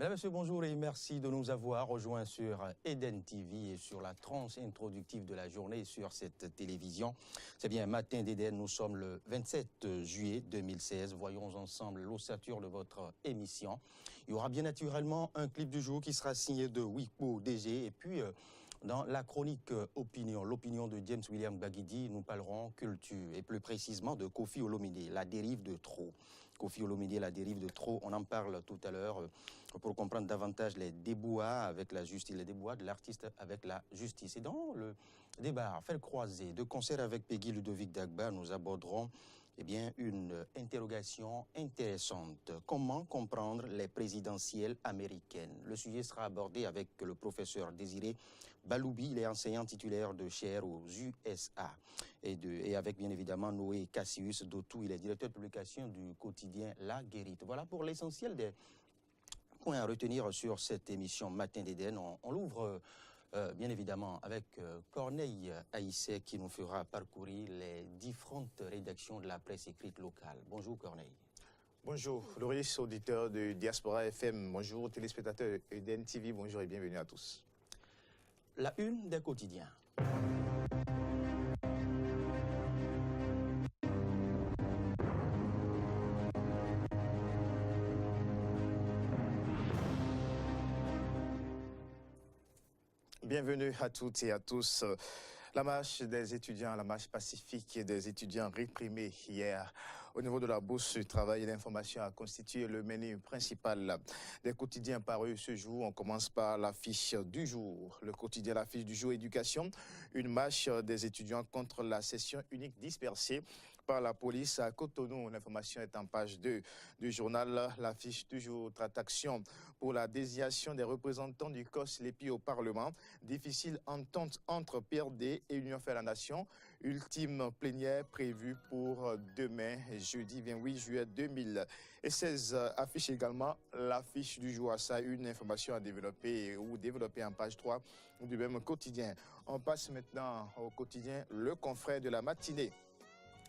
Mesdames, Messieurs, bonjour et merci de nous avoir rejoints sur Eden TV et sur la tranche introductive de la journée sur cette télévision. C'est bien Matin d'Eden, nous sommes le 27 juillet 2016. Voyons ensemble l'ossature de votre émission. Il y aura bien naturellement un clip du jour qui sera signé de Wikpo DG et puis dans la chronique opinion, l'opinion de James William Baguidi, nous parlerons culture et plus précisément de Koffi Olomide, la dérive de trop. Koffi Olomide, la dérive de trop, on en parle tout à l'heure pour comprendre davantage les déboires avec la justice, les déboires de l'artiste avec la justice. Et dans le débat, fait le croisé, de concert avec Peggy Ludovic Dagba, nous aborderons une interrogation intéressante. Comment comprendre les présidentielles américaines? Le sujet sera abordé avec le professeur Désiré Baloubi, il est enseignant titulaire de chaire aux USA. Et avec bien évidemment Noé Cassius Dotou, il est directeur de publication du quotidien La Guérite. Voilà pour l'essentiel des points à retenir sur cette émission Matin d'Eden. On l'ouvre bien évidemment avec Corneille Haïssé qui nous fera parcourir les différentes rédactions de la presse écrite locale. Bonjour Corneille. Bonjour Loris, auditeur de Diaspora FM. Bonjour téléspectateurs d'Eden TV. Bonjour et bienvenue à tous. La une des quotidiens. Bienvenue à toutes et à tous. La marche des étudiants, la marche pacifique des étudiants réprimés hier au niveau de la bourse du travail et l'information a constitué le menu principal des quotidiens parus ce jour. On commence par l'affiche du jour. Le quotidien, l'affiche du jour éducation, une marche des étudiants contre la session unique dispersée par la police à Cotonou. L'information est en page 2 du journal. L'affiche du jour traite action pour la désignation des représentants du COS-LEPI au Parlement. Difficile entente entre PRD et Union fait la Nation. Ultime plénière prévue pour demain, jeudi 28 juillet 2016. Affiche également l'affiche du jour. Ça, une information à développer ou développer en page 3 du même quotidien. On passe maintenant au quotidien Le Confrère de la matinée.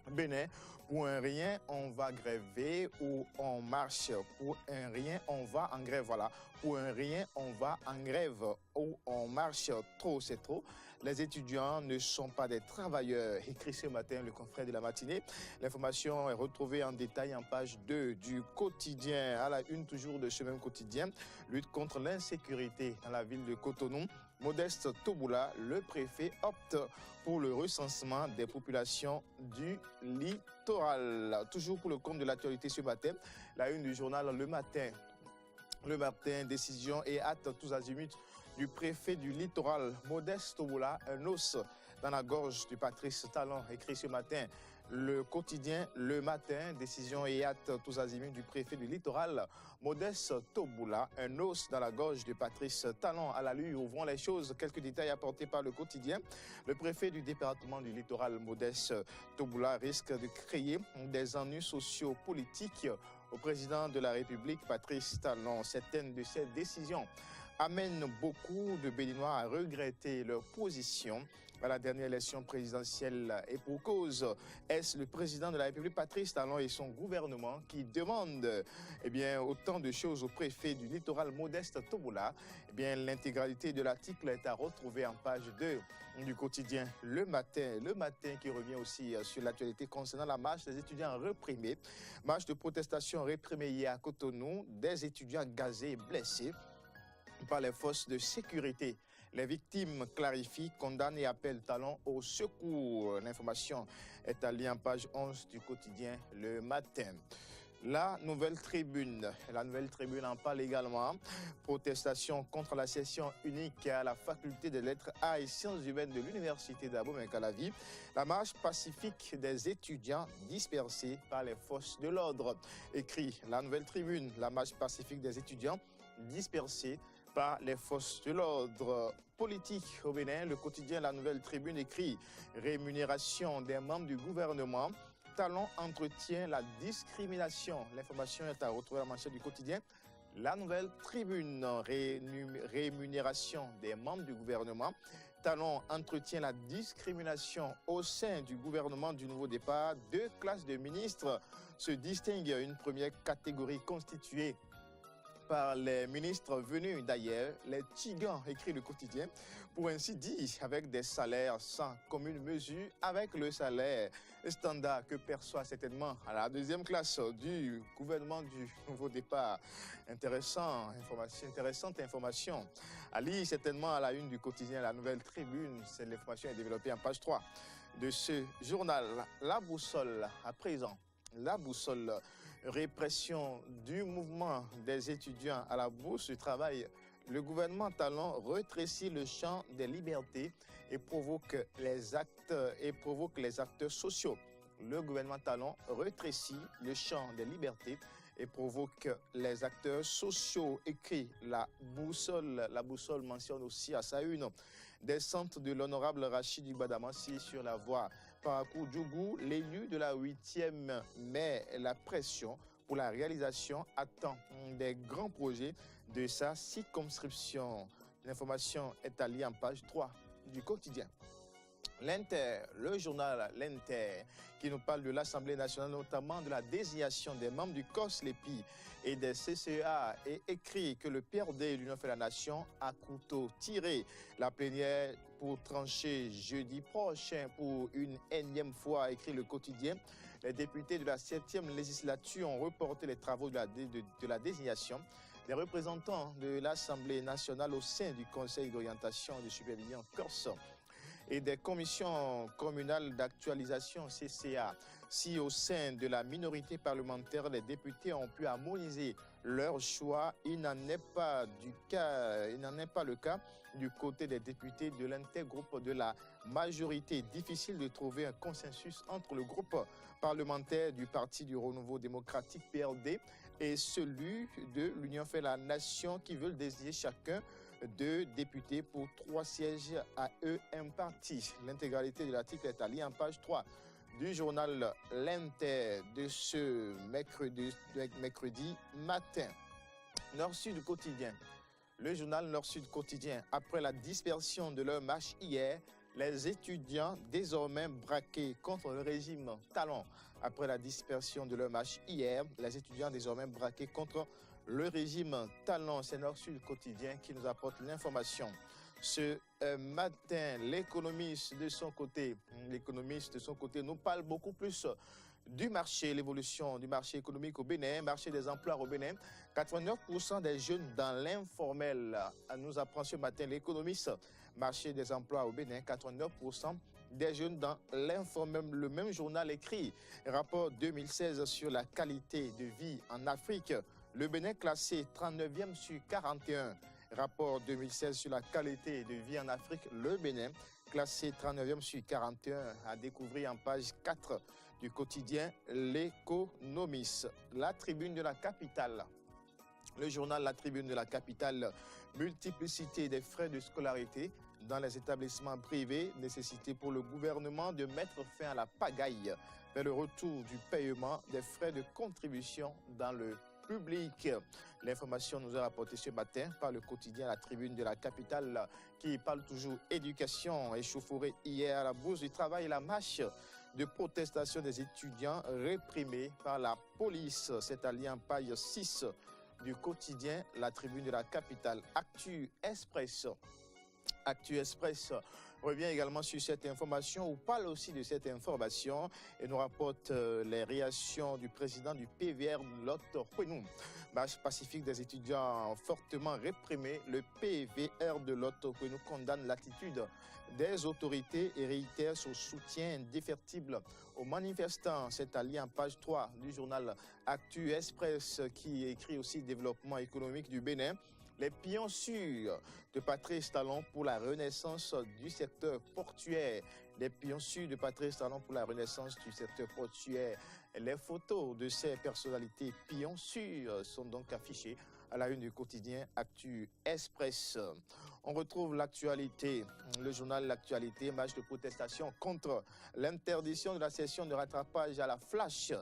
Bénin, pour un rien, on va gréver ou on marche. Pour un rien, on va en grève. Voilà. Pour un rien, on va en grève ou on marche. Trop, c'est trop. Les étudiants ne sont pas des travailleurs. Écrit ce matin le confrère de la matinée. L'information est retrouvée en détail en page 2 du quotidien. À la une toujours de ce même quotidien. Lutte contre l'insécurité dans la ville de Cotonou. Modeste Toboula, le préfet, opte pour le recensement des populations du littoral. Toujours pour le compte de l'actualité ce matin, la une du journal Le Matin. Le matin, décision et hâte tous azimuts du préfet du littoral, Modeste Toboula, un os dans la gorge du Patrice Talon, écrit ce matin. Le quotidien Le Matin, décision et hâte tous azimuts du préfet du littoral, Modeste Toboula, un os dans la gorge de Patrice Talon. À la lueur, ouvrons les choses, quelques détails apportés par le quotidien. Le préfet du département du littoral, Modeste Toboula, risque de créer des ennuis sociaux-politiques au président de la République, Patrice Talon. Certaines de ces décisions amènent beaucoup de Béninois à regretter leur position à la dernière élection présidentielle. Et pour cause, est-ce le président de la République, Patrice Talon, et son gouvernement qui demandent autant de choses au préfet du littoral, Modeste Toboula? L'intégralité de l'article est à retrouver en page 2 du quotidien Le Matin. Le Matin qui revient aussi sur l'actualité concernant la marche des étudiants réprimés. Marche de protestation réprimée hier à Cotonou, des étudiants gazés et blessés par les forces de sécurité. Les victimes clarifient, condamnent et appellent Talon au secours. L'information est à lire en page 11 du quotidien Le Matin. La Nouvelle Tribune en parle également. Protestation contre la session unique à la faculté des lettres A et sciences humaines de l'université d'Abomey-Calavi. La marche pacifique des étudiants dispersés par les forces de l'ordre. Écrit La Nouvelle Tribune, la marche pacifique des étudiants dispersés par les forces de l'ordre. Politique au Bénin, le quotidien La Nouvelle Tribune écrit rémunération des membres du gouvernement. Talon entretient la discrimination. L'information est à retrouver à la manchette du quotidien La Nouvelle Tribune. Rémunération des membres du gouvernement. Talon entretient la discrimination au sein du gouvernement du nouveau départ. 2 classes de ministres se distinguent. Une première catégorie constituée par les ministres venus d'ailleurs, les Tigans, écrit le quotidien, pour ainsi dire, avec des salaires sans commune mesure avec le salaire standard que perçoit certainement à la deuxième classe du gouvernement du nouveau départ. Intéressante information. À lire certainement à la une du quotidien La Nouvelle Tribune, l'information est développée en page 3 de ce journal. La boussole, à présent, la boussole, répression du mouvement des étudiants à la bourse du travail. Le gouvernement Talon rétrécit le champ des libertés et provoque les acteurs sociaux. Le gouvernement Talon rétrécit le champ des libertés et provoque les acteurs sociaux, écrit la boussole. La boussole mentionne aussi à sa une descente de l'honorable Rachid Badamassi sur la voie Parakou-Djougou, l'élu de la 8e mai, la pression pour la réalisation attend des grands projets de sa circonscription. L'information est à lire en page 3 du quotidien. L'Inter, le journal L'Inter, qui nous parle de l'Assemblée nationale, notamment de la désignation des membres du COSLEPI et des CCA, et écrit que le PRD, l'Union fait la Nation, a couteau tiré. La plénière pour trancher jeudi prochain pour une énième fois, écrit le quotidien. Les députés de la 7e législature ont reporté les travaux de la désignation des représentants de l'Assemblée nationale au sein du Conseil d'orientation et de supervision Corse et des commissions communales d'actualisation CCA. Si au sein de la minorité parlementaire, les députés ont pu harmoniser leur choix, il n'en est pas le cas du côté des députés de l'intergroupe de la majorité. Difficile de trouver un consensus entre le groupe parlementaire du Parti du Renouveau démocratique PRD et celui de l'Union fait la Nation qui veulent désigner chacun 2 députés pour 3 sièges à eux impartis. L'intégralité de l'article est à lire en page 3 du journal L'Inter de ce mercredi matin. Nord-Sud quotidien. Le journal Nord-Sud quotidien. Après la dispersion de leur marche hier, les étudiants désormais braqués contre le régime Talon. Après la dispersion de leur marche hier, les étudiants désormais braqués contre le régime Talon. C'est Nord-Sud quotidien qui nous apporte l'information. Ce matin, l'économiste de son côté nous parle beaucoup plus du marché, l'évolution du marché économique au Bénin, marché des emplois au Bénin. 89% des jeunes dans l'informel, nous apprend ce matin l'économiste, marché des emplois au Bénin, 89% des jeunes dans l'informel. Le même journal écrit, rapport 2016 sur la qualité de vie en Afrique. Le Bénin classé 39e sur 41. Rapport 2016 sur la qualité de vie en Afrique. Le Bénin classé 39e sur 41 à découvrir en page 4 du quotidien L'Économiste. La Tribune de la capitale. Le journal La Tribune de la capitale. Multiplicité des frais de scolarité dans les établissements privés. Nécessité pour le gouvernement de mettre fin à la pagaille vers le retour du paiement des frais de contribution dans le public. L'information nous est rapportée ce matin par le quotidien La Tribune de la capitale qui parle toujours éducation. Échauffourée hier à la Bourse du Travail, la marche de protestation des étudiants réprimés par la police. C'est à lire en page 6 du quotidien La Tribune de la capitale. Actu Express revient également sur cette information, ou parle aussi de cette information, et nous rapporte les réactions du président du PVR, Lot Kwenou. Marche pacifique des étudiants fortement réprimés. Le PVR de Lot Kwenou condamne l'attitude des autorités et réitère son soutien indéfectible aux manifestants. C'est à lire en page 3 du journal Actu Express qui écrit aussi développement économique du Bénin. Les pions sûrs de Patrice Talon pour la renaissance du secteur portuaire. Les pions sûrs de Patrice Talon pour la renaissance du secteur portuaire. Les photos de ces personnalités pions sûrs sont donc affichées à la une du quotidien Actu Express. On retrouve l'actualité, le journal L'actualité, marche de protestation contre l'interdiction de la session de rattrapage à la flash.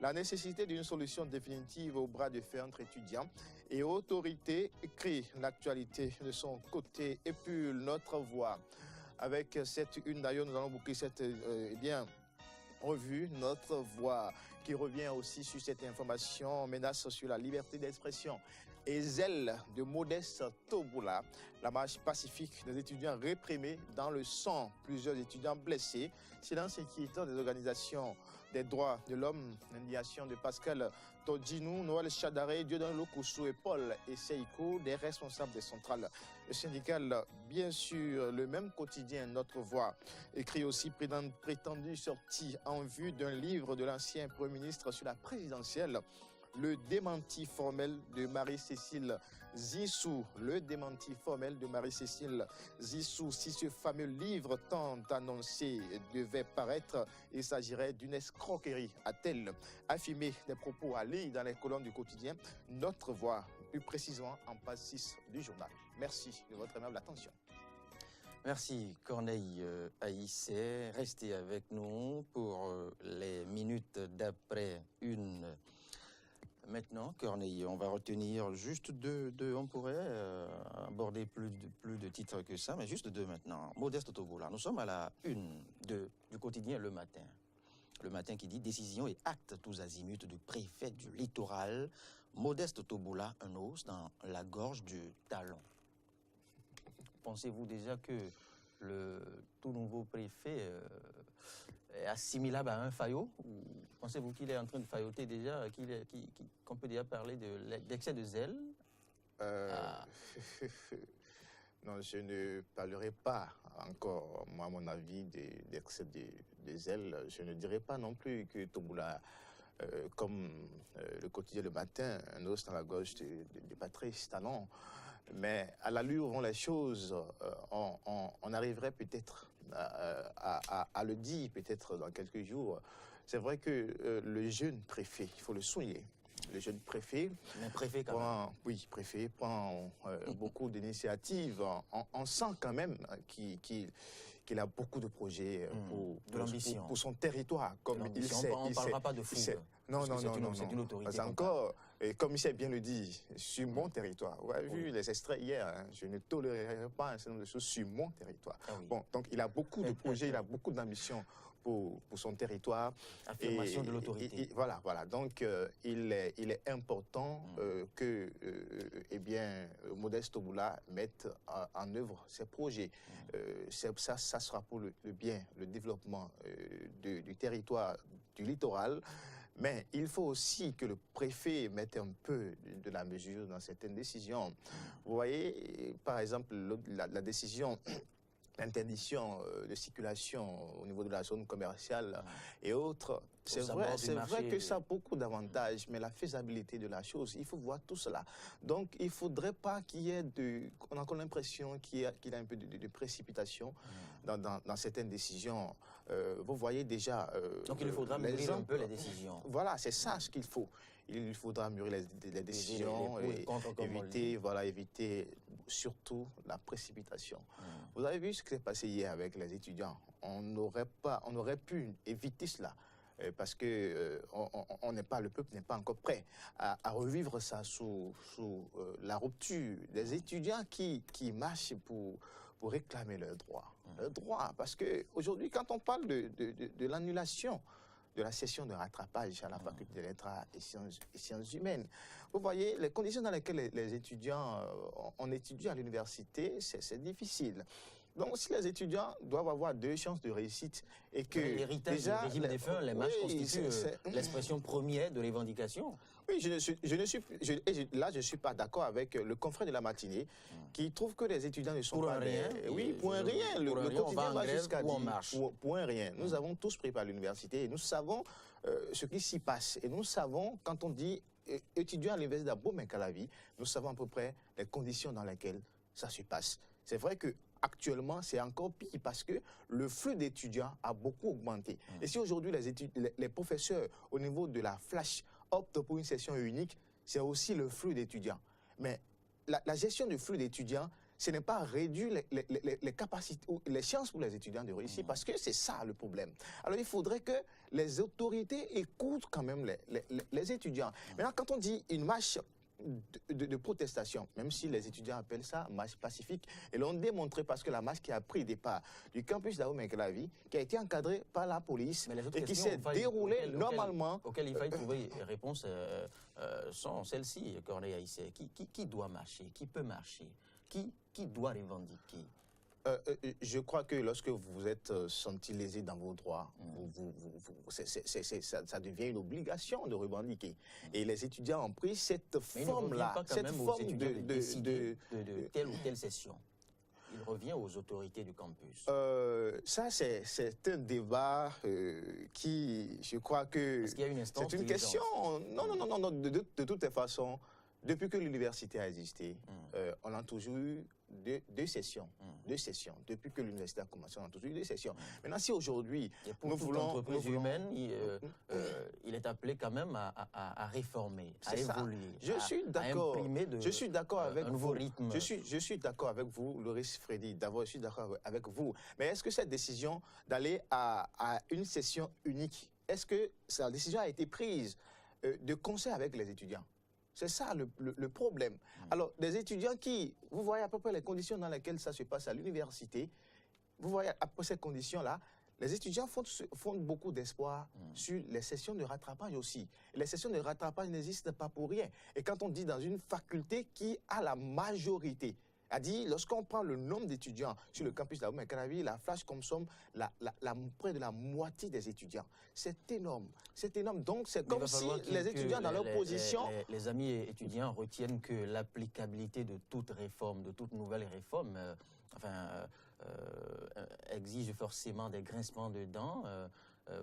La nécessité d'une solution définitive au bras de fer entre étudiants et autorités, écrit l'actualité de son côté. Et puis notre voix. Avec cette une d'ailleurs, nous allons boucler cette revue, notre voix, qui revient aussi sur cette information, menace sur la liberté d'expression. et zèle de Modeste Toboula. La marche pacifique des étudiants réprimés dans le sang, plusieurs étudiants blessés. Silence inquiétant des organisations des droits de l'homme, l'indignation de Pascal Todjinou, Noël Chadaré, Dieudonné Lokosso et Paul Esseiko, des responsables des centrales syndicales. Bien sûr, le même quotidien, Notre Voix, écrit aussi prétendu sortie en vue d'un livre de l'ancien Premier ministre sur la présidentielle. Le démenti formel de Marie-Cécile Zissou. Le démenti formel de Marie-Cécile Zissou. Si ce fameux livre tant annoncé devait paraître, il s'agirait d'une escroquerie, a-t-elle affirmé. Des propos à lire dans les colonnes du quotidien Notre Voix, plus précisément en page 6 du journal. Merci de votre aimable attention. Merci Corneille Haïssé. Restez avec nous pour les minutes d'après une. Maintenant, Corneille, on va retenir juste deux. On pourrait aborder plus de titres que ça, mais juste deux maintenant. Modeste Toboula. Nous sommes à la une du quotidien Le Matin. Le Matin qui dit « Décision et acte tous azimuts du préfet du littoral. Modeste Toboula, un os dans la gorge du talon. » Pensez-vous déjà que le tout nouveau préfet est assimilable à un faillot? Ou pensez-vous qu'il est en train de failloter déjà, qu'on peut déjà parler d'excès de zèle? Non, je ne parlerai pas encore, moi, à mon avis, d'excès de zèle. Je ne dirais pas non plus que Toboula, comme le quotidien Le Matin, un os dans la gorge de Patrice Talon. Mais à l'allure où on les choses, on arriverait peut-être à le dire, peut-être dans quelques jours. C'est vrai que le jeune préfet, il faut le souligner, le jeune préfet, prend beaucoup d'initiatives. On sent quand même qu'il a beaucoup de projets pour son territoire. Comme il sait, on ne parlera pas de fou. Non, c'est une autorité. Encore, et comme il sait bien le dit, sur mon territoire. Vous avez vu les extraits hier, hein, je ne tolérerai pas un certain nombre de choses sur mon territoire. Bon, donc il a beaucoup de projets, il a beaucoup d'ambitions pour son territoire. Affirmation de l'autorité. Voilà. Donc, il est important que Modeste Toboula mette en œuvre ses projets. Ça sera pour le bien, le développement du territoire, du littoral. Mais il faut aussi que le préfet mette un peu de la mesure dans certaines décisions. Vous voyez, par exemple, la décision l'interdiction de circulation au niveau de la zone commerciale et autres. C'est vrai que ça a beaucoup d'avantages, mais la faisabilité de la chose, il faut voir tout cela. Donc, il ne faudrait pas qu'il y ait on a encore l'impression qu'il y a un peu de précipitation dans certaines décisions. Vous voyez déjà... Donc, il faudra mûrir un peu les décisions. Voilà, c'est ça ce qu'il faut. Il faudra mûrir les décisions et éviter surtout la précipitation. Vous avez vu ce qui s'est passé hier avec les étudiants. On aurait pu éviter cela parce que le peuple n'est pas encore prêt à revivre ça sous la rupture des étudiants qui marchent pour réclamer leurs droits. Leurs droits, parce qu'aujourd'hui, quand on parle de l'annulation de la session de rattrapage à la faculté des lettres et sciences humaines. Vous voyez, les conditions dans lesquelles les étudiants on étudie à l'université, c'est difficile. Donc, si les étudiants doivent avoir 2 chances de réussite et que l'héritage du régime défunt, les marches constituent l'expression première de les revendications. Oui, je ne suis pas d'accord avec le confrère de la matinée qui trouve que les étudiants ne sont pour pas... rien. Oui, pour un rien. Le quotidien va jusqu'à dire pour un rien. Nous avons tous pris par l'université et nous savons ce qui s'y passe. Et nous savons, quand on dit étudiant à l'université d'Abomey-Calavi, nous savons à peu près les conditions dans lesquelles ça se passe. C'est vrai que actuellement, c'est encore pire parce que le flux d'étudiants a beaucoup augmenté. Et si aujourd'hui, les professeurs, au niveau de la flash, optent pour une session unique, c'est aussi le flux d'étudiants. Mais la gestion du flux d'étudiants, ce n'est pas réduire les capacités ou les chances pour les étudiants de réussir, parce que c'est ça le problème. Alors, il faudrait que les autorités écoutent quand même les étudiants. Maintenant, quand on dit une marche de protestation, même si les étudiants appellent ça marche pacifique. Et l'ont démontré parce que la marche qui a pris départ du campus d'Abomey-Calavi, qui a été encadrée par la police et qui s'est déroulée normalement. Auquel il faille trouver réponse sont celles-ci, Corneille Aïssé. Qui doit marcher? Qui peut marcher? Qui doit revendiquer? Je crois que lorsque vous vous êtes senti lésé dans vos droits, ça devient une obligation de revendiquer. Et les étudiants ont pris cette forme-là, cette forme de telle ou telle session. Il revient aux autorités du campus. Ça, c'est un débat qui, je crois que c'est une question. Non, de toutes les façons, depuis que l'université a existé, on a toujours eu deux sessions. Depuis que l'université a commencé, on a toujours eu 2 sessions. Maintenant, si aujourd'hui, nous voulons... Entreprise humaine, il est appelé quand même à réformer, à évoluer, à imprimer un nouveau rythme. Je suis d'accord avec vous, Loris Freddy. D'abord, je suis d'accord avec vous. Mais est-ce que cette décision d'aller à une session unique, est-ce que cette décision a été prise de concert avec les étudiants? C'est ça le problème. Alors, des étudiants qui, vous voyez à peu près les conditions dans lesquelles ça se passe à l'université, vous voyez à peu près ces conditions-là, les étudiants font beaucoup d'espoir sur les sessions de rattrapage aussi. Et les sessions de rattrapage n'existent pas pour rien. Et quand on dit dans une faculté qui a la majorité, a dit, lorsqu'on prend le nombre d'étudiants sur le campus d'Abomey-Calavi, la flash consomme près de la moitié des étudiants. C'est énorme. C'est énorme. Donc, c'est comme si les étudiants dans leur position... Les amis étudiants retiennent que l'applicabilité de toute réforme, de toute nouvelle réforme, exige forcément des grincements de dents,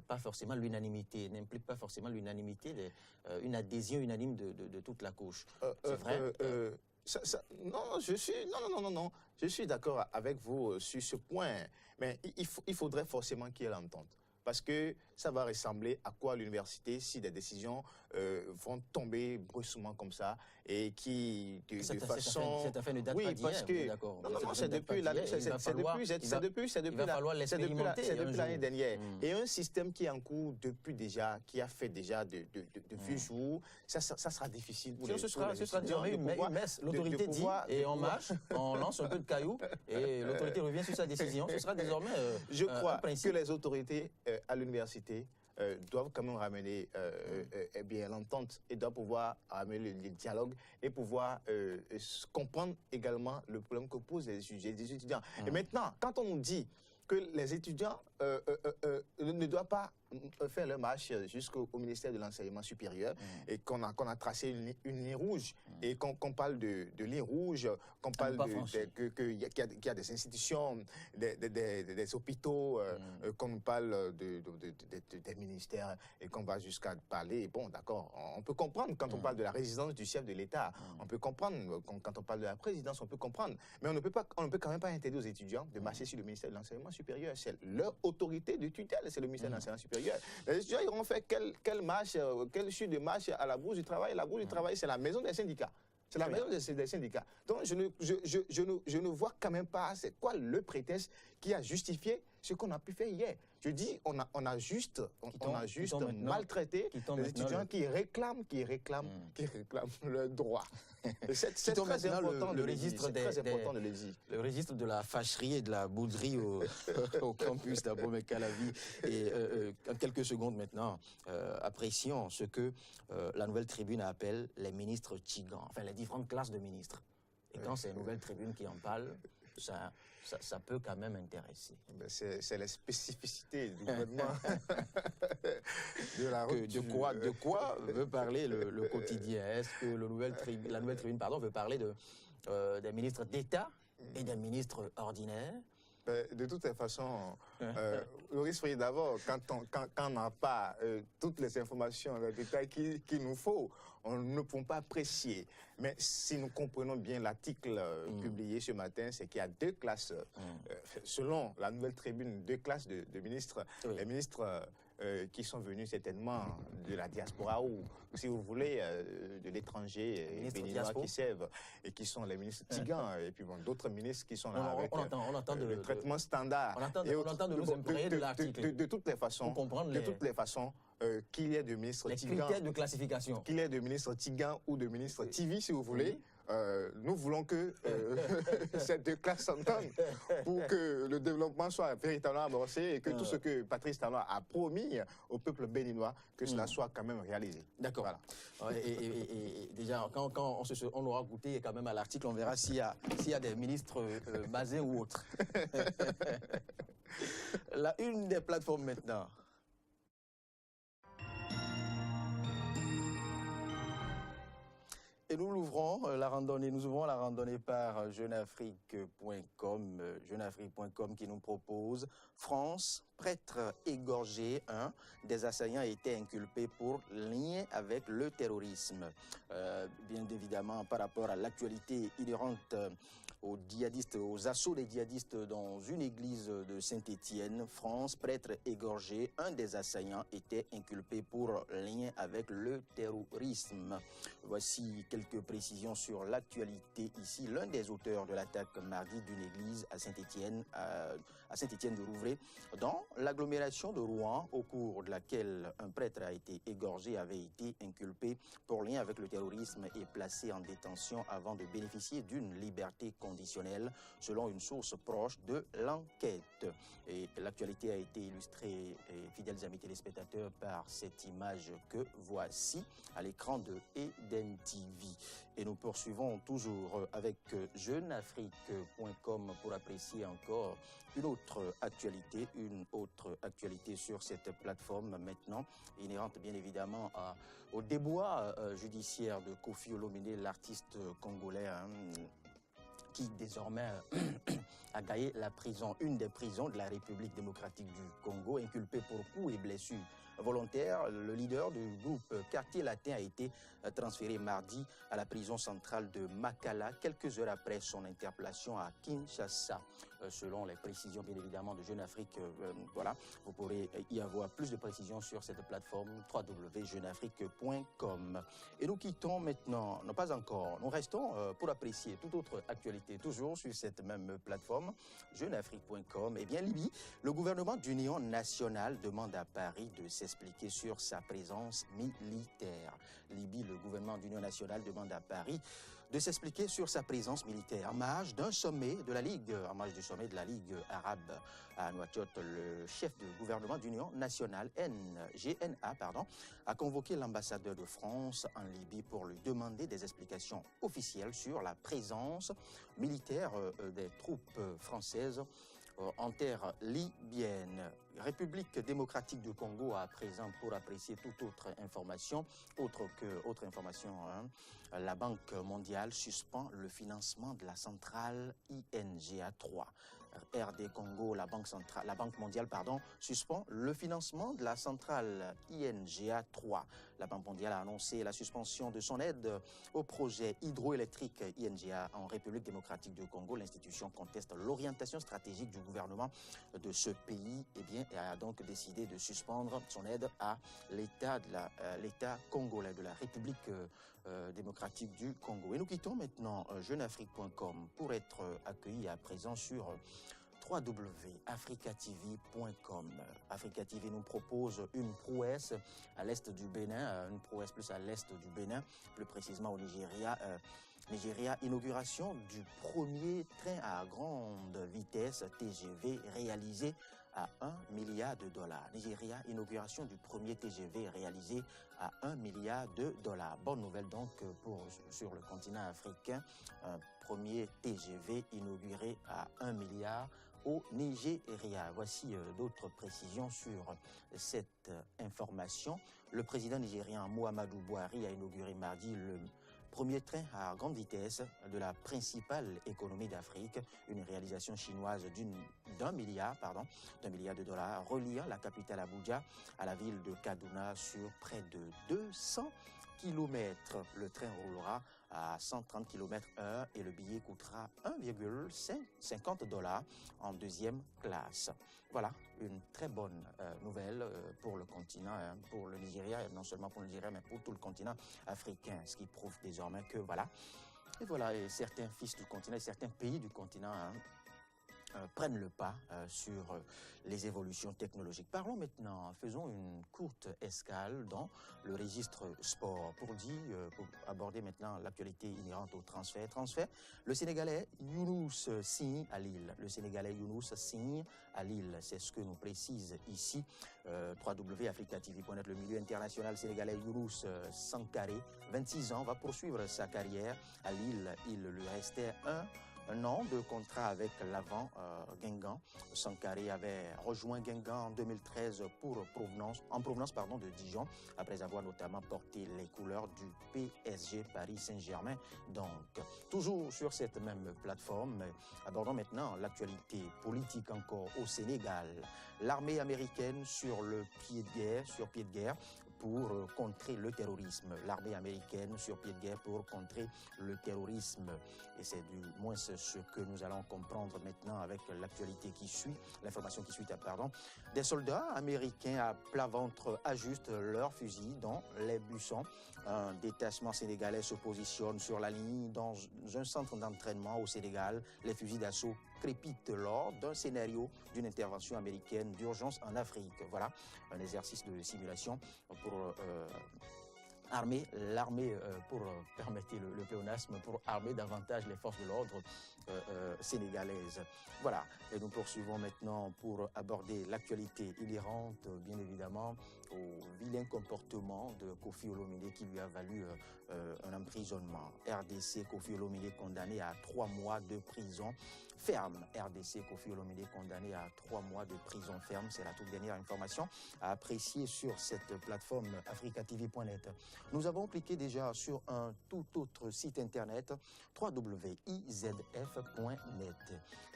pas forcément l'unanimité, n'implique pas forcément l'unanimité, une adhésion unanime de toute la couche. C'est vrai non, je suis d'accord avec vous sur ce point, mais il faudrait forcément qu'il y ait l'entente. Parce que ça va ressembler à quoi l'université si des décisions vont tomber brusquement comme ça et qui, de façon... Cette affaire ne date pas d'hier, parce que... Non, c'est depuis l'année dernière. Et un système qui est en cours depuis déjà, qui a fait déjà de vieux jours, ça sera difficile pour ce sera désormais une messe. L'autorité dit, et on marche, on lance un peu de cailloux, et l'autorité revient sur sa décision. Ce sera désormais je crois que les autorités à l'université doivent quand même ramener l'entente et doivent pouvoir ramener le dialogue et pouvoir comprendre également le problème que posent les étudiants. Et maintenant, quand on nous dit que les étudiants ne doivent pas faire leur marche jusqu'au ministère de l'enseignement supérieur et qu'on a tracé une ligne rouge et qu'on parle de ligne rouge, qu'on parle qu'il y a des institutions, des hôpitaux, qu'on parle des ministères et qu'on va jusqu'à parler. Bon, d'accord, on peut comprendre quand on parle de la résidence du chef de l'État, on peut comprendre quand on parle de la présidence, on peut comprendre, mais on ne peut quand même pas interdire aux étudiants de marcher sur le ministère de l'enseignement supérieur. C'est leur autorité de tutelle, c'est le ministère de l'enseignement supérieur. Les étudiants iront faire quelle marche, quelle chute de marche à la bourse du travail. La bourse du travail, c'est la maison des syndicats. C'est la maison des syndicats. Donc, je ne vois quand même pas c'est quoi le prétexte qui a justifié ce qu'on a pu faire hier. Je dis, on a juste maltraité les étudiants qui réclament leurs droits. C'est très important de le dire. Le registre de la fâcherie et de la bouderie au campus d'Abomey-Calavi. Et en quelques secondes maintenant, apprécions ce que la Nouvelle Tribune appelle les ministres tigans, enfin les différentes classes de ministres. Et quand c'est la Nouvelle Tribune qui en parle, ça peut quand même intéresser. C'est la spécificité du gouvernement de la rupture. De quoi veut parler le quotidien? Est-ce que la Nouvelle Tribune veut parler des ministres d'État et des ministres ordinaires? De toutes les façons, Loris Freddy, d'abord, quand on n'a pas toutes les informations, les détails qu'il nous faut, on ne peut pas apprécier. Mais si nous comprenons bien l'article publié ce matin, c'est qu'il y a 2 classes, selon la Nouvelle Tribune, 2 classes de ministres. Oui. Les ministres qui sont venus certainement de la diaspora ou, si vous voulez, de l'étranger, les béninois qui servent et qui sont les ministres tigans, et puis bon, d'autres ministres qui sont là avec le traitement standard. On entend de nous imprégner de l'article. De toutes les façons, qu'il y ait de ministre Les Tigan, critères de classification. qu'il y ait de ministre Tigan ou de ministre TV, si vous voulez. Oui. Nous voulons que ces deux classes s'entendent pour que le développement soit véritablement amorcé et que tout ce que Patrice Talon a promis au peuple béninois, que cela soit quand même réalisé. D'accord. Voilà. Et déjà, quand on aura goûté quand même à l'article, on verra s'il y a des ministres basés ou autres. La une des plateformes maintenant. Et nous ouvrons la randonnée par jeunafrique.com, jeunafrique.com qui nous propose France, prêtre égorgé, un des assaillants a été inculpé pour lien avec le terrorisme. Bien évidemment, par rapport à l'actualité inhérente aux djihadistes, aux assauts des djihadistes dans une église de Saint-Étienne, France, prêtre égorgé, un des assaillants était inculpé pour lien avec le terrorisme. Voici quelques précisions sur l'actualité ici. L'un des auteurs de l'attaque mardi d'une église à Saint-Étienne, de Rouvray, dans l'agglomération de Rouen, au cours de laquelle un prêtre a été égorgé, avait été inculpé pour lien avec le terrorisme et placé en détention avant de bénéficier d'une liberté conditionnelle, selon une source proche de l'enquête. Et l'actualité a été illustrée, fidèles amis téléspectateurs, par cette image que voici à l'écran de Eden TV. Et nous poursuivons toujours avec jeunafrique.com pour apprécier encore une autre actualité sur cette plateforme maintenant, inhérente bien évidemment au débois judiciaire de Koffi Olomide, l'artiste congolais, qui désormais a gagné la prison, une des prisons de la République démocratique du Congo, inculpé pour coups et blessures volontaires. Le leader du groupe Quartier Latin a été transféré mardi à la prison centrale de Makala, quelques heures après son interpellation à Kinshasa. Selon les précisions, bien évidemment, de Jeune Afrique, voilà, vous pourrez y avoir plus de précisions sur cette plateforme www.jeunafrique.com. Et nous quittons maintenant, non pas encore, nous restons pour apprécier toute autre actualité, toujours sur cette même plateforme, jeunafrique.com. Eh bien, Libye, le gouvernement d'union nationale demande à Paris de s'expliquer sur sa présence militaire. Libye, le gouvernement d'union nationale demande à Paris de s'expliquer sur sa présence militaire en marge d'un sommet de la Ligue, arabe à Nouakchott. Le chef du gouvernement d'union nationale, GNA, a convoqué l'ambassadeur de France en Libye pour lui demander des explications officielles sur la présence militaire des troupes françaises en terre libyenne. République démocratique du Congo à présent pour apprécier toute autre information, la Banque mondiale suspend le financement de la centrale INGA 3. RD Congo, la Banque mondiale, suspend le financement de la centrale INGA 3. La Banque mondiale a annoncé la suspension de son aide au projet hydroélectrique INGA en République démocratique du Congo. L'institution conteste l'orientation stratégique du gouvernement de ce pays et a donc décidé de suspendre son aide à l'État congolais, de la République démocratique du Congo. Et nous quittons maintenant jeunafrique.com pour être accueillis à présent sur www.africatv.com. Africa TV nous propose une prouesse à l'est du Bénin, une prouesse plus à l'est du Bénin, plus précisément au Nigeria. Nigeria, inauguration du premier train à grande vitesse TGV réalisé à $1 milliard. Nigeria, inauguration du premier TGV réalisé à $1 milliard. Bonne nouvelle donc sur le continent africain. Un premier TGV inauguré à $1 milliard au Nigeria. Voici d'autres précisions sur cette information. Le président nigérien Muhammadu Buhari a inauguré mardi le premier train à grande vitesse de la principale économie d'Afrique, une réalisation chinoise d'un milliard de dollars, reliant la capitale Abuja à la ville de Kaduna sur près de 200 km. Le train roulera à 130 km/h et le billet coûtera $1,50 en deuxième classe. Voilà, une très bonne nouvelle pour le continent, pour le Nigeria, et non seulement pour le Nigeria, mais pour tout le continent africain, ce qui prouve désormais que et certains fils du continent, et certains pays du continent prennent le pas sur les évolutions technologiques. Parlons maintenant, faisons une courte escale dans le registre sport pour aborder maintenant l'actualité inhérente au transfert. Le Sénégalais Younous signe à Lille. Le Sénégalais Younous signe à Lille. C'est ce que nous précise ici www.africatv.net. Le milieu international sénégalais Younous Sankaré, 26 ans, va poursuivre sa carrière à Lille. Il lui restait un an de contrat avec l'Avent Guingamp. Sankaré avait rejoint Guingamp en 2013 en provenance de Dijon, après avoir notamment porté les couleurs du PSG Paris Saint-Germain. Donc, toujours sur cette même plateforme, abordons maintenant l'actualité politique encore au Sénégal. L'armée américaine sur pied de guerre pour contrer le terrorisme. L'armée américaine sur pied de guerre pour contrer le terrorisme. Et c'est du moins ce que nous allons comprendre maintenant avec l'actualité qui suit, l'information qui suit, pardon. Des soldats américains à plat ventre ajustent leurs fusils dans les buissons. Un détachement sénégalais se positionne sur la ligne dans un centre d'entraînement au Sénégal. Les fusils d'assaut crépitent lors d'un scénario d'une intervention américaine d'urgence en Afrique. Voilà, un exercice de simulation pour armer l'armée, pour permettre le pléonasme, pour armer davantage les forces de l'ordre sénégalaises. Voilà, et nous poursuivons maintenant pour aborder l'actualité inhérente, bien évidemment, au vilain comportement de Kofi Olomide qui lui a valu un emprisonnement. RDC, Kofi Olomide condamné à 3 mois de prison ferme. RDC, Kofi Olomide condamné à 3 mois de prison ferme. C'est la toute dernière information à apprécier sur cette plateforme africatv.net. Nous avons cliqué déjà sur un tout autre site internet, www.izf.net.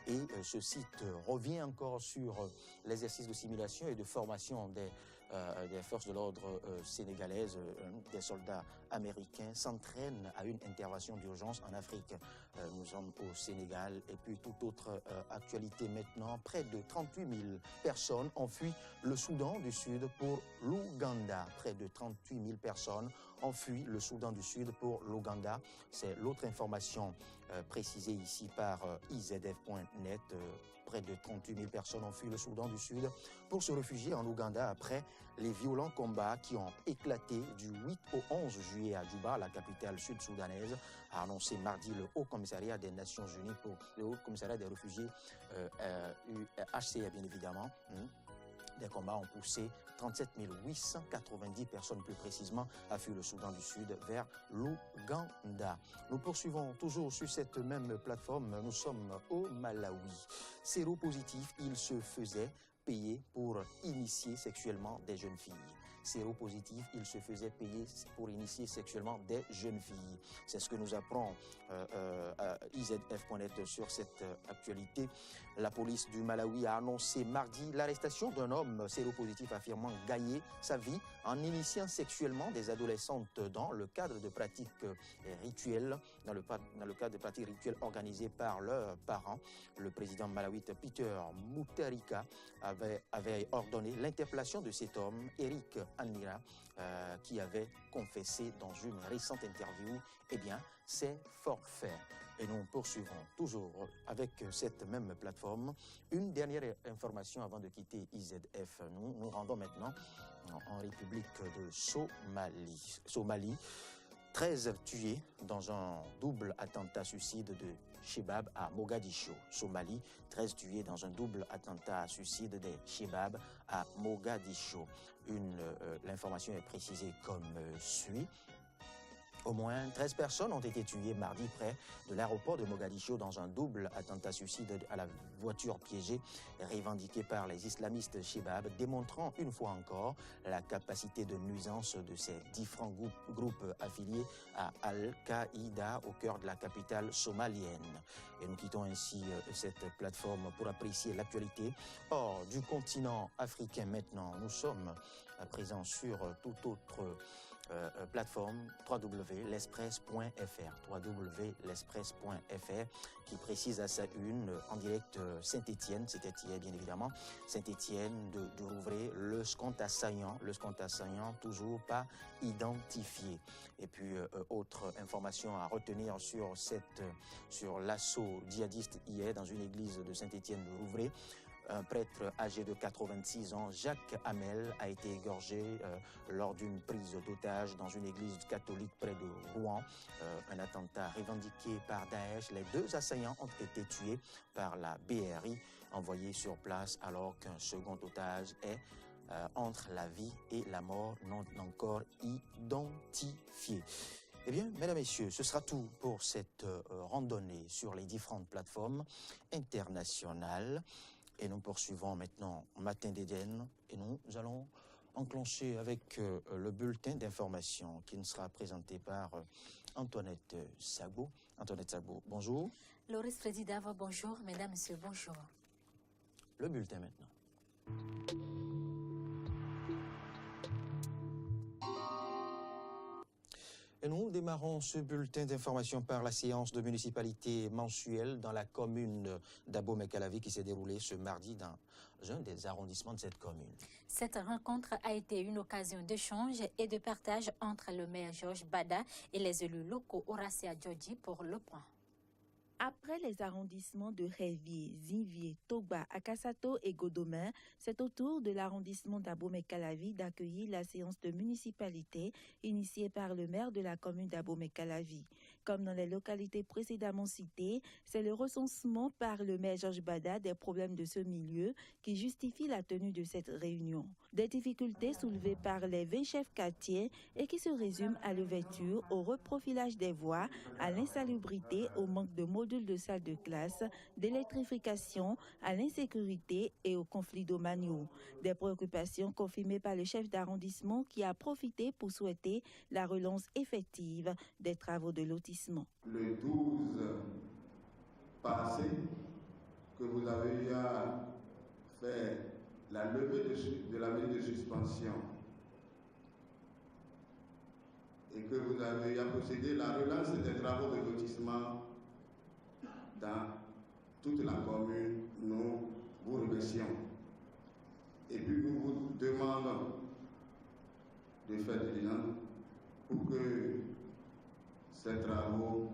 Et ce site revient encore sur l'exercice de simulation et de formation des forces de l'ordre sénégalaises. Des soldats américains s'entraînent à une intervention d'urgence en Afrique. Nous sommes au Sénégal. Et puis toute autre actualité maintenant, près de 38 000 personnes ont fui le Soudan du Sud pour l'Ouganda. Près de 38 000 personnes ont fui le Soudan du Sud pour l'Ouganda. C'est l'autre information précisée ici par izf.net. Près de 38 000 personnes ont fui le Soudan du Sud pour se réfugier en Ouganda après les violents combats qui ont éclaté du 8 au 11 juillet à Djouba, la capitale sud-soudanaise, a annoncé mardi le Haut Commissariat des Nations Unies pour le Haut Commissariat des réfugiés, HCR bien évidemment. Des combats ont poussé 37 890 personnes plus précisément à fuir le Soudan du Sud vers l'Ouganda. Nous poursuivons toujours sur cette même plateforme. Nous sommes au Malawi. Séropositif, il se faisait payer pour initier sexuellement des jeunes filles. Séropositif, il se faisait payer pour initier sexuellement des jeunes filles. C'est ce que nous apprend à izf.net sur cette actualité. La police du Malawi a annoncé mardi l'arrestation d'un homme séropositif affirmant gagner sa vie en initiant sexuellement des adolescentes dans le cadre de pratiques rituelles, dans le cadre de pratiques rituelles organisées par leurs parents. Le président malawite Peter Mutharika avait ordonné l'interpellation de cet homme, Eric Anira, qui avait confessé dans une récente interview, c'est forfait. Et nous poursuivons toujours avec cette même plateforme. Une dernière information avant de quitter IZF. Nous nous rendons maintenant en République de Somalie. 13 tués dans un double attentat suicide de Chebab à Mogadiscio, Somalie. 13 tués dans un double attentat suicide de Chebab à Mogadiscio. L'information est précisée comme suit. Au moins 13 personnes ont été tuées mardi près de l'aéroport de Mogadiscio dans un double attentat suicide à la voiture piégée revendiqué par les islamistes Chebab, démontrant une fois encore la capacité de nuisance de ces différents groupes affiliés à Al-Qaïda au cœur de la capitale somalienne. Et nous quittons ainsi cette plateforme pour apprécier l'actualité hors du continent africain maintenant. Nous sommes à présent sur tout autre plateforme www.l'express.fr qui précise à sa une en direct Saint-Étienne, c'était hier bien évidemment, Saint-Étienne de Rouvray, le SCONT assaillant toujours pas identifié. Et puis autre information à retenir sur l'assaut djihadiste hier dans une église de Saint-Étienne de Rouvray. Un prêtre âgé de 86 ans, Jacques Hamel, a été égorgé lors d'une prise d'otage dans une église catholique près de Rouen. Un attentat revendiqué par Daesh. Les deux assaillants ont été tués par la BRI, envoyée sur place, alors qu'un second otage est entre la vie et la mort, non encore identifié. Eh bien, mesdames et messieurs, ce sera tout pour cette randonnée sur les différentes plateformes internationales. Et nous poursuivons maintenant Matin d'Éden et nous allons enclencher avec le bulletin d'information qui nous sera présenté par Antoinette Sagbo. Antoinette Sagbo, bonjour. Loris Fredidava, bonjour. Mesdames, Messieurs, bonjour. Le bulletin maintenant. Et nous démarrons ce bulletin d'information par la séance de municipalité mensuelle dans la commune d'Abomey-Calavi qui s'est déroulée ce mardi dans un des arrondissements de cette commune. Cette rencontre a été une occasion d'échange et de partage entre le maire Georges Bada et les élus locaux Horacia Djodji pour le point. Après les arrondissements de Révier, Zinvier, Togba, Akasato et Godomain, c'est au tour de l'arrondissement d'Abomey-Calavi d'accueillir la séance de municipalité initiée par le maire de la commune d'Abomey-Calavi. Comme dans les localités précédemment citées, c'est le recensement par le maire Georges Bada des problèmes de ce milieu qui justifie la tenue de cette réunion. Des difficultés soulevées par les 20 chefs quartiers et qui se résument à l'ouverture, au reprofilage des voies, à l'insalubrité, au manque de modules de salles de classe, d'électrification, à l'insécurité et au conflit domaniaux. Des préoccupations confirmées par le chef d'arrondissement qui a profité pour souhaiter la relance effective des travaux de lotissement. Le 12 passé, que vous avez eu à faire la levée de la mesure de suspension et que vous avez eu à procéder à la relance des travaux de lotissement dans toute la commune, nous vous remercions. Et puis nous vous demandons de faire des liens pour que ces travaux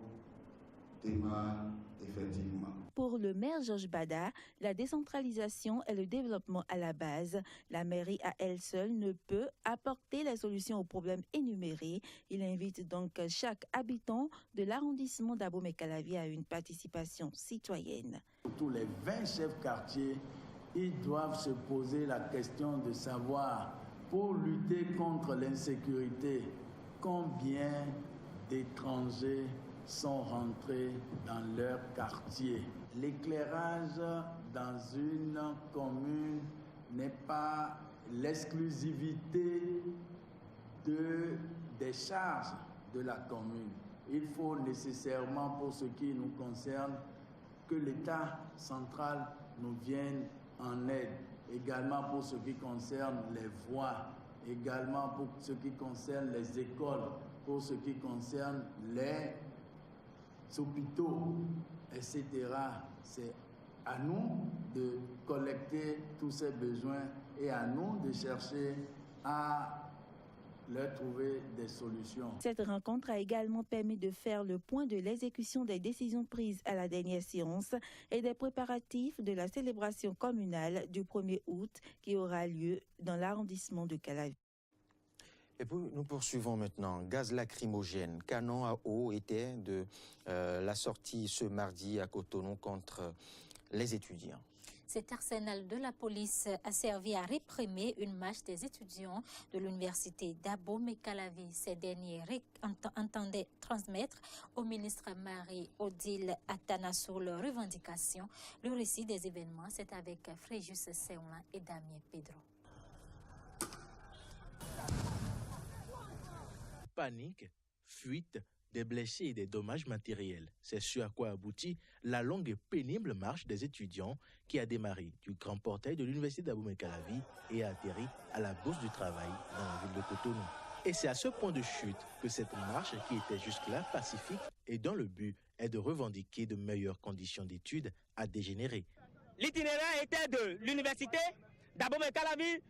démarrent effectivement. Pour le maire Georges Bada, la décentralisation et le développement à la base. La mairie à elle seule ne peut apporter les solutions aux problèmes énumérés. Il invite donc chaque habitant de l'arrondissement d'Abomey-Calavi à une participation citoyenne. Tous les 20 chefs quartiers, ils doivent se poser la question de savoir, pour lutter contre l'insécurité, combien d'étrangers sont rentrés dans leur quartier. L'éclairage dans une commune n'est pas l'exclusivité des charges de la commune. Il faut nécessairement, pour ce qui nous concerne, que l'État central nous vienne en aide. Également pour ce qui concerne les voies, également pour ce qui concerne les écoles, pour ce qui concerne les hôpitaux, etc. C'est à nous de collecter tous ces besoins et à nous de chercher à leur trouver des solutions. Cette rencontre a également permis de faire le point de l'exécution des décisions prises à la dernière séance et des préparatifs de la célébration communale du 1er août qui aura lieu dans l'arrondissement de Calavi. Et puis, nous poursuivons maintenant. Gaz lacrymogène, canon à eau était de la sortie ce mardi à Cotonou contre les étudiants. Cet arsenal de la police a servi à réprimer une marche des étudiants de l'université d'Abomey-Calavi. Ces derniers entendaient transmettre au ministre Marie-Odile Atanassou leurs revendications. Le récit des événements, c'est avec Fréjus Seoula et Damien Pedro. Panique, fuite, des blessés et des dommages matériels. C'est ce à quoi aboutit la longue et pénible marche des étudiants qui a démarré du grand portail de l'université d'Abomey-Calavi et a atterri à la Bourse du Travail dans la ville de Cotonou. Et c'est à ce point de chute que cette marche, qui était jusque-là pacifique et dont le but est de revendiquer de meilleures conditions d'études, a dégénéré. L'itinéraire était de l'université d'Abomey-Calavi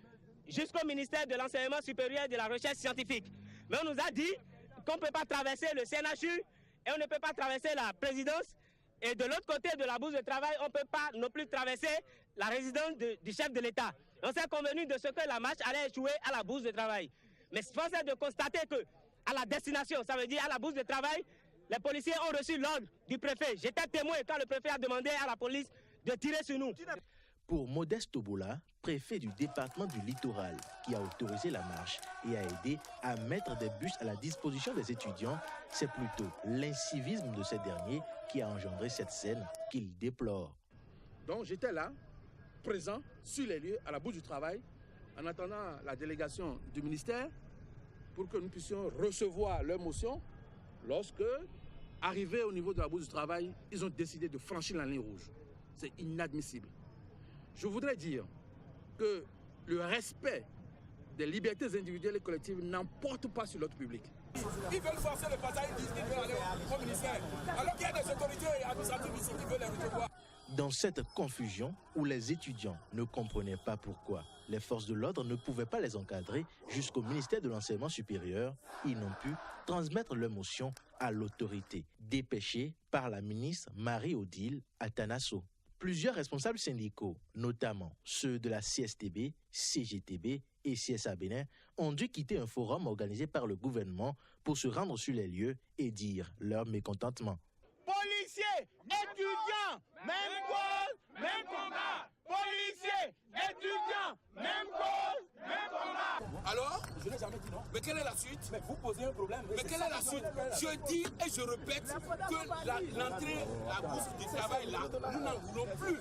jusqu'au ministère de l'Enseignement supérieur et de la Recherche scientifique. Mais on nous a dit qu'on ne peut pas traverser le CNHU et on ne peut pas traverser la présidence. Et de l'autre côté de la bourse de travail, on ne peut pas non plus traverser la résidence du chef de l'État. On s'est convenu de ce que la marche allait échouer à la bourse de travail. Mais force est de constater qu'à la destination, ça veut dire à la bourse de travail, les policiers ont reçu l'ordre du préfet. J'étais témoin quand le préfet a demandé à la police de tirer sur nous. Pour Modeste Tobola, préfet du département du Littoral, qui a autorisé la marche et a aidé à mettre des bus à la disposition des étudiants, c'est plutôt l'incivisme de ces derniers qui a engendré cette scène qu'il déplore. Donc j'étais là, présent, sur les lieux, à la bourse du travail, en attendant la délégation du ministère pour que nous puissions recevoir leur motion. Lorsque, arrivés au niveau de la bourse du travail, ils ont décidé de franchir la ligne rouge. C'est inadmissible. Je voudrais dire que le respect des libertés individuelles et collectives n'emporte pas sur l'ordre public. Ils veulent forcer le passage, ils disent qu'ils veulent aller au ministère. Alors qu'il y a des autorités administratives ici qui veulent les recevoir. Dans cette confusion où les étudiants ne comprenaient pas pourquoi les forces de l'ordre ne pouvaient pas les encadrer jusqu'au ministère de l'Enseignement supérieur, ils n'ont pu transmettre leur motion à l'autorité, dépêchée par la ministre Marie-Odile Atanasso. Plusieurs responsables syndicaux, notamment ceux de la CSTB, CGTB et CSA Bénin, ont dû quitter un forum organisé par le gouvernement pour se rendre sur les lieux et dire leur mécontentement. Policiers, étudiants, même cause, même combat. Policiers, étudiants, même cause, même combat. Alors, je n'ai jamais dit non. Mais quelle est la suite? Mais vous posez un problème. Mais quelle est la suite? Je dis et je répète que l'entrée, la bourse du travail, là, nous n'en voulons plus.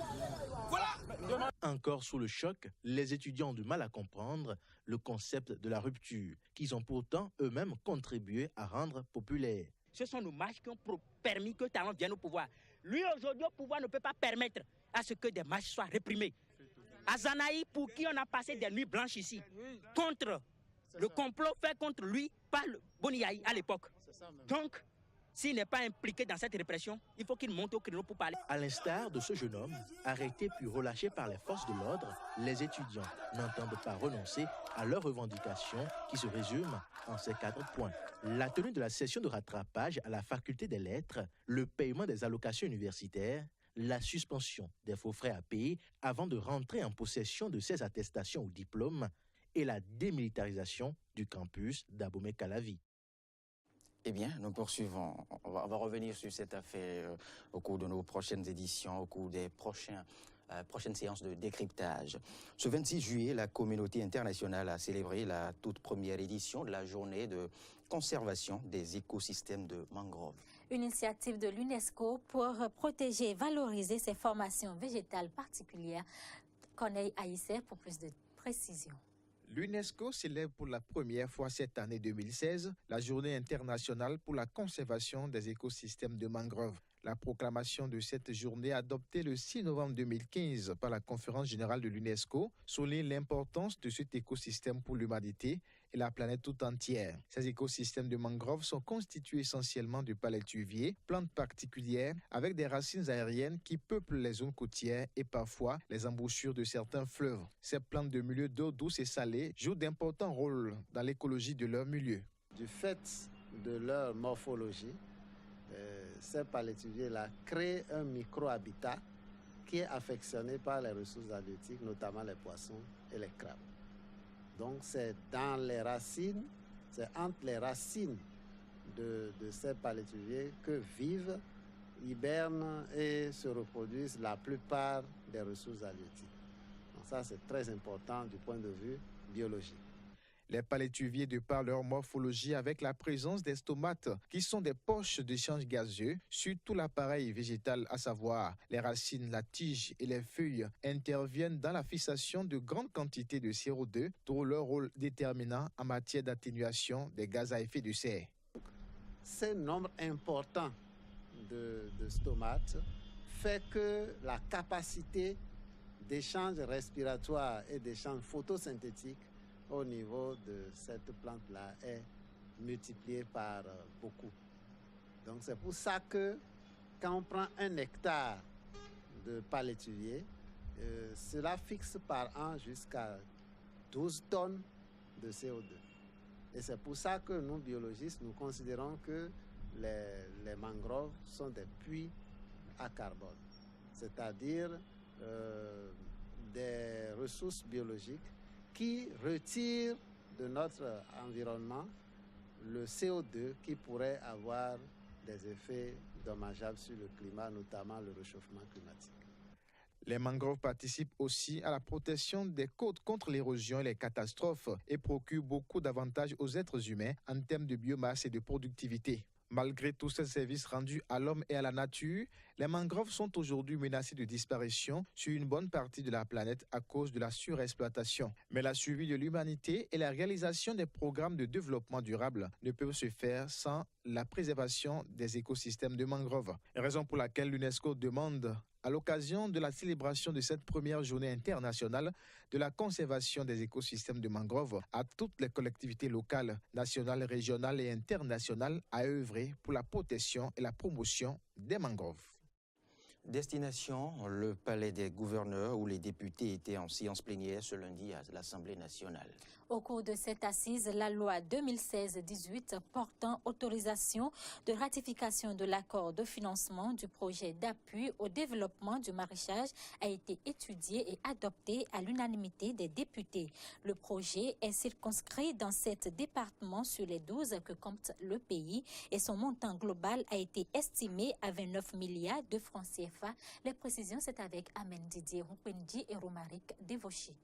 Voilà. Encore sous le choc, les étudiants ont du mal à comprendre le concept de la rupture, qu'ils ont pourtant eux-mêmes contribué à rendre populaire. Ce sont nos marches qui ont permis que Talon vienne au pouvoir. Lui, aujourd'hui, au pouvoir ne peut pas permettre à ce que des marches soient réprimées. Azanaï, pour qui on a passé des nuits blanches ici, contre le complot fait contre lui par le Boniaï à l'époque. Donc, s'il n'est pas impliqué dans cette répression, il faut qu'il monte au créneau pour parler. À l'instar de ce jeune homme, arrêté puis relâché par les forces de l'ordre, les étudiants n'entendent pas renoncer à leurs revendications qui se résument en ces 4 points. La tenue de la session de rattrapage à la faculté des lettres, le paiement des allocations universitaires, la suspension des faux frais à payer avant de rentrer en possession de ces attestations ou diplômes et la démilitarisation du campus d'Abomey-Calavi. Eh bien, nous poursuivons. On va revenir sur cette affaire au cours de nos prochaines éditions, au cours des prochaines séances de décryptage. Ce 26 juillet, la communauté internationale a célébré la toute première édition de la journée de conservation des écosystèmes de mangroves. Une initiative de l'UNESCO pour protéger et valoriser ces formations végétales particulières. Corneille Aïsser pour plus de précision. L'UNESCO célèbre pour la première fois cette année 2016 la Journée internationale pour la conservation des écosystèmes de mangroves. La proclamation de cette journée adoptée le 6 novembre 2015 par la Conférence générale de l'UNESCO souligne l'importance de cet écosystème pour l'humanité et la planète tout entière. Ces écosystèmes de mangroves sont constitués essentiellement de palétuviers, plantes particulières avec des racines aériennes qui peuplent les zones côtières et parfois les embouchures de certains fleuves. Ces plantes de milieu d'eau douce et salée jouent d'importants rôles dans l'écologie de leur milieu. Du fait de leur morphologie, ces palétuviers-là créent un micro-habitat qui est affectionné par les ressources halieutiques, notamment les poissons et les crabes. Donc c'est dans les racines, c'est entre les racines de ces palétuviers que vivent, hibernent et se reproduisent la plupart des ressources halieutiques. Donc ça c'est très important du point de vue biologique. Les palétuviers, de par leur morphologie avec la présence des stomates, qui sont des poches d'échange gazeux sur tout l'appareil végétal, à savoir les racines, la tige et les feuilles, interviennent dans la fixation de grandes quantités de CO2, d'où leur rôle déterminant en matière d'atténuation des gaz à effet de serre. Ce nombre important de stomates fait que la capacité d'échange respiratoire et d'échange photosynthétique au niveau de cette plante-là est multiplié par beaucoup. Donc c'est pour ça que quand on prend 1 hectare de palétuvier, cela fixe par an jusqu'à 12 tonnes de CO2. Et c'est pour ça que nous, biologistes, nous considérons que les mangroves sont des puits à carbone, c'est-à-dire des ressources biologiques qui retirent de notre environnement le CO2 qui pourrait avoir des effets dommageables sur le climat, notamment le réchauffement climatique. Les mangroves participent aussi à la protection des côtes contre l'érosion et les catastrophes et procurent beaucoup d'avantages aux êtres humains en termes de biomasse et de productivité. Malgré tous ces services rendus à l'homme et à la nature, les mangroves sont aujourd'hui menacées de disparition sur une bonne partie de la planète à cause de la surexploitation. Mais la survie de l'humanité et la réalisation des programmes de développement durable ne peuvent se faire sans la préservation des écosystèmes de mangroves. Raison pour laquelle l'UNESCO demande, à l'occasion de la célébration de cette première journée internationale de la conservation des écosystèmes de mangroves, à toutes les collectivités locales, nationales, régionales et internationales à œuvrer pour la protection et la promotion des mangroves. Destination, le palais des gouverneurs où les députés étaient en séance plénière ce lundi à l'Assemblée nationale. Au cours de cette assise, la loi 2016-18 portant autorisation de ratification de l'accord de financement du projet d'appui au développement du maraîchage a été étudiée et adoptée à l'unanimité des députés. Le projet est circonscrit dans 7 départements sur les 12 que compte le pays et son montant global a été estimé à 29 milliards de francs CFA. Les précisions, c'est avec Amen Didier Rupendi et Romaric Devoshi.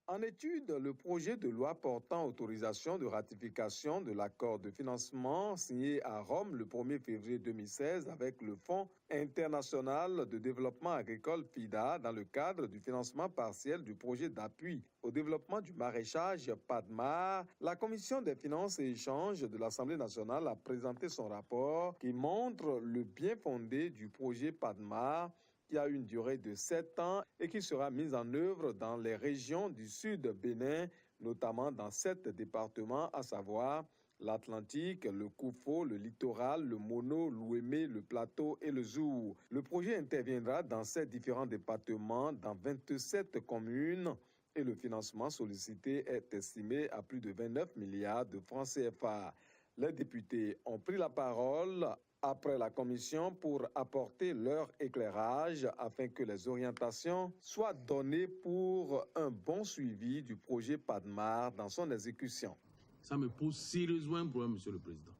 En étude, le projet de loi portant autorisation de ratification de l'accord de financement signé à Rome le 1er février 2016 avec le Fonds international de développement agricole FIDA dans le cadre du financement partiel du projet d'appui au développement du maraîchage PADMAR, la Commission des finances et échanges de l'Assemblée nationale a présenté son rapport qui montre le bien fondé du projet PADMAR qui a une durée de 7 ans et qui sera mise en œuvre dans les régions du sud Bénin, notamment dans 7 départements, à savoir l'Atlantique, le Koufo, le Littoral, le Mono, l'Ouémé, le Plateau et le Zou. Le projet interviendra dans ces différents départements, dans 27 communes, et le financement sollicité est estimé à plus de 29 milliards de francs CFA. Les députés ont pris la parole après la commission pour apporter leur éclairage afin que les orientations soient données pour un bon suivi du projet PADMAR dans son exécution. Ça me pose sérieusement un problème, Monsieur le Président.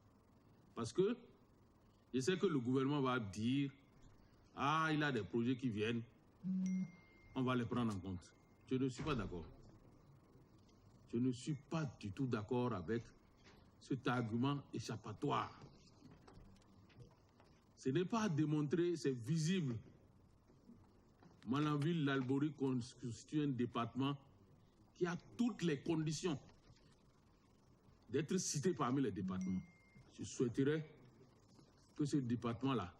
Parce que je sais que le gouvernement va dire « Ah, il a des projets qui viennent, on va les prendre en compte. » Je ne suis pas d'accord. Je ne suis pas du tout d'accord avec cet argument échappatoire. Ce n'est pas démontré, c'est visible. Malanville, l'Albouri constitue un département qui a toutes les conditions d'être cité parmi les départements. Je souhaiterais que ce département-là,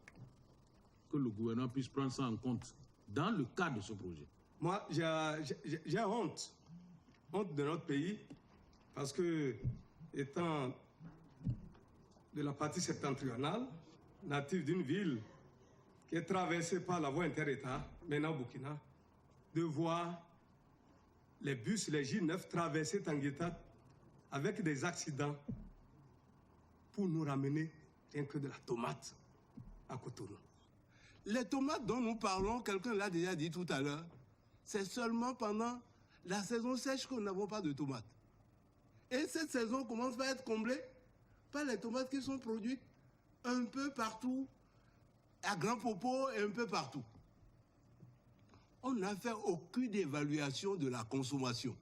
que le gouvernement puisse prendre ça en compte dans le cadre de ce projet. Moi, j'ai honte de notre pays, parce que, étant de la partie septentrionale, natif d'une ville qui est traversée par la voie inter-État, maintenant Burkina, de voir les bus, les J9 traverser Tangueta avec des accidents pour nous ramener rien que de la tomate à Cotonou. Les tomates dont nous parlons, quelqu'un l'a déjà dit tout à l'heure, c'est seulement pendant la saison sèche que nous n'avons pas de tomates. Et cette saison commence à être comblée par les tomates qui sont produites un peu partout, à Grand Popo et un peu partout. On n'a fait aucune évaluation de la consommation.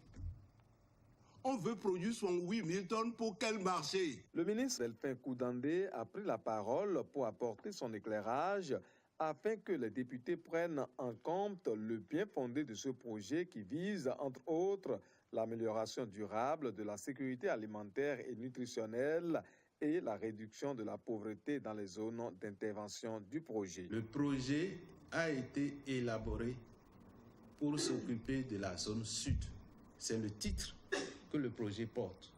On veut produire son 8000 tonnes pour quel marché? Le ministre Delphin Koudandé a pris la parole pour apporter son éclairage afin que les députés prennent en compte le bien fondé de ce projet qui vise, entre autres, l'amélioration durable de la sécurité alimentaire et nutritionnelle et la réduction de la pauvreté dans les zones d'intervention du projet. Le projet a été élaboré pour s'occuper de la zone sud. C'est le titre que le projet porte.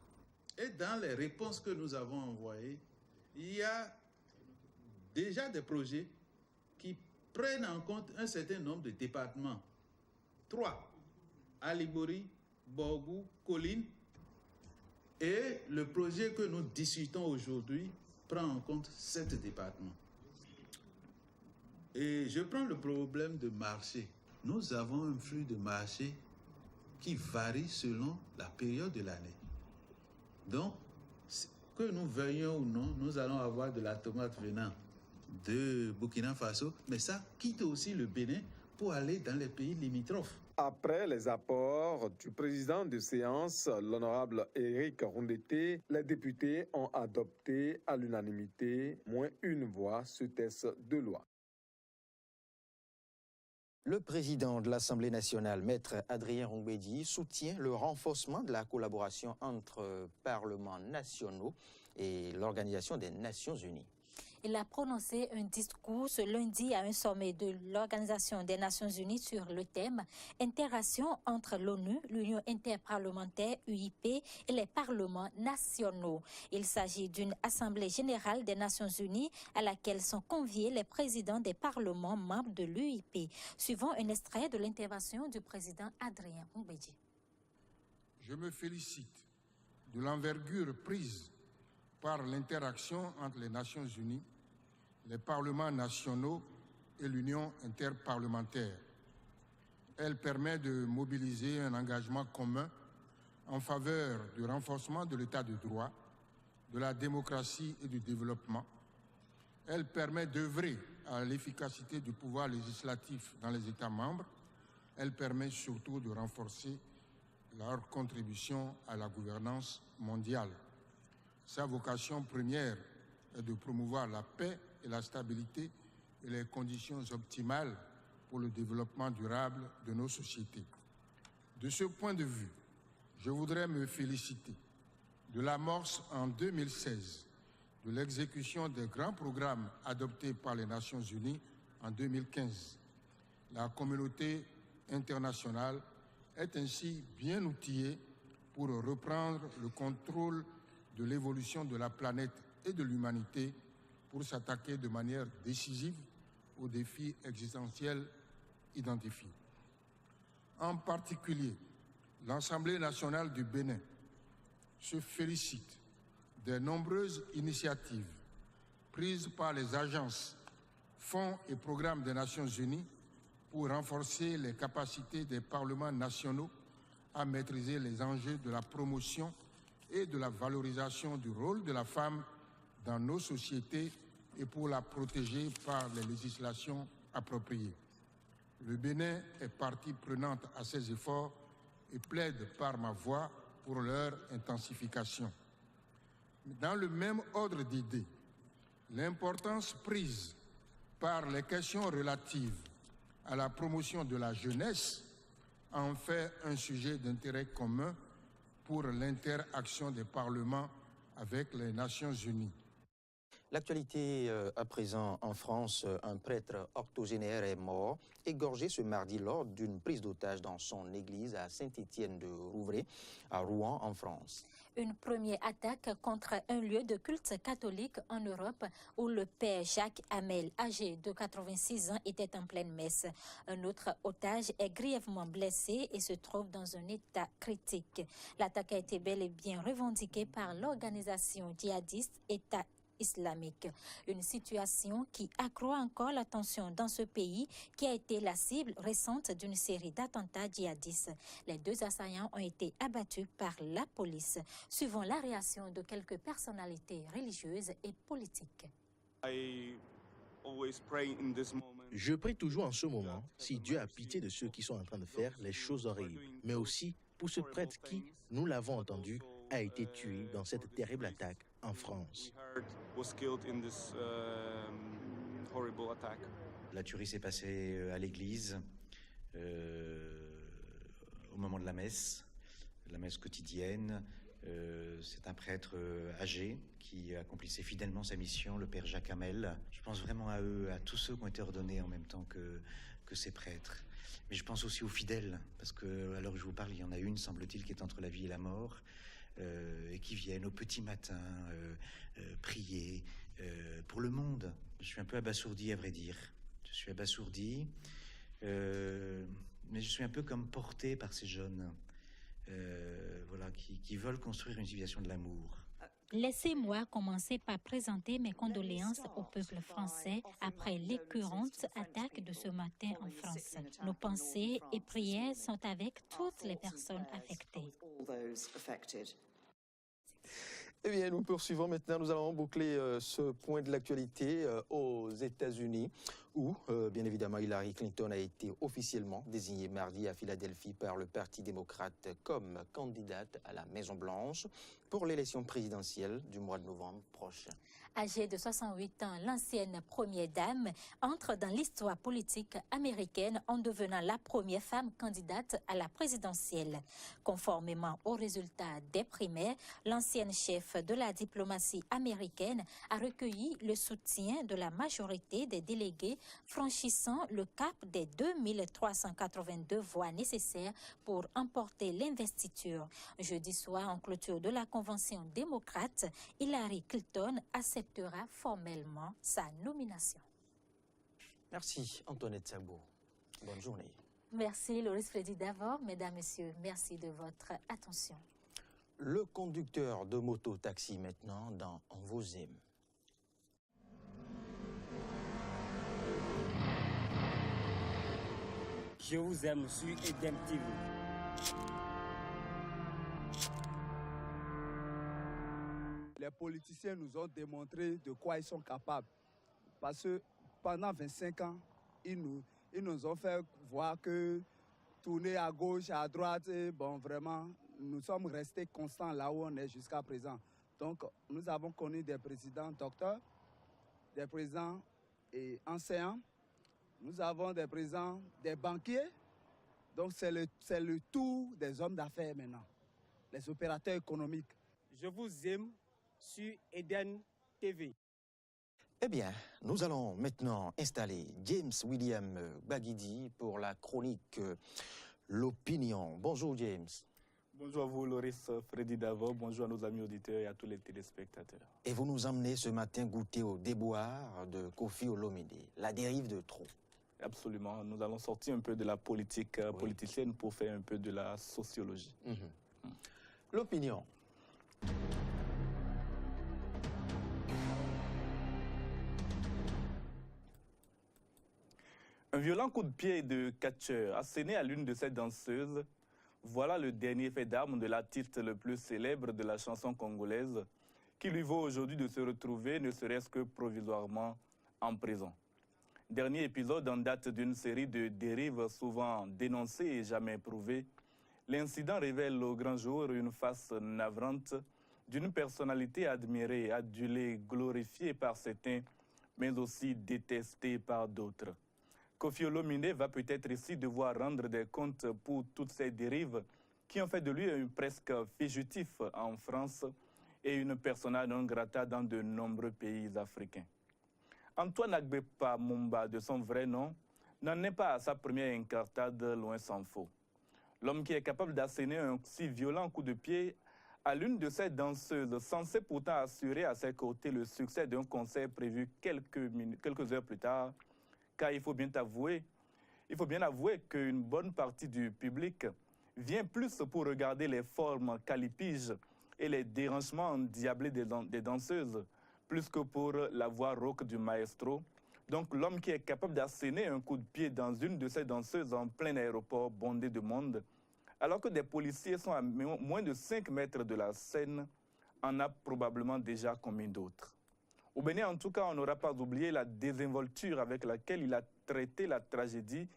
Et dans les réponses que nous avons envoyées, il y a déjà des projets qui prennent en compte un certain nombre de départements. 3, Alibori, Borgou, Colline. Et le projet que nous discutons aujourd'hui prend en compte 7 départements. Et je prends le problème de marché. Nous avons un flux de marché qui varie selon la période de l'année. Donc, que nous veuillions ou non, nous allons avoir de la tomate venant de Burkina Faso, mais ça quitte aussi le Bénin pour aller dans les pays limitrophes. Après les apports du président de séance, l'honorable Éric Rondeté, les députés ont adopté à l'unanimité, moins une voix, ce texte de loi. Le président de l'Assemblée nationale, Maître Adrien Roumbédi, soutient le renforcement de la collaboration entre parlements nationaux et l'Organisation des Nations Unies. Il a prononcé un discours ce lundi à un sommet de l'Organisation des Nations Unies sur le thème « Interaction entre l'ONU, l'Union interparlementaire UIP et les parlements nationaux ». Il s'agit d'une assemblée générale des Nations Unies à laquelle sont conviés les présidents des parlements membres de l'UIP. Suivant un extrait de l'intervention du président Adrien Roumbédi. Je me félicite de l'envergure prise par l'interaction entre les Nations Unies, les parlements nationaux et l'Union interparlementaire. Elle permet de mobiliser un engagement commun en faveur du renforcement de l'état de droit, de la démocratie et du développement. Elle permet d'œuvrer à l'efficacité du pouvoir législatif dans les États membres. Elle permet surtout de renforcer leur contribution à la gouvernance mondiale. Sa vocation première est de promouvoir la paix et la stabilité et les conditions optimales pour le développement durable de nos sociétés. De ce point de vue, je voudrais me féliciter de l'amorce en 2016 de l'exécution des grands programmes adoptés par les Nations Unies en 2015. La communauté internationale est ainsi bien outillée pour reprendre le contrôle de l'évolution de la planète et de l'humanité pour s'attaquer de manière décisive aux défis existentiels identifiés. En particulier, l'Assemblée nationale du Bénin se félicite des nombreuses initiatives prises par les agences, fonds et programmes des Nations Unies pour renforcer les capacités des parlements nationaux à maîtriser les enjeux de la promotion et de la valorisation du rôle de la femme dans nos sociétés et pour la protéger par les législations appropriées. Le Bénin est partie prenante à ces efforts et plaide par ma voix pour leur intensification. Dans le même ordre d'idées, l'importance prise par les questions relatives à la promotion de la jeunesse en fait un sujet d'intérêt commun pour l'interaction des parlements avec les Nations Unies. L'actualité à présent en France, un prêtre octogénaire est mort, égorgé ce mardi lors d'une prise d'otage dans son église à Saint-Étienne-de-Rouvray, à Rouen, en France. Une première attaque contre un lieu de culte catholique en Europe où le père Jacques Hamel, âgé de 86 ans, était en pleine messe. Un autre otage est grièvement blessé et se trouve dans un état critique. L'attaque a été bel et bien revendiquée par l'organisation djihadiste État islamique. Une situation qui accroît encore la tension dans ce pays qui a été la cible récente d'une série d'attentats djihadistes. Les 2 assaillants ont été abattus par la police, suivant la réaction de quelques personnalités religieuses et politiques. Je prie toujours en ce moment, si Dieu a pitié de ceux qui sont en train de faire les choses horribles, mais aussi pour ce prêtre qui, nous l'avons entendu, a été tué dans cette terrible attaque en France. La tuerie s'est passée à l'église au moment de la messe quotidienne. C'est un prêtre âgé qui accomplissait fidèlement sa mission, le père Jacques Hamel. Je pense vraiment à eux, à tous ceux qui ont été ordonnés en même temps que ces prêtres. Mais je pense aussi aux fidèles, parce que à l'heure où je vous parle, il y en a une, semble-t-il, qui est entre la vie et la mort, et qui viennent au petit matin prier pour le monde. Je suis un peu abasourdi, à vrai dire. Je suis abasourdi, mais je suis un peu comme porté par ces jeunes voilà, qui veulent construire une civilisation de l'amour. Laissez-moi commencer par présenter mes condoléances au peuple français après l'écœurante attaque de ce matin en France. Nos pensées et prières sont avec toutes les personnes affectées. Eh bien, nous poursuivons maintenant. Nous allons boucler ce point de l'actualité aux États-Unis, où, bien évidemment, Hillary Clinton a été officiellement désignée mardi à Philadelphie par le Parti démocrate comme candidate à la Maison-Blanche pour l'élection présidentielle du mois de novembre prochain. Âgée de 68 ans, l'ancienne première dame entre dans l'histoire politique américaine en devenant la première femme candidate à la présidentielle. Conformément aux résultats des primaires, l'ancienne chef de la diplomatie américaine a recueilli le soutien de la majorité des délégués, franchissant le cap des 2382 voix nécessaires pour emporter l'investiture. Jeudi soir, en clôture de la convention démocrate, Hillary Clinton acceptera formellement sa nomination. Merci, Antoinette Sagbo. Bonne journée. Merci, Loris Freddy Davor. Mesdames, Messieurs, merci de votre attention. Le conducteur de moto-taxi maintenant dans On vous aime. Je vous aime sur Eden TV. Les politiciens nous ont démontré de quoi ils sont capables. Parce que pendant 25 ans, ils nous ont fait voir que tourner à gauche, à droite, bon, vraiment, nous sommes restés constants là où on est jusqu'à présent. Donc, nous avons connu des présidents docteurs, des présidents enseignants, nous avons des présidents, des banquiers. Donc, c'est le tour des hommes d'affaires maintenant, les opérateurs économiques. Je vous aime sur Eden TV. Eh bien, nous allons maintenant installer James William Bagidi pour la chronique L'Opinion. Bonjour James. Bonjour à vous, Loris Freddy Davor. Bonjour à nos amis auditeurs et à tous les téléspectateurs. Et vous nous emmenez ce matin goûter au déboire de Koffi Olomide, la dérive de trop. Absolument. Nous allons sortir un peu de la politique politicienne pour faire un peu de la sociologie. L'Opinion. Un violent coup de pied de catcheur asséné à l'une de ces danseuses. Voilà le dernier fait d'armes de l'artiste le plus célèbre de la chanson congolaise, qui lui vaut aujourd'hui de se retrouver, ne serait-ce que provisoirement, en prison. Dernier épisode en date d'une série de dérives souvent dénoncées et jamais prouvées, l'incident révèle au grand jour une face navrante d'une personnalité admirée, adulée, glorifiée par certains, mais aussi détestée par d'autres. Koffi Olomide va peut-être ici devoir rendre des comptes pour toutes ces dérives qui ont fait de lui un presque fugitif en France et une persona non grata dans de nombreux pays africains. Antoine Agbepa Mumba, de son vrai nom, n'en est pas à sa première incartade, loin s'en faut. L'homme qui est capable d'asséner un si violent coup de pied à l'une de ces danseuses, censée pourtant assurer à ses côtés le succès d'un concert prévu quelques heures plus tard, car il faut bien avouer qu'une bonne partie du public vient plus pour regarder les formes calipiges et les dérangements endiablés des danseuses, plus que pour la voix rauque du maestro. Donc l'homme qui est capable d'asséner un coup de pied dans une de ces danseuses en plein aéroport bondé de monde, alors que des policiers sont à moins de 5 mètres de la scène, en a probablement déjà commis d'autres. Au Bénin, en tout cas, on n'aura pas oublié la désinvolture avec laquelle il a traité la tragédie,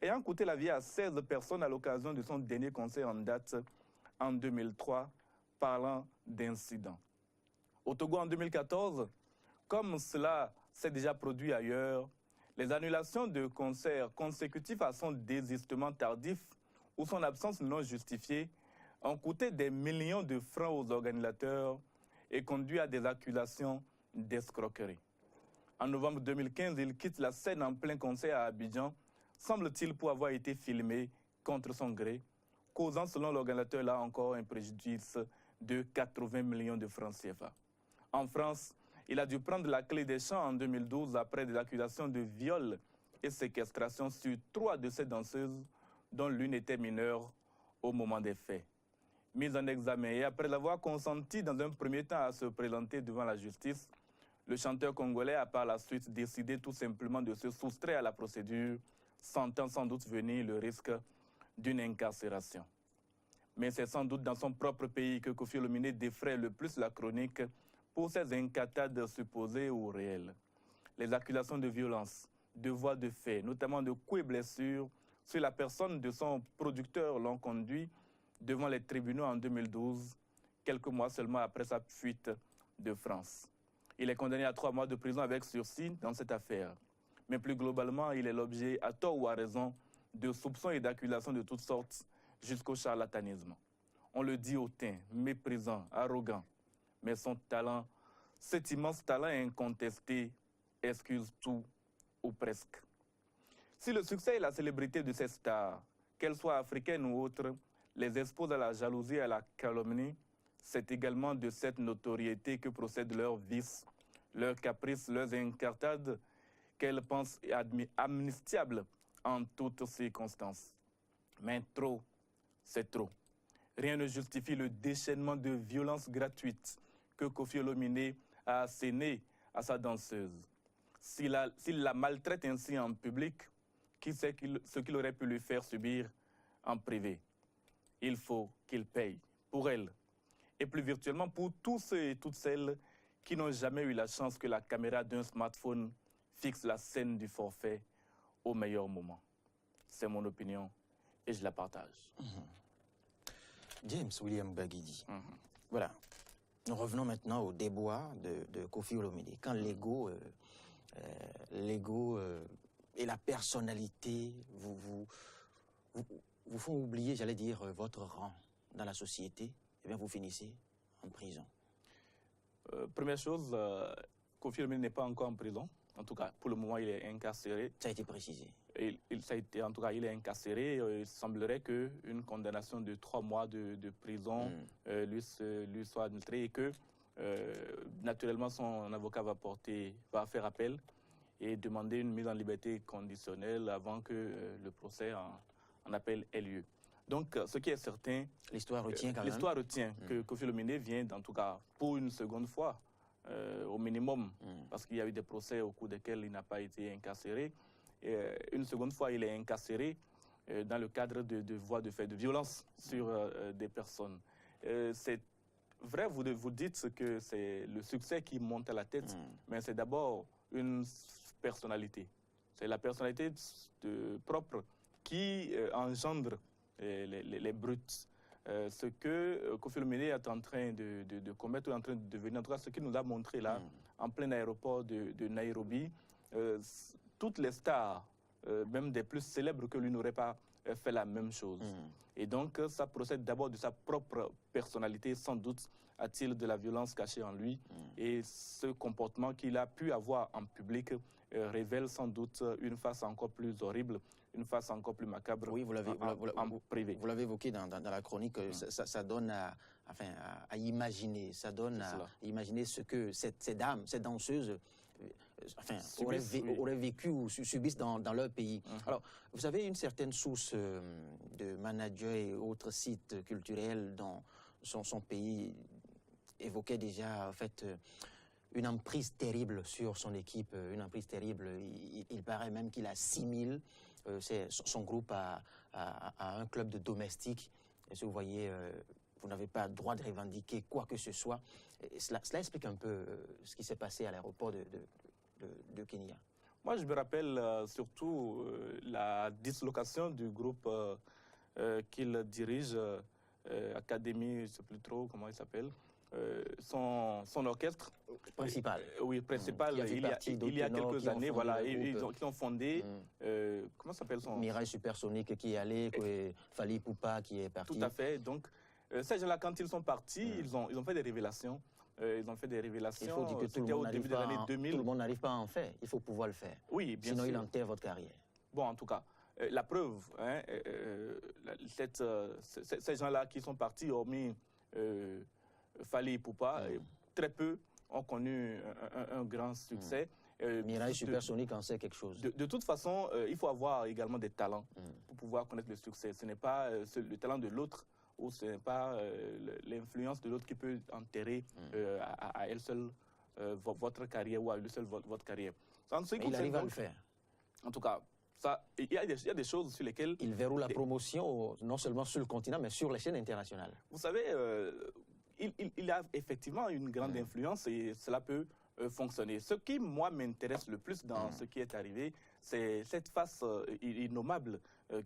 ayant coûté la vie à 16 personnes à l'occasion de son dernier concert en date en 2003, parlant d'incidents. Au Togo, en 2014, comme cela s'est déjà produit ailleurs, les annulations de concerts consécutifs à son désistement tardif ou son absence non justifiée ont coûté des millions de francs aux organisateurs et conduit à des accusations d'escroquerie. En novembre 2015, il quitte la scène en plein concert à Abidjan, semble-t-il pour avoir été filmé contre son gré, causant selon l'organisateur là encore un préjudice de 80 millions de francs CFA. En France, il a dû prendre la clé des champs en 2012 après des accusations de viol et séquestration sur 3 de ces danseuses, dont l'une était mineure au moment des faits. Mise en examen et après avoir consenti dans un premier temps à se présenter devant la justice, le chanteur congolais a par la suite décidé tout simplement de se soustraire à la procédure, sentant sans doute venir le risque d'une incarcération. Mais c'est sans doute dans son propre pays que Koffi Olomidé défraie le plus la chronique pour ses incartades supposées ou réelles. Les accusations de violence, de voies de fait, notamment de coups et blessures, sur la personne de son producteur l'ont conduit devant les tribunaux en 2012, quelques mois seulement après sa fuite de France. Il est condamné à 3 mois de prison avec sursis dans cette affaire. Mais plus globalement, il est l'objet, à tort ou à raison, de soupçons et d'accusations de toutes sortes, jusqu'au charlatanisme. On le dit hautain, méprisant, arrogant, mais son talent, cet immense talent incontesté, excuse tout, ou presque. Si le succès et la célébrité de ces stars, qu'elles soient africaines ou autres, les expose à la jalousie et à la calomnie, c'est également de cette notoriété que procèdent leurs vices, leurs caprices, leurs incartades, qu'elles pensent amnistiables en toutes circonstances. Mais trop, c'est trop. Rien ne justifie le déchaînement de violences gratuites que Koffi Olomidé a asséné à sa danseuse. S'il la maltraite ainsi en public, qui sait ce qu'il aurait pu lui faire subir en privé? Il faut qu'il paye pour elle, et plus virtuellement pour tous ceux et toutes celles qui n'ont jamais eu la chance que la caméra d'un smartphone fixe la scène du forfait au meilleur moment. C'est mon opinion et je la partage. James William Baguidi. Voilà. Nous revenons maintenant au déboire de Koffi Olomidé. Quand l'ego et la personnalité vous font oublier, j'allais dire, votre rang dans la société, eh bien vous finissez en prison. Première chose, Koffi Olomidé n'est pas encore en prison. En tout cas, pour le moment, il est incarcéré. Ça a été précisé. En tout cas, il est incarcéré. Il semblerait qu'une condamnation de 3 mois de prison lui soit administrée et que, naturellement, son avocat va faire appel et demander une mise en liberté conditionnelle avant que le procès en appel ait lieu. Donc, ce qui est certain... L'histoire retient quand même. L'histoire retient que Koffi Olomidé vient, en tout cas, pour une seconde fois, au minimum, parce qu'il y a eu des procès au cours desquels il n'a pas été incarcéré. Et, une seconde fois, il est incarcéré dans le cadre de voies de fait de violence sur des personnes. C'est vrai, vous dites que c'est le succès qui monte à la tête, mais c'est d'abord une personnalité. C'est la personnalité propre qui engendre les brutes. Ce que Koffi Olomidé est en train de commettre, ou en train de devenir, en tout cas ce qu'il nous a montré là, en plein aéroport de Nairobi, toutes les stars, même des plus célèbres que lui, n'auraient pas fait la même chose. Et donc, ça procède d'abord de sa propre personnalité. Sans doute a-t-il de la violence cachée en lui. Et ce comportement qu'il a pu avoir en public révèle sans doute une face encore plus horrible, une face encore plus macabre en privé. Vous l'avez évoqué dans la chronique, ça donne à imaginer, ça donne à imaginer ce que ces dames, ces danseuses, auraient vécu ou subissent dans leur pays. Alors, vous avez une certaine source de managers et autres sites culturels dans son pays évoquait déjà, en fait, une emprise terrible sur son équipe, une emprise terrible. Il paraît même qu'il a 6000. Son groupe a un club de domestiques. Et si vous voyez, vous n'avez pas le droit de revendiquer quoi que ce soit. Cela explique un peu ce qui s'est passé à l'aéroport de Kenya. Moi, je me rappelle surtout la dislocation du groupe qu'il dirige, Académie, je ne sais plus trop comment il s'appelle. Son orchestre principal. Oui, principal. Il y a quelques années, voilà, ils ont fondé. Comment s'appelle son Mirage Supersonique qui est allé, Fally Ipupa qui est parti. Tout à fait. Donc, Ces gens-là, quand ils sont partis, ils ont fait des révélations. Ils ont fait des révélations. Il faut dire que c'était au début des années 2000. Tout le monde n'arrive pas à en faire. Il faut pouvoir le faire. Oui, bien sûr. Sinon, il enterre votre carrière. Bon, en tout cas, la preuve, hein, ces gens-là qui sont partis, hormis Fally Ipupa, très peu ont connu un grand succès. Mirage Supersonique en sait quelque chose. De toute façon, il faut avoir également des talents pour pouvoir connaître le succès. Ce n'est pas le talent de l'autre ou ce n'est pas l'influence de l'autre qui peut enterrer à elle seule votre carrière ou à lui seul votre carrière. Il arrive à le faire. En tout cas, il y a des choses sur lesquelles... Il verrouille la promotion, non seulement sur le continent, mais sur les chaînes internationales. Vous savez, il a effectivement une grande influence et cela peut fonctionner. Ce qui, moi, m'intéresse le plus dans ce qui est arrivé, c'est cette face innommable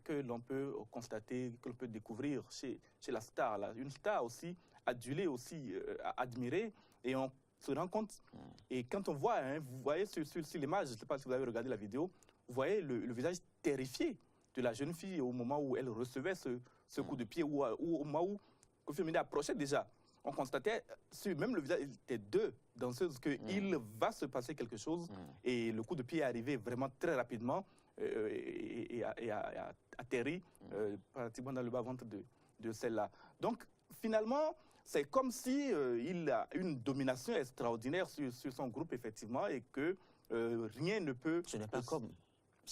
que l'on peut constater, que l'on peut découvrir chez la star. Là. Une star aussi adulée, aussi admirée, et on se rend compte. Et quand on voit, hein, vous voyez sur l'image, je ne sais pas si vous avez regardé la vidéo, vous voyez le visage terrifié de la jeune fille au moment où elle recevait ce coup de pied, ou au moment où Koffi Olomide approchait déjà. On constatait, sur même le visage, il était deux danseuses, qu'il va se passer quelque chose. Et le coup de pied est arrivé vraiment très rapidement et a atterri pratiquement dans le bas-ventre de celle-là. Donc, finalement, c'est comme si il a une domination extraordinaire sur son groupe, effectivement, et que rien ne peut... Ce n'est pas comme...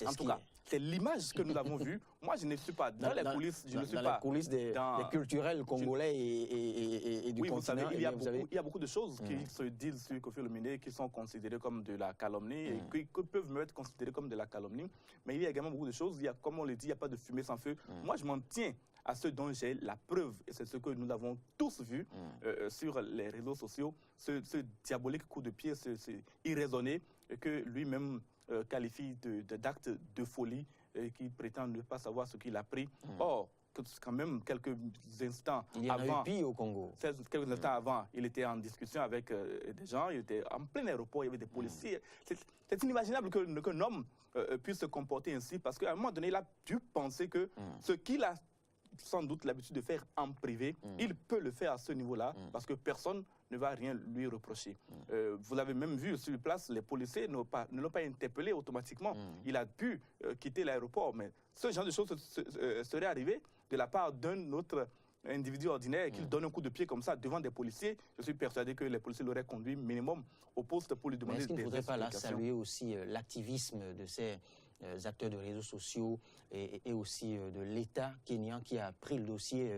En tout cas, c'est l'image que nous avons vue. Moi, je ne suis pas dans les coulisses. Je ne suis pas dans les coulisses des culturels congolais et du continent. Il y a beaucoup de choses qui se disent sur Koffi Olomide qui sont considérées comme de la calomnie et qui peuvent même être considérées comme de la calomnie. Mais il y a également beaucoup de choses. Comme on le dit, il n'y a pas de fumée sans feu. Moi, je m'en tiens à ce dont j'ai la preuve, et c'est ce que nous avons tous vu sur les réseaux sociaux, ce diabolique coup de pied, ce irraisonné, que lui-même qualifie d'acte de folie, qui prétend ne pas savoir ce qu'il a pris. Or, quand même, quelques instants avant... Il y en a eu pire au Congo. Quelques instants avant, il était en discussion avec des gens, il était en plein aéroport, il y avait des policiers. C'est inimaginable qu'un homme puisse se comporter ainsi, parce qu'à un moment donné, il a dû penser que ce qu'il a sans doute l'habitude de faire en privé, il peut le faire à ce niveau-là, parce que personne ne va rien lui reprocher. Vous l'avez même vu sur place, les policiers ne l'ont pas interpellé automatiquement. Il a pu quitter l'aéroport, mais ce genre de choses serait arrivé de la part d'un autre individu ordinaire qu'il donne un coup de pied comme ça devant des policiers. Je suis persuadé que les policiers l'auraient conduit minimum au poste pour lui demander des explications. Est-ce qu'il ne faudrait pas là saluer aussi l'activisme de ces acteurs de réseaux sociaux et aussi de l'État kényan qui a pris le dossier,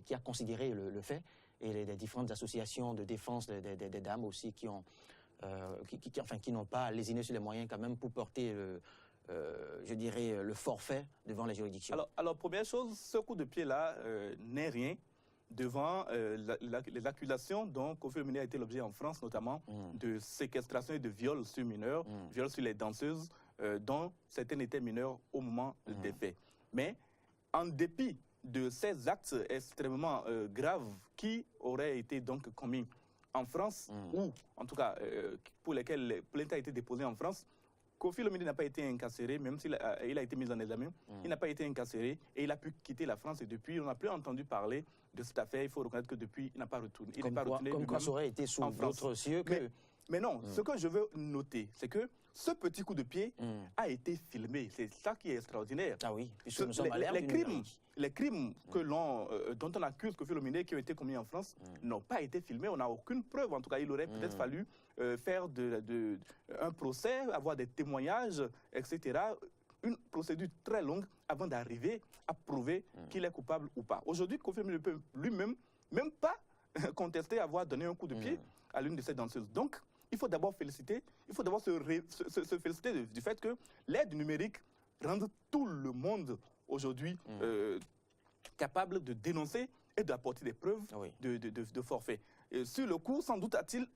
qui a considéré le fait, et les différentes associations de défense des dames aussi qui n'ont pas lésiné sur les moyens quand même pour porter je dirais, le forfait devant les juridictions. Alors première chose, ce coup de pied-là n'est rien devant les accusations dont Koffi Olomide a été l'objet en France, notamment de séquestration et de viol sur mineurs, viol sur les danseuses, dont certaines étaient mineures au moment des faits. Mais en dépit de ces actes extrêmement graves qui auraient été donc commis en France, ou en tout cas pour lesquels plainte a été déposée en France, Koffi Olomide n'a pas été incarcéré, même s'il a été mis en examen, il n'a pas été incarcéré et il a pu quitter la France. Et depuis, on n'a plus entendu parler de cette affaire. Il faut reconnaître que depuis, il n'a pas retourné. Comme quoi ça aurait été sous d'autres cieux que... Mais non, ce que je veux noter, c'est que ce petit coup de pied a été filmé. C'est ça qui est extraordinaire. Ah oui, puisque nous sommes à l'ère les crimes dont on accuse Koffi Olomide qui ont été commis en France n'ont pas été filmés. On n'a aucune preuve. En tout cas, il aurait peut-être fallu faire un procès, avoir des témoignages, etc. Une procédure très longue avant d'arriver à prouver qu'il est coupable ou pas. Aujourd'hui, Koffi Olomide ne peut lui-même même pas contester avoir donné un coup de pied à l'une de ces danseuses. Donc, il faut d'abord féliciter, se féliciter du fait que l'aide numérique rend tout le monde aujourd'hui capable de dénoncer et d'apporter des preuves de forfait. Et sur le coup, sans doute a-t-il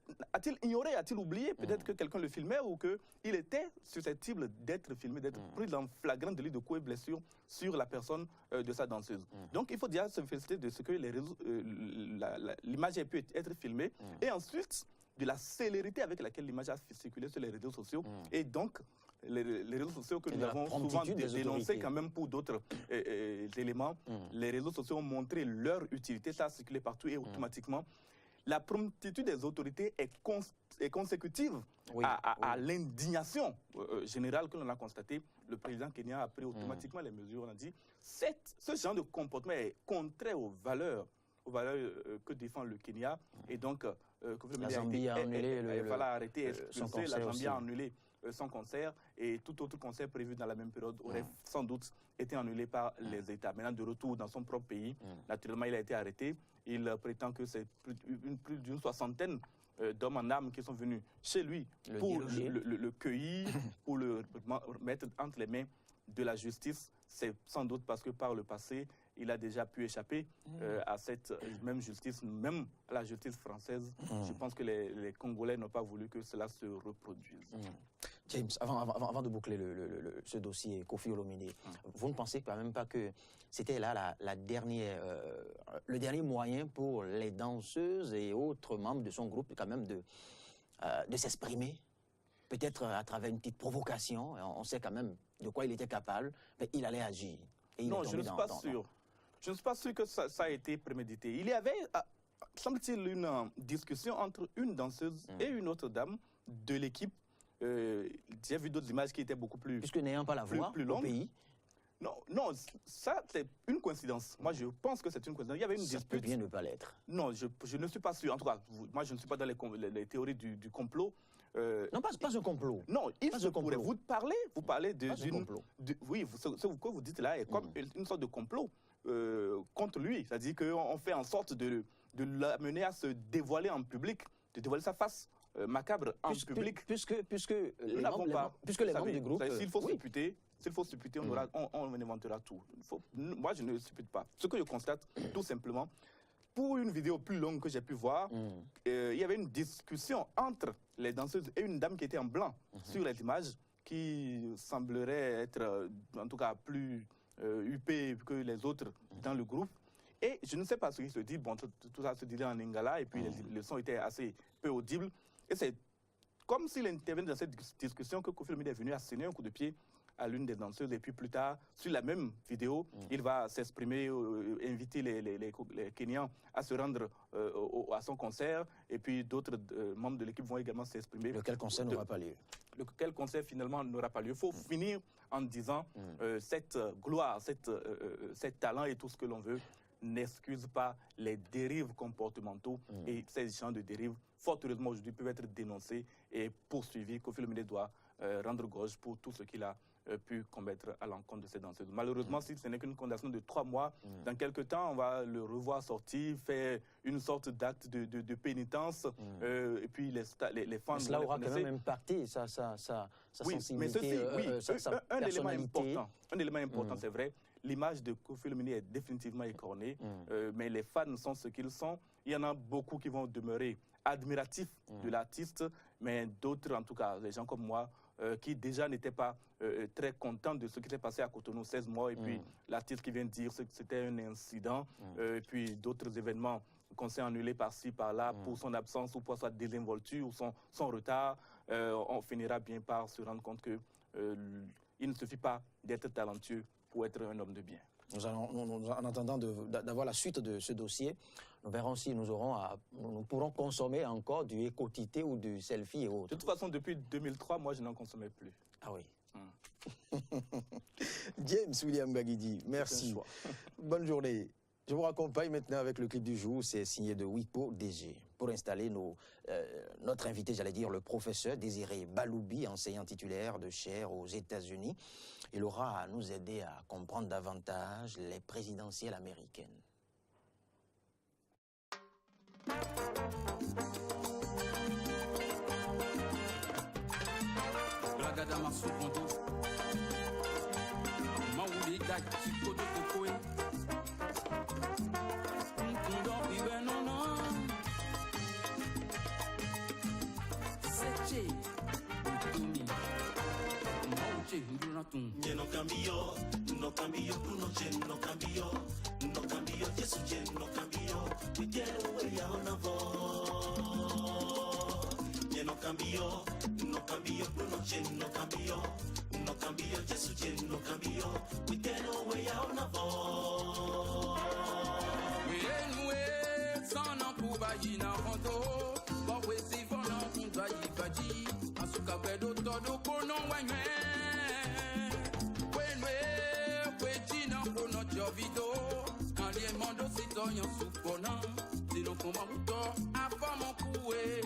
ignoré, a-t-il oublié peut-être que quelqu'un le filmait ou qu'il était susceptible d'être filmé, d'être pris dans flagrant délit de coups et blessures sur la personne de sa danseuse. Donc il faut déjà se féliciter de ce que l'image ait pu être filmée et ensuite de la célérité avec laquelle l'image a circulé sur les réseaux sociaux. Et donc, les réseaux sociaux que nous avons souvent dénoncés quand même pour d'autres éléments, les réseaux sociaux ont montré leur utilité, ça a circulé partout et automatiquement, la promptitude des autorités est consécutive à l'indignation générale que l'on a constatée. Le président kenyan a pris automatiquement les mesures. On a dit ce genre de comportement est contraire aux valeurs que défend le Kenya. Et donc, la Zambie a annulé son concert. La Zambie a annulé son concert et tout autre concert prévu dans la même période aurait sans doute été annulé par les États. Maintenant, de retour dans son propre pays, naturellement, il a été arrêté. Il prétend que c'est plus d'une soixantaine d'hommes en armes qui sont venus chez lui pour le cueillir, pour le mettre entre les mains de la justice. C'est sans doute parce que par le passé, il a déjà pu échapper à cette même justice, même à la justice française. Je pense que les Congolais n'ont pas voulu que cela se reproduise. James, avant de boucler ce dossier, Koffi Olomide, vous ne pensez quand même pas que c'était là le dernier moyen pour les danseuses et autres membres de son groupe quand même de s'exprimer, peut-être à travers une petite provocation, on sait quand même de quoi il était capable, mais il allait agir. Non, je ne suis pas sûr. Je ne suis pas sûr que ça a été prémédité. Il y avait, semble-t-il, une discussion entre une danseuse et une autre dame de l'équipe. J'ai vu d'autres images qui étaient beaucoup plus... Puisque n'ayant pas la voix au pays. Non, ça c'est une coïncidence. Moi je pense que c'est une coïncidence. Il y avait une dispute. Ça peut bien ne pas l'être. Non, je ne suis pas sûr. En tout cas, moi je ne suis pas dans les théories du complot. Non, pas un complot. Non, il se pourrait. Vous parlez d'un complot. Oui, ce que vous dites là est comme une sorte de complot contre lui. C'est-à-dire qu'on fait en sorte de l'amener à se dévoiler en public, de dévoiler sa face macabre en public. Puisque les membres du groupe... S'il faut supputer, on inventera tout. Moi, je ne suppute pas. Ce que je constate, tout simplement, pour une vidéo plus longue que j'ai pu voir, il y avait une discussion entre les danseuses et une dame qui était en blanc sur les images, qui semblerait être, en tout cas, plus huppée que les autres dans le groupe. Et je ne sais pas ce qui se dit. Bon, tout ça se disait en lingala, et puis le son était assez peu audible. Et c'est comme s'il intervenait dans cette discussion que Koffi Olomide est venu asséner un coup de pied à l'une des danseuses. Et puis plus tard, sur la même vidéo, il va s'exprimer, inviter les Kenyans à se rendre à son concert. Et puis d'autres membres de l'équipe vont également s'exprimer. Lequel concert n'aura pas lieu? Lequel concert finalement n'aura pas lieu. Il faut finir en disant cette gloire, cet talent et tout ce que l'on veut n'excuse pas les dérives comportementaux. Et ces gens de dérives, fort heureusement aujourd'hui, peuvent être dénoncés et poursuivis. Koffi Olomide doit rendre gorge pour tout ce qu'il a pu commettre à l'encontre de ces danseuses. Malheureusement, si ce n'est qu'une condamnation de 3 mois, dans quelques temps, on va le revoir sortir, faire une sorte d'acte de pénitence, et puis les fans... Cela aura quand même impacté sa sensibilité, sa personnalité. Un élément important, c'est vrai. L'image de Koffi Olomide est définitivement écornée, mais les fans sont ce qu'ils sont. Il y en a beaucoup qui vont demeurer admiratifs de l'artiste, mais d'autres, en tout cas, les gens comme moi, qui déjà n'étaient pas très contents de ce qui s'est passé à Cotonou, 16 mois, et puis l'artiste qui vient de dire que c'était un incident, et puis d'autres événements qu'on s'est annulés par-ci, par-là, pour son absence, ou pour sa désinvolture, ou son retard, on finira bien par se rendre compte qu'il ne suffit pas d'être talentueux pour être un homme de bien. En attendant d'avoir la suite de ce dossier, nous verrons si nous pourrons consommer encore du écotité ou du selfie et autres. De toute façon, depuis 2003, moi, je n'en consommais plus. Ah oui. James William Baguidi, merci. Bonne journée. Je vous raccompagne maintenant avec le clip du jour. C'est signé de Wipo DG. Pour installer notre invité, j'allais dire le professeur Désiré Baloubi, enseignant titulaire de chaire aux États-Unis. Il aura à nous aider à comprendre davantage les présidentielles américaines. No cambio, no cambio, no cambio, no cambio, Jesus no cambio. We get away on a voice. cambio, por noche no cambio, Jesus no cambio, we get away out na vo. We sana kubayi na hondo, but we see for no kunda yibaji, asuka pedo todo kono wenwe. We china kono jovido, quand les mondos citoyens soupona, si l'on combat muto, avant mon coué.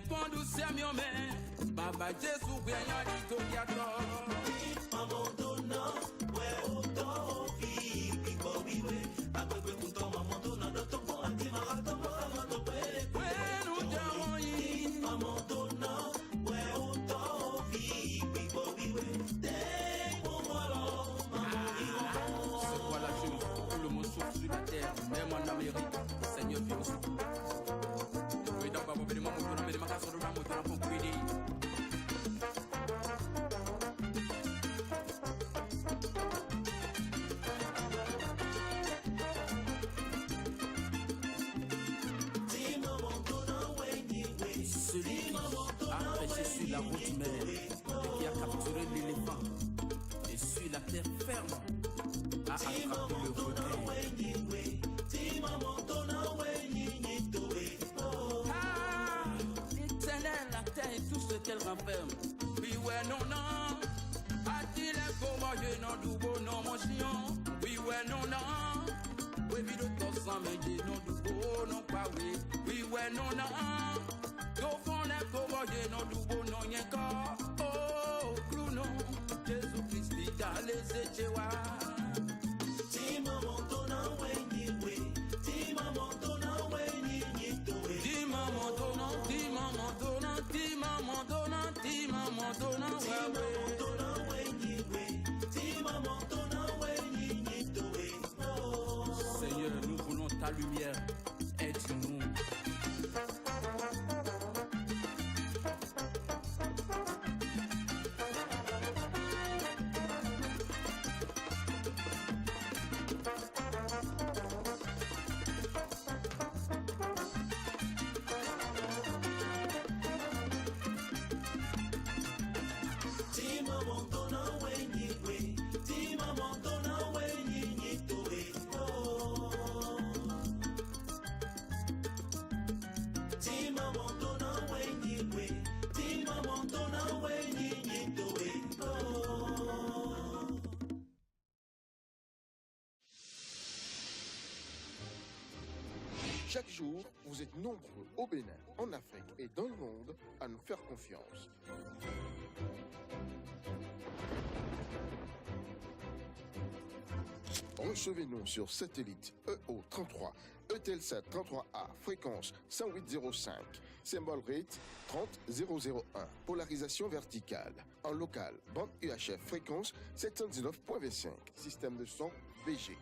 Quando se a mio me, Baba Jesus ganha de todo abandona, we uto vi biwe, agwe kuntoma mondona do topo antima ratoma amando pere. We no jamoi, abandona, we uto vi biwe, te pomolo, mamori. C'est quoi la chose? Tout le monde souffre sur la terre, même en Amérique, Seigneur Dieu. La route mère et qui a capturé l'éléphant et sur la terre ferme a attrapé le requin. L'éternel, la terre et tout ce qu'elle renferme. Oui, ouais, non, non. A-t-il comment je n'en doubo, non, mon chien? Oui, ouais, non, non. Oui, vide ton sang, mais je n'en doubo, non, pas oui. Oui, ouais, non, non. Oh, Bruno, Jésus Christ, les échewa. Tima montona wenyiwe, tima montona wenyitowe. Tima montona, tima montona, tima montona, tima montona, tima wenyiwe, tima montona wenyitowe. Seigneur, nous voulons ta lumière, aide-nous. Chaque jour, vous êtes nombreux au Bénin, en Afrique et dans le monde à nous faire confiance. Recevez-nous sur satellite EO33, Eutelsat 33A, fréquence 108.05, symbole rate 30001, polarisation verticale. En local, bande UHF, fréquence 719.25, système de son VG.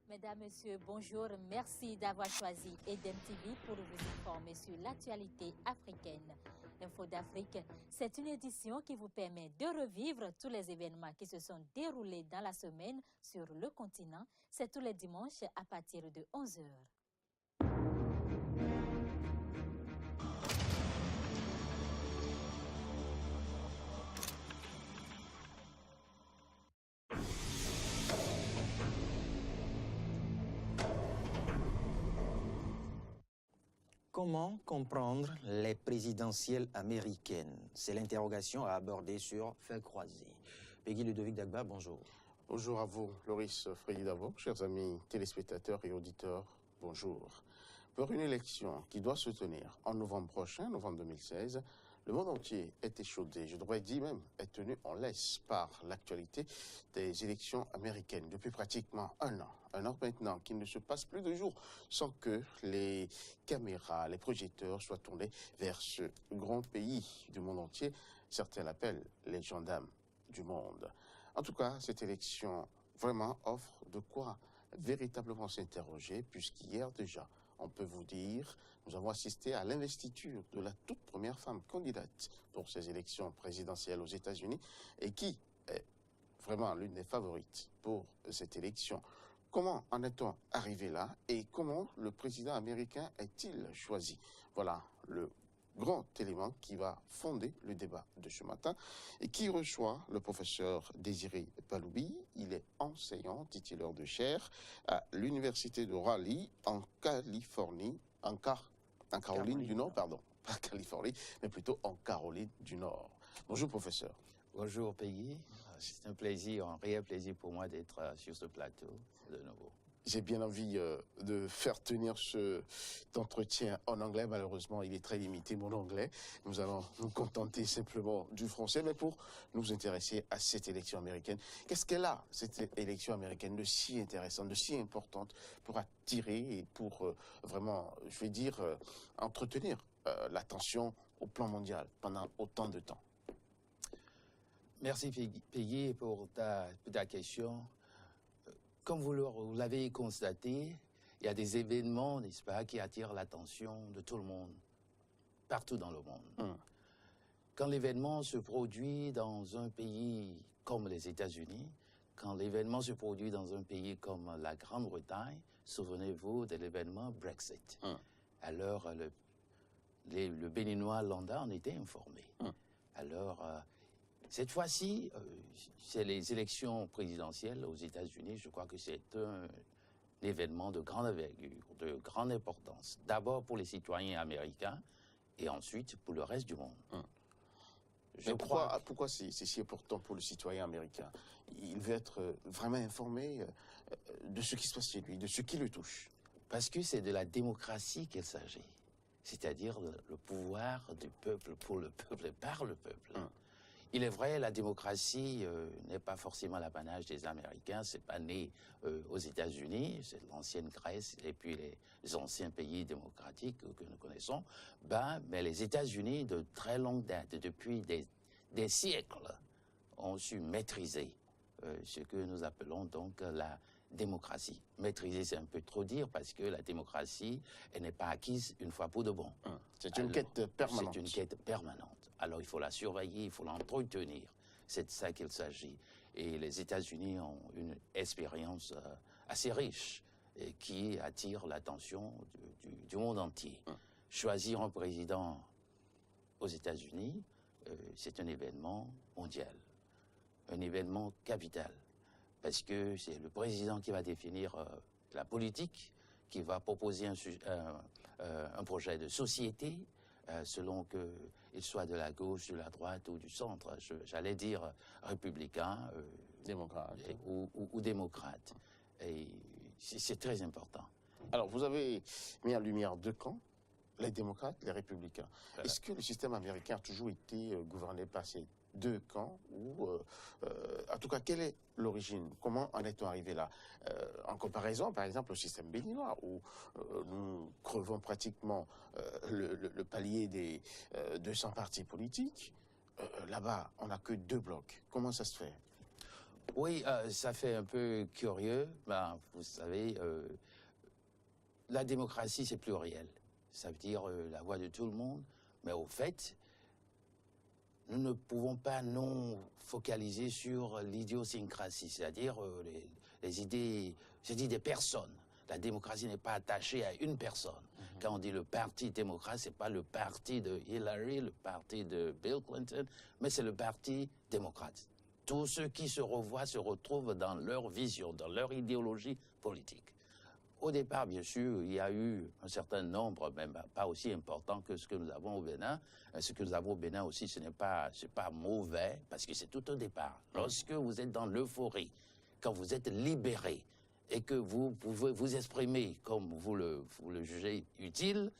Mesdames, Messieurs, bonjour. Merci d'avoir choisi Eden TV pour vous informer sur l'actualité africaine. Info d'Afrique. C'est une édition qui vous permet de revivre tous les événements qui se sont déroulés dans la semaine sur le continent. C'est tous les dimanches à partir de 11h. Comment comprendre les présidentielles américaines? C'est l'interrogation à aborder sur Fait croisé. Peggy Ludovic Dagba, bonjour. Bonjour à vous, Loris Freddy Davo, chers amis téléspectateurs et auditeurs, bonjour. Pour une élection qui doit se tenir en novembre prochain, novembre 2016, le monde entier est échaudé, je devrais dire même, est tenu en laisse par l'actualité des élections américaines depuis pratiquement un an maintenant, qu'il ne se passe plus de jours sans que les caméras, les projecteurs soient tournés vers ce grand pays du monde entier. Certains l'appellent les gendarmes du monde. En tout cas, cette élection vraiment offre de quoi véritablement s'interroger, puisqu'hier déjà, on peut vous dire, nous avons assisté à l'investiture de la toute première femme candidate pour ces élections présidentielles aux États-Unis et qui est vraiment l'une des favorites pour cette élection. Comment en est-on arrivé là et comment le président américain est-il choisi? Voilà le grand élément qui va fonder le débat de ce matin et qui reçoit le professeur Désiré Paloubi. Il est enseignant titulaire de chaire à l'université de Raleigh en Californie, en Caroline du Nord, pardon, pas Californie, mais plutôt en Caroline du Nord. Bonjour professeur. Bonjour Peggy, c'est un plaisir, un réel plaisir pour moi d'être sur ce plateau de nouveau. J'ai bien envie de faire tenir cet entretien en anglais. Malheureusement, il est très limité, mon anglais. Nous allons nous contenter simplement du français. Mais pour nous intéresser à cette élection américaine, qu'est-ce qu'elle a, cette élection américaine, de si intéressante, de si importante pour attirer et pour vraiment, je vais dire, entretenir l'attention au plan mondial pendant autant de temps? Merci Peggy pour ta question. Comme vous l'avez constaté, il y a des événements, n'est-ce pas, qui attirent l'attention de tout le monde, partout dans le monde. Quand l'événement se produit dans un pays comme les États-Unis, quand l'événement se produit dans un pays comme la Grande-Bretagne, souvenez-vous de l'événement Brexit. Alors, le Béninois Landa en était informé. Alors, cette fois-ci, c'est les élections présidentielles aux États-Unis. Je crois que c'est un événement de grande envergure, de grande importance. D'abord pour les citoyens américains et ensuite pour le reste du monde. Pourquoi c'est si important pour le citoyen américain? Il veut être vraiment informé de ce qui se passe chez lui, de ce qui le touche. Parce que c'est de la démocratie qu'il s'agit. C'est-à-dire le pouvoir du peuple, pour le peuple et par le peuple. Il est vrai, la démocratie n'est pas forcément l'apanage des Américains, c'est pas né aux États-Unis, c'est l'ancienne Grèce et puis les anciens pays démocratiques que nous connaissons. Mais les États-Unis, de très longue date, depuis des siècles, ont su maîtriser ce que nous appelons donc la démocratie. Maîtriser, c'est un peu trop dire, parce que la démocratie, elle n'est pas acquise une fois pour de bon. C'est une quête permanente. C'est une quête permanente. Alors il faut la surveiller, il faut l'entretenir. C'est de ça qu'il s'agit. Et les États-Unis ont une expérience assez riche et qui attire l'attention du monde entier. Choisir un président aux États-Unis, c'est un événement mondial, un événement capital. Parce que c'est le président qui va définir la politique, qui va proposer un projet de société, selon qu'il soit de la gauche, de la droite ou du centre. J'allais dire républicain, démocrate, ou démocrate. Et c'est très important. Alors, vous avez mis en lumière deux camps, les démocrates, les républicains. Est-ce que le système américain a toujours été gouverné par ces deux camps ou, en tout cas, quelle est l'origine? Comment en est-on arrivé là? En comparaison, par exemple, au système béninois, où nous crevons pratiquement le palier des 200 partis politiques, là-bas, on n'a que deux blocs. Comment ça se fait? Oui, ça fait un peu curieux. Vous savez, la démocratie, c'est pluriel. Ça veut dire la voix de tout le monde. Mais au fait, nous ne pouvons pas nous focaliser sur l'idiosyncrasie, c'est-à-dire les idées, je dis des personnes. La démocratie n'est pas attachée à une personne. Quand on dit le parti démocrate, ce n'est pas le parti de Hillary, le parti de Bill Clinton, mais c'est le parti démocrate. Tous ceux qui se revoient se retrouvent dans leur vision, dans leur idéologie politique. Au départ, bien sûr, il y a eu un certain nombre, même pas aussi important que ce que nous avons au Bénin. Ce que nous avons au Bénin aussi, c'est pas mauvais, parce que c'est tout au départ. Lorsque vous êtes dans l'euphorie, quand vous êtes libéré, et que vous pouvez vous exprimer comme vous le jugez utile,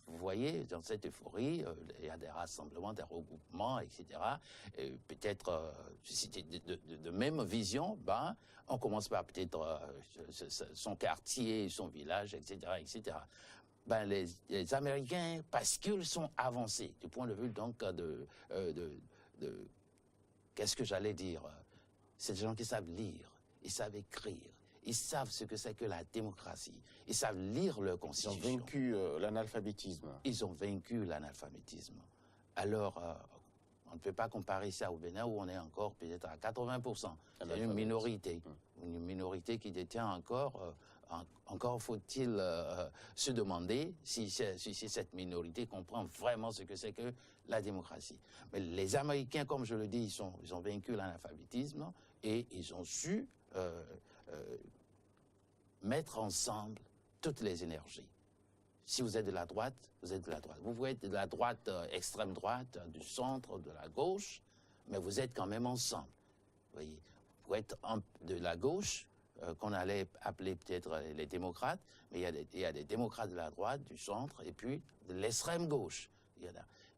vous voyez, dans cette euphorie, il y a des rassemblements, des regroupements, etc. Peut-être de même vision, ben, on commence par peut-être son quartier, son village, etc., etc. Ben, les Américains, parce qu'ils sont avancés, du point de vue donc qu'est-ce que j'allais dire? C'est des gens qui savent lire, ils savent écrire. Ils savent ce que c'est que la démocratie. Ils savent lire leur constitution. Ils ont vaincu l'analphabétisme. Ils ont vaincu l'analphabétisme. Alors, on ne peut pas comparer ça au Bénin où on est encore peut-être à 80%. Il y a une minorité qui détient encore. Encore faut-il se demander si cette minorité comprend vraiment ce que c'est que la démocratie. Mais les Américains, comme je le dis, ils ont vaincu l'analphabétisme et ils ont su mettre ensemble toutes les énergies. Si vous êtes de la droite, vous êtes de la droite. Vous pouvez être de la droite, extrême droite, du centre, de la gauche, mais vous êtes quand même ensemble. Vous voyez, vous pouvez être de la gauche, qu'on allait appeler peut-être les démocrates, mais il y a des démocrates de la droite, du centre, et puis de l'extrême gauche.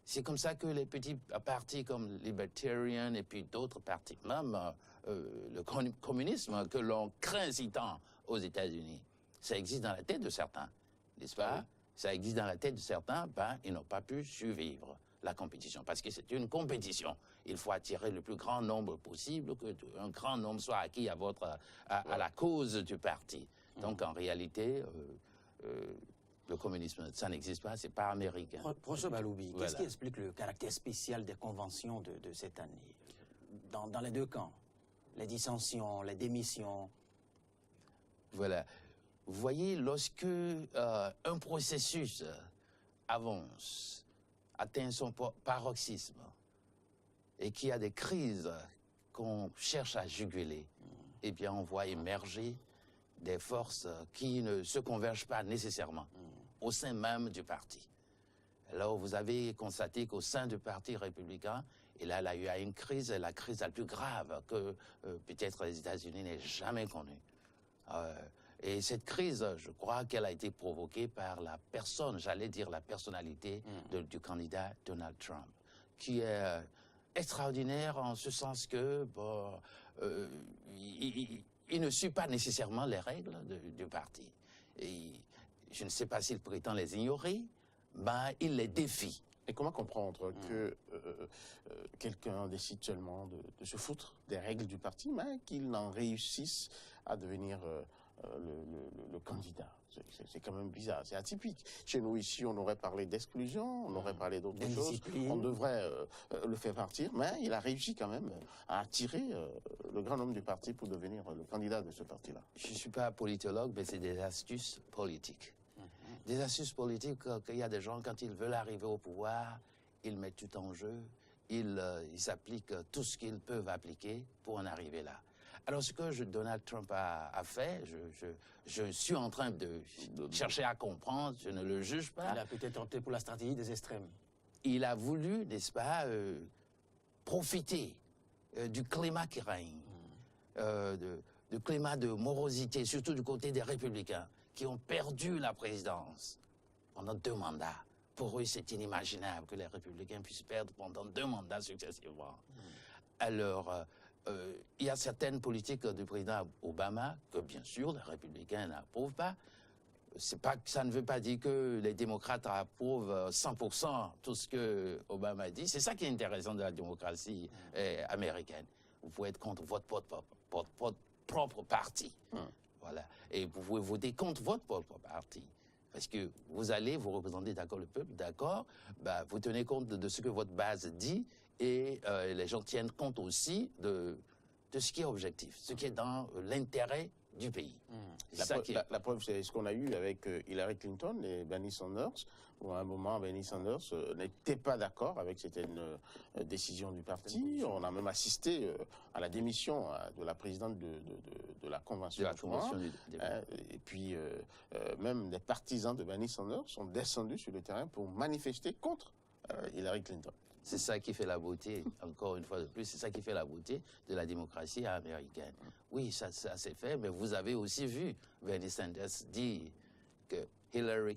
C'est comme ça que les petits partis comme Libertarian et puis d'autres partis, même le communisme que l'on craint si tant aux États-Unis, ça existe dans la tête de certains, n'est-ce pas? Ça existe dans la tête de certains, ben, ils n'ont pas pu survivre la compétition, parce que c'est une compétition. Il faut attirer le plus grand nombre possible, qu'un grand nombre soit acquis à la cause du parti. Donc en réalité, le communisme, ça n'existe pas, c'est pas américain. Professeur Baloubi, Voilà. qu'est-ce qui explique le caractère spécial des conventions de cette année? Dans les deux camps, les dissensions, les démissions. Voilà. Vous voyez, lorsque un processus avance, atteint son paroxysme, et qu'il y a des crises qu'on cherche à juguler, eh bien, on voit émerger des forces qui ne se convergent pas nécessairement au sein même du parti. Alors, vous avez constaté qu'au sein du Parti républicain, et là, il y a une crise, la crise la plus grave que peut-être les États-Unis n'aient jamais connue. Et cette crise, je crois qu'elle a été provoquée par la personne, j'allais dire la personnalité du candidat Donald Trump, qui est extraordinaire en ce sens que il ne suit pas nécessairement les règles du parti. Et je ne sais pas s'il prétend les ignorer, mais il les défie. Et comment comprendre que quelqu'un décide seulement de se foutre des règles du parti, mais qu'il n'en réussisse à devenir le candidat? C'est quand même bizarre, c'est atypique. Chez nous, ici, on aurait parlé d'exclusion, on aurait parlé d'autres choses. On devrait le faire partir, mais il a réussi quand même à attirer le grand nombre du parti pour devenir le candidat de ce parti-là. Je ne suis pas politologue, mais c'est des astuces politiques. Des astuces politiques qu'il y a des gens, quand ils veulent arriver au pouvoir, ils mettent tout en jeu, ils appliquent tout ce qu'ils peuvent appliquer pour en arriver là. Alors, ce que Donald Trump a fait, je suis en train de chercher à comprendre, je ne le juge pas. Il a peut-être tenté pour la stratégie des extrêmes. Il a voulu, n'est-ce pas, profiter du climat qui règne, du climat de morosité, surtout du côté des républicains, qui ont perdu la présidence pendant 2 mandats. Pour eux, c'est inimaginable que les républicains puissent perdre pendant 2 mandats successivement. Alors, il y a certaines politiques du président Obama que, bien sûr, les républicains n'approuvent pas. Ça ne veut pas dire que les démocrates approuvent 100% tout ce que Obama dit. C'est ça qui est intéressant de la démocratie américaine. Vous pouvez être contre votre propre parti. Voilà. Et vous pouvez voter contre votre propre parti. Parce que vous allez, vous représentez d'accord le peuple, d'accord, bah, vous tenez compte de ce que votre base dit et les gens tiennent compte aussi de ce qui est objectif, ce qui est dans l'intérêt du pays. La preuve, c'est ce qu'on a eu avec Hillary Clinton et Bernie Sanders, où à un moment, Bernie Sanders n'était pas d'accord avec certaines décisions du parti. On a même assisté à la démission de la présidente de la Convention. Et puis, même des partisans de Bernie Sanders sont descendus sur le terrain pour manifester contre Hillary Clinton. C'est ça qui fait la beauté, encore une fois de plus, c'est ça qui fait la beauté de la démocratie américaine. Oui, ça s'est fait, mais vous avez aussi vu Bernie Sanders dire que Hillary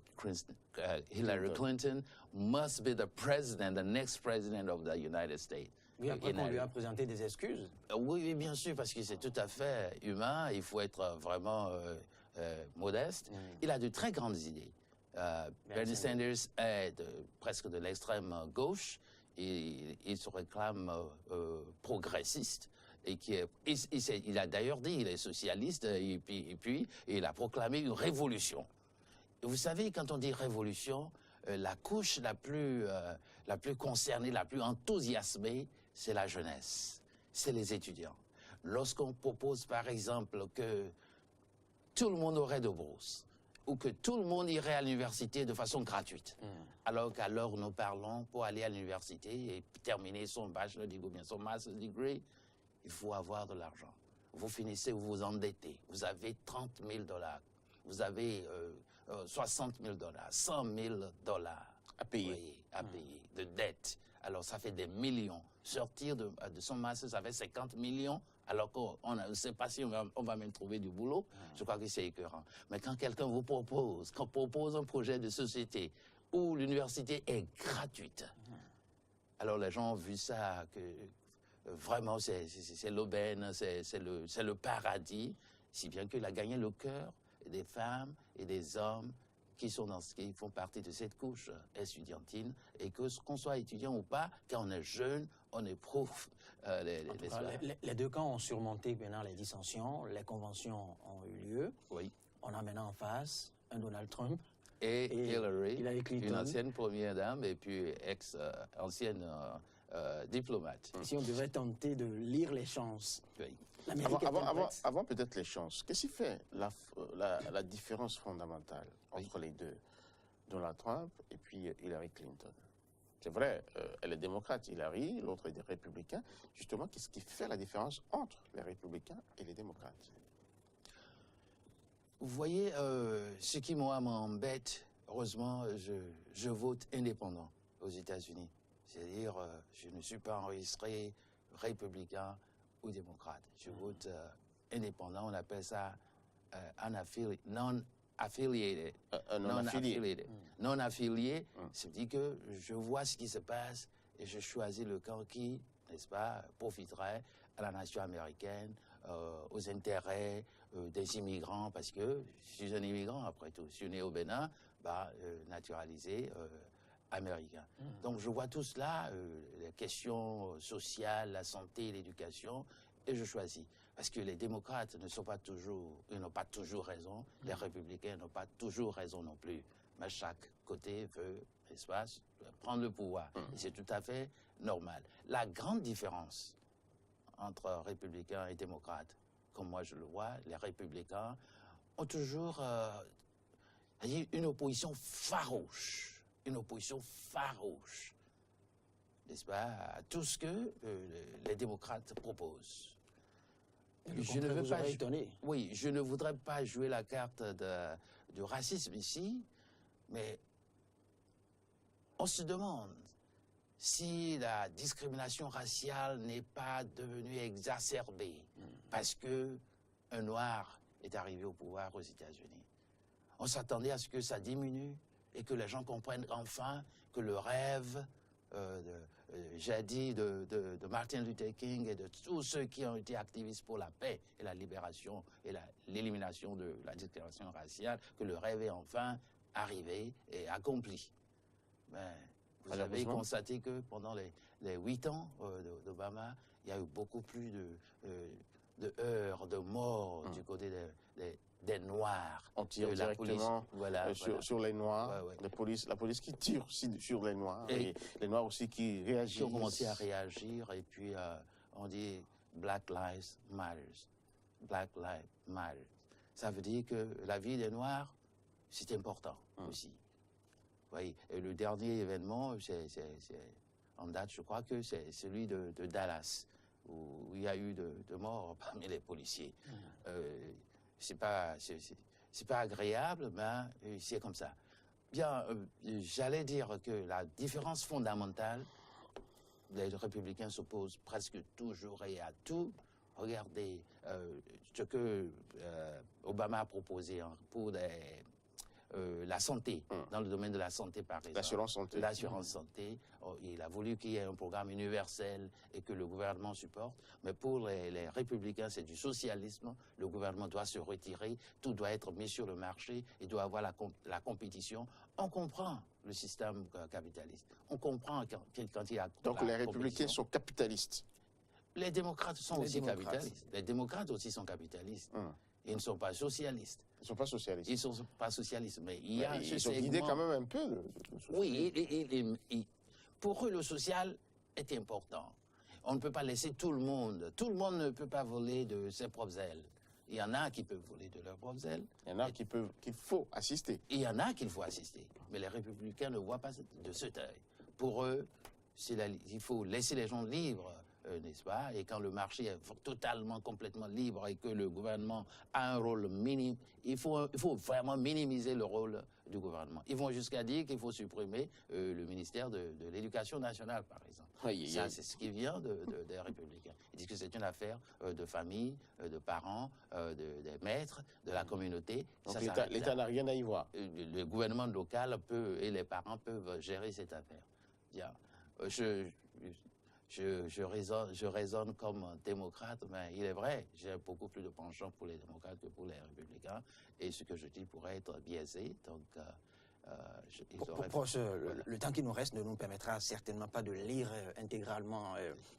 Clinton must be the president, the next president of the United States. Oui, après qu'on lui a présenté des excuses. Oui, bien sûr, parce que c'est tout à fait humain, il faut être vraiment modeste. Il a de très grandes idées. Bernie Sanders est presque de l'extrême gauche. Il se réclame progressiste et il a d'ailleurs dit il est socialiste et puis il a proclamé une révolution. Et vous savez, quand on dit révolution, la couche la plus concernée, la plus enthousiasmée, c'est la jeunesse, c'est les étudiants. Lorsqu'on propose par exemple que tout le monde aurait de bourse, ou que tout le monde irait à l'université de façon gratuite. Alors qu'à l'heure où nous parlons, pour aller à l'université et terminer son bachelor degree ou bien son master degree, il faut avoir de l'argent. Vous finissez, vous vous endettez. Vous avez 30 000 $, vous avez 60 000 $, 100 000 $ à payer, de dette. Alors ça fait des millions. Sortir de son master, ça fait 50 millions. Alors qu'on ne sait pas si on va même trouver du boulot, je crois que c'est écœurant. Mais quand quelqu'un vous propose un projet de société où l'université est gratuite, alors les gens ont vu ça, que vraiment c'est l'aubaine, c'est le paradis, si bien qu'il a gagné le cœur des femmes et des hommes qui font partie de cette couche estudiantine, et qu'on soit étudiant ou pas, quand on est jeune, on éprouve les deux camps ont surmonté maintenant les dissensions, les conventions ont eu lieu. Oui. On a maintenant en face un Donald Trump et Hillary Clinton, une ancienne première dame et puis ancienne diplomate. Si on devait tenter de lire les chances, oui. Avant peut-être les chances, qu'est-ce qui fait la différence fondamentale entre les deux, Donald Trump et puis Hillary Clinton? C'est vrai, elle est démocrate, Hillary, l'autre est républicain. Justement, qu'est-ce qui fait la différence entre les républicains et les démocrates? Vous voyez, ce qui, moi, m'embête, heureusement, je vote indépendant aux États-Unis. C'est-à-dire, je ne suis pas enregistré républicain ou démocrate. Je vote indépendant, on appelle ça non-affiliated. Non-affilié, c'est-à-dire que je vois ce qui se passe et je choisis le camp qui, n'est-ce pas, profiterait à la nation américaine, aux intérêts des immigrants, parce que je suis un immigrant après tout. Je suis né au Bénin, naturalisé américain. Donc je vois tout cela, les questions sociales, la santé, l'éducation, et je choisis. Parce que les démocrates ne sont pas toujours, ils n'ont pas toujours raison, les républicains n'ont pas toujours raison non plus. Mais chaque côté veut, n'est-ce pas, prendre le pouvoir. Et c'est tout à fait normal. La grande différence entre républicains et démocrates, comme moi je le vois, les républicains ont toujours une opposition farouche. Une opposition farouche, n'est-ce pas, à tout ce que les démocrates proposent. Je ne veux pas étonner. Oui, je ne voudrais pas jouer la carte du racisme ici, mais on se demande si la discrimination raciale n'est pas devenue exacerbée parce que un noir est arrivé au pouvoir aux États-Unis. On s'attendait à ce que ça diminue et que les gens comprennent enfin que le rêve jadis de Martin Luther King et de tous ceux qui ont été activistes pour la paix et la libération et l'élimination de la discrimination raciale, que le rêve est enfin arrivé et accompli. Mais vous avez constaté que pendant les 8 ans d'Obama, il y a eu beaucoup plus de heurts, de morts du côté des Noirs. On tire directement sur les Noirs, la police qui tire aussi sur les Noirs, et les Noirs aussi qui réagissent. Qui ont commencé à réagir, et puis on dit Black Lives Matter. Black Lives Matter. Ça veut dire que la vie des Noirs, c'est important aussi. Oui. Et le dernier événement, en date, je crois que c'est celui de Dallas, où il y a eu de morts parmi les policiers. C'est pas agréable, mais c'est comme ça. Bien, j'allais dire que la différence fondamentale, les républicains s'opposent presque toujours et à tout. Regardez ce que Obama a proposé pour la santé, dans le domaine de la santé par exemple. L'assurance santé. L'assurance santé. Il a voulu qu'il y ait un programme universel et que le gouvernement supporte. Mais pour les républicains, c'est du socialisme. Le gouvernement doit se retirer. Tout doit être mis sur le marché. Il doit avoir la compétition. On comprend le système capitaliste. On comprend quand il y a Donc les républicains sont capitalistes. Les démocrates sont aussi capitalistes. Les démocrates aussi sont capitalistes. Ils ne sont pas socialistes. Ils ne sont pas socialistes. Ils ne sont pas socialistes, mais il y a ils sont guidés quand même un peu. Oui, pour eux, le social est important. On ne peut pas laisser tout le monde. Tout le monde ne peut pas voler de ses propres ailes. Il y en a qui peuvent voler de leurs propres ailes. Il y en a qu'il faut assister. Il y en a qu'il faut assister. Mais les républicains ne voient pas de cet œil. Pour eux, il faut laisser les gens libres. N'est-ce pas? Et quand le marché est totalement, complètement libre et que le gouvernement a un rôle minime, il faut vraiment minimiser le rôle du gouvernement. Ils vont jusqu'à dire qu'il faut supprimer le ministère de l'Éducation nationale, par exemple. Ça, c'est ce qui vient des Républicains. Ils disent que c'est une affaire de famille, de parents, des maîtres, de la communauté. Donc l'État n'a rien à y voir. Le gouvernement local et les parents peuvent gérer cette affaire. Bien. Je raisonne comme démocrate, mais il est vrai, j'ai beaucoup plus de penchant pour les démocrates que pour les républicains, et ce que je dis pourrait être biaisé, donc le temps qui nous reste ne nous permettra certainement pas de lire intégralement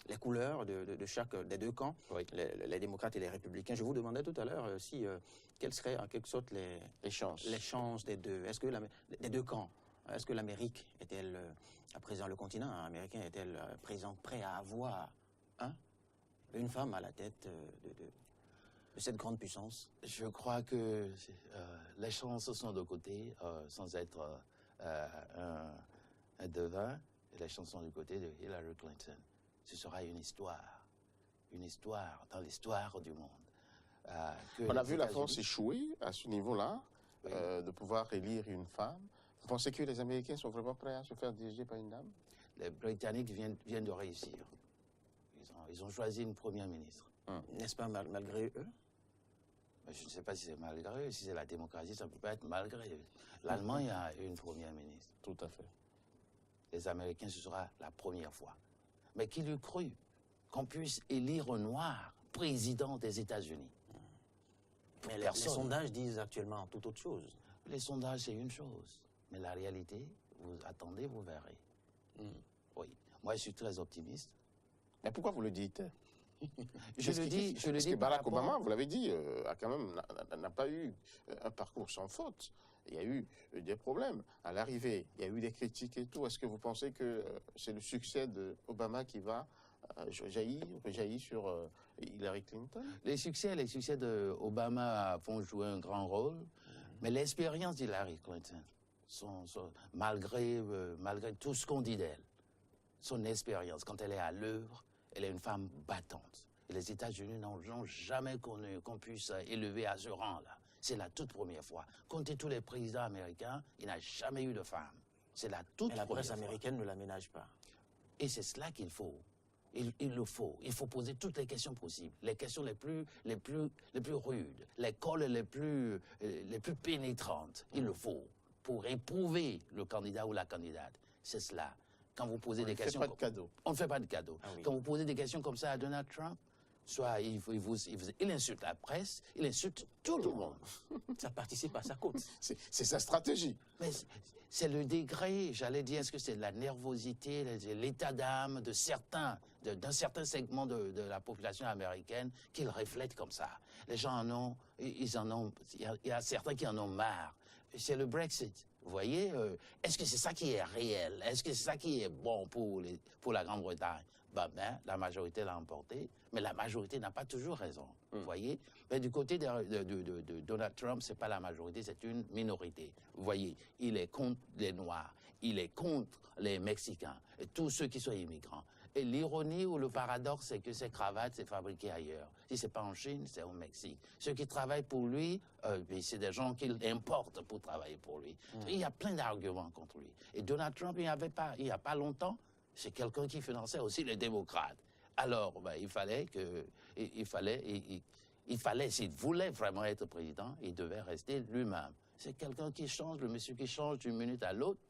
les couleurs de chaque des deux camps, les démocrates et les républicains. Je vous demandais tout à l'heure quelles seraient en quelque sorte les chances des deux, des deux camps. Est-ce que l'Amérique est-elle, à présent le continent américain est-elle présent prêt à avoir une femme à la tête de cette grande puissance? Je crois que les chances sont de côté, sans être un devin, les chances sont du côté de Hillary Clinton. Ce sera une histoire dans l'histoire du monde. On a vu la France échouer à ce niveau-là, de pouvoir élire une femme. Vous pensez que les Américains sont vraiment prêts à se faire diriger par une dame? Les Britanniques viennent de réussir. Ils ont choisi une première ministre. N'est-ce pas malgré eux? Je ne sais pas si c'est malgré eux. Si c'est la démocratie, ça ne peut pas être malgré eux. L'Allemagne a une première ministre. Tout à fait. Les Américains, ce sera la première fois. Mais qui l'eût cru qu'on puisse élire un noir président des États-Unis? Mais les sondages disent actuellement tout autre chose. Les sondages, c'est une chose. Mais la réalité, vous attendez, vous verrez. Oui. Moi, je suis très optimiste. Mais pourquoi vous le dites? Je le dis. Parce que Barack Obama, vous l'avez dit, n'a pas eu un parcours sans faute. Il y a eu des problèmes. À l'arrivée, il y a eu des critiques et tout. Est-ce que vous pensez que c'est le succès d'Obama qui va jaillir sur Hillary Clinton? Les succès d'Obama vont jouer un grand rôle, mais l'expérience d'Hillary Clinton, malgré tout ce qu'on dit d'elle, son expérience, quand elle est à l'œuvre, elle est une femme battante. Et les États-Unis n'ont jamais connu qu'on puisse élever à ce rang-là. C'est la toute première fois. Comptez tous les présidents américains, il n'y a jamais eu de femme. C'est la toute première fois. La presse américaine ne la ménage pas. Et c'est cela qu'il faut. Il le faut. Il faut poser toutes les questions possibles. Les questions les plus rudes, les cols les plus pénétrantes. Il le faut pour éprouver le candidat ou la candidate. C'est cela. Quand vous posez des questions... On ne fait pas de cadeau. On ne fait pas de cadeau. Quand vous posez des questions comme ça à Donald Trump, soit il insulte la presse, il insulte tout le monde. Ça participe à sa course. C'est sa stratégie. Mais c'est le degré, j'allais dire, est-ce que c'est de la nervosité, l'état d'âme d'un certain segment de la population américaine qu'il reflète comme ça. Les gens il y a certains qui en ont marre. C'est le Brexit. Vous voyez, est-ce que c'est ça qui est réel? Est-ce que c'est ça qui est bon pour la Grande-Bretagne? La majorité l'a emporté, mais la majorité n'a pas toujours raison. Vous voyez? Mais du côté de Donald Trump, ce n'est pas la majorité, c'est une minorité. Vous voyez, il est contre les Noirs, il est contre les Mexicains, et tous ceux qui sont immigrants. Et l'ironie ou le paradoxe, c'est que ces cravates, c'est fabriqué ailleurs. Si ce n'est pas en Chine, c'est au Mexique. Ceux qui travaillent pour lui, c'est des gens qu'il importe pour travailler pour lui. Il y a plein d'arguments contre lui. Et Donald Trump, il n'y a pas longtemps, c'est quelqu'un qui finançait aussi les démocrates. Alors, il fallait, s'il voulait vraiment être président, il devait rester lui-même. C'est quelqu'un qui change, le monsieur qui change d'une minute à l'autre.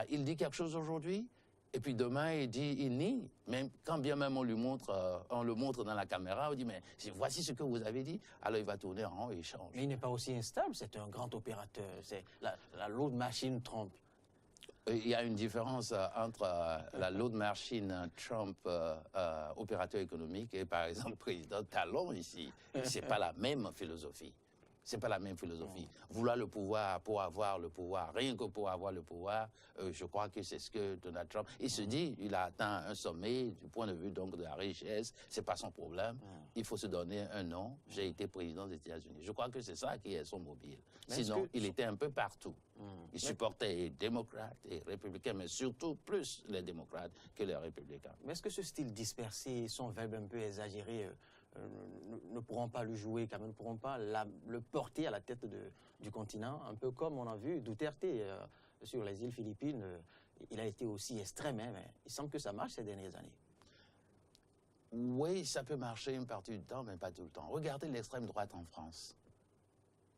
Il dit quelque chose aujourd'hui, et puis demain, il nie. Même, quand bien même on le montre dans la caméra, on dit, mais voici ce que vous avez dit. Alors il va tourner en rond et il change. Mais il n'est pas aussi instable, c'est un grand opérateur. C'est la load machine Trump. Il y a une différence entre la load machine Trump, opérateur économique, et par exemple président Talon ici. C'est pas la même philosophie. C'est pas la même philosophie. Vouloir le pouvoir pour avoir le pouvoir, rien que pour avoir le pouvoir, je crois que c'est ce que Donald Trump... Il se dit, il a atteint un sommet du point de vue donc de la richesse, c'est pas son problème. Il faut se donner un nom. J'ai été président des États-Unis. Je crois que c'est ça qui est son mobile. Sinon, il était un peu partout. Il supportait les démocrates et les républicains, mais surtout plus les démocrates que les républicains. Mais est-ce que ce style dispersé, son verbe un peu exagéré, ne pourront pas le jouer, quand même, ne pourront pas le porter à la tête du continent, un peu comme on a vu Duterte sur les îles Philippines. Il a été aussi extrême, mais il semble que ça marche ces dernières années. Oui, ça peut marcher une partie du temps, mais pas tout le temps. Regardez l'extrême droite en France,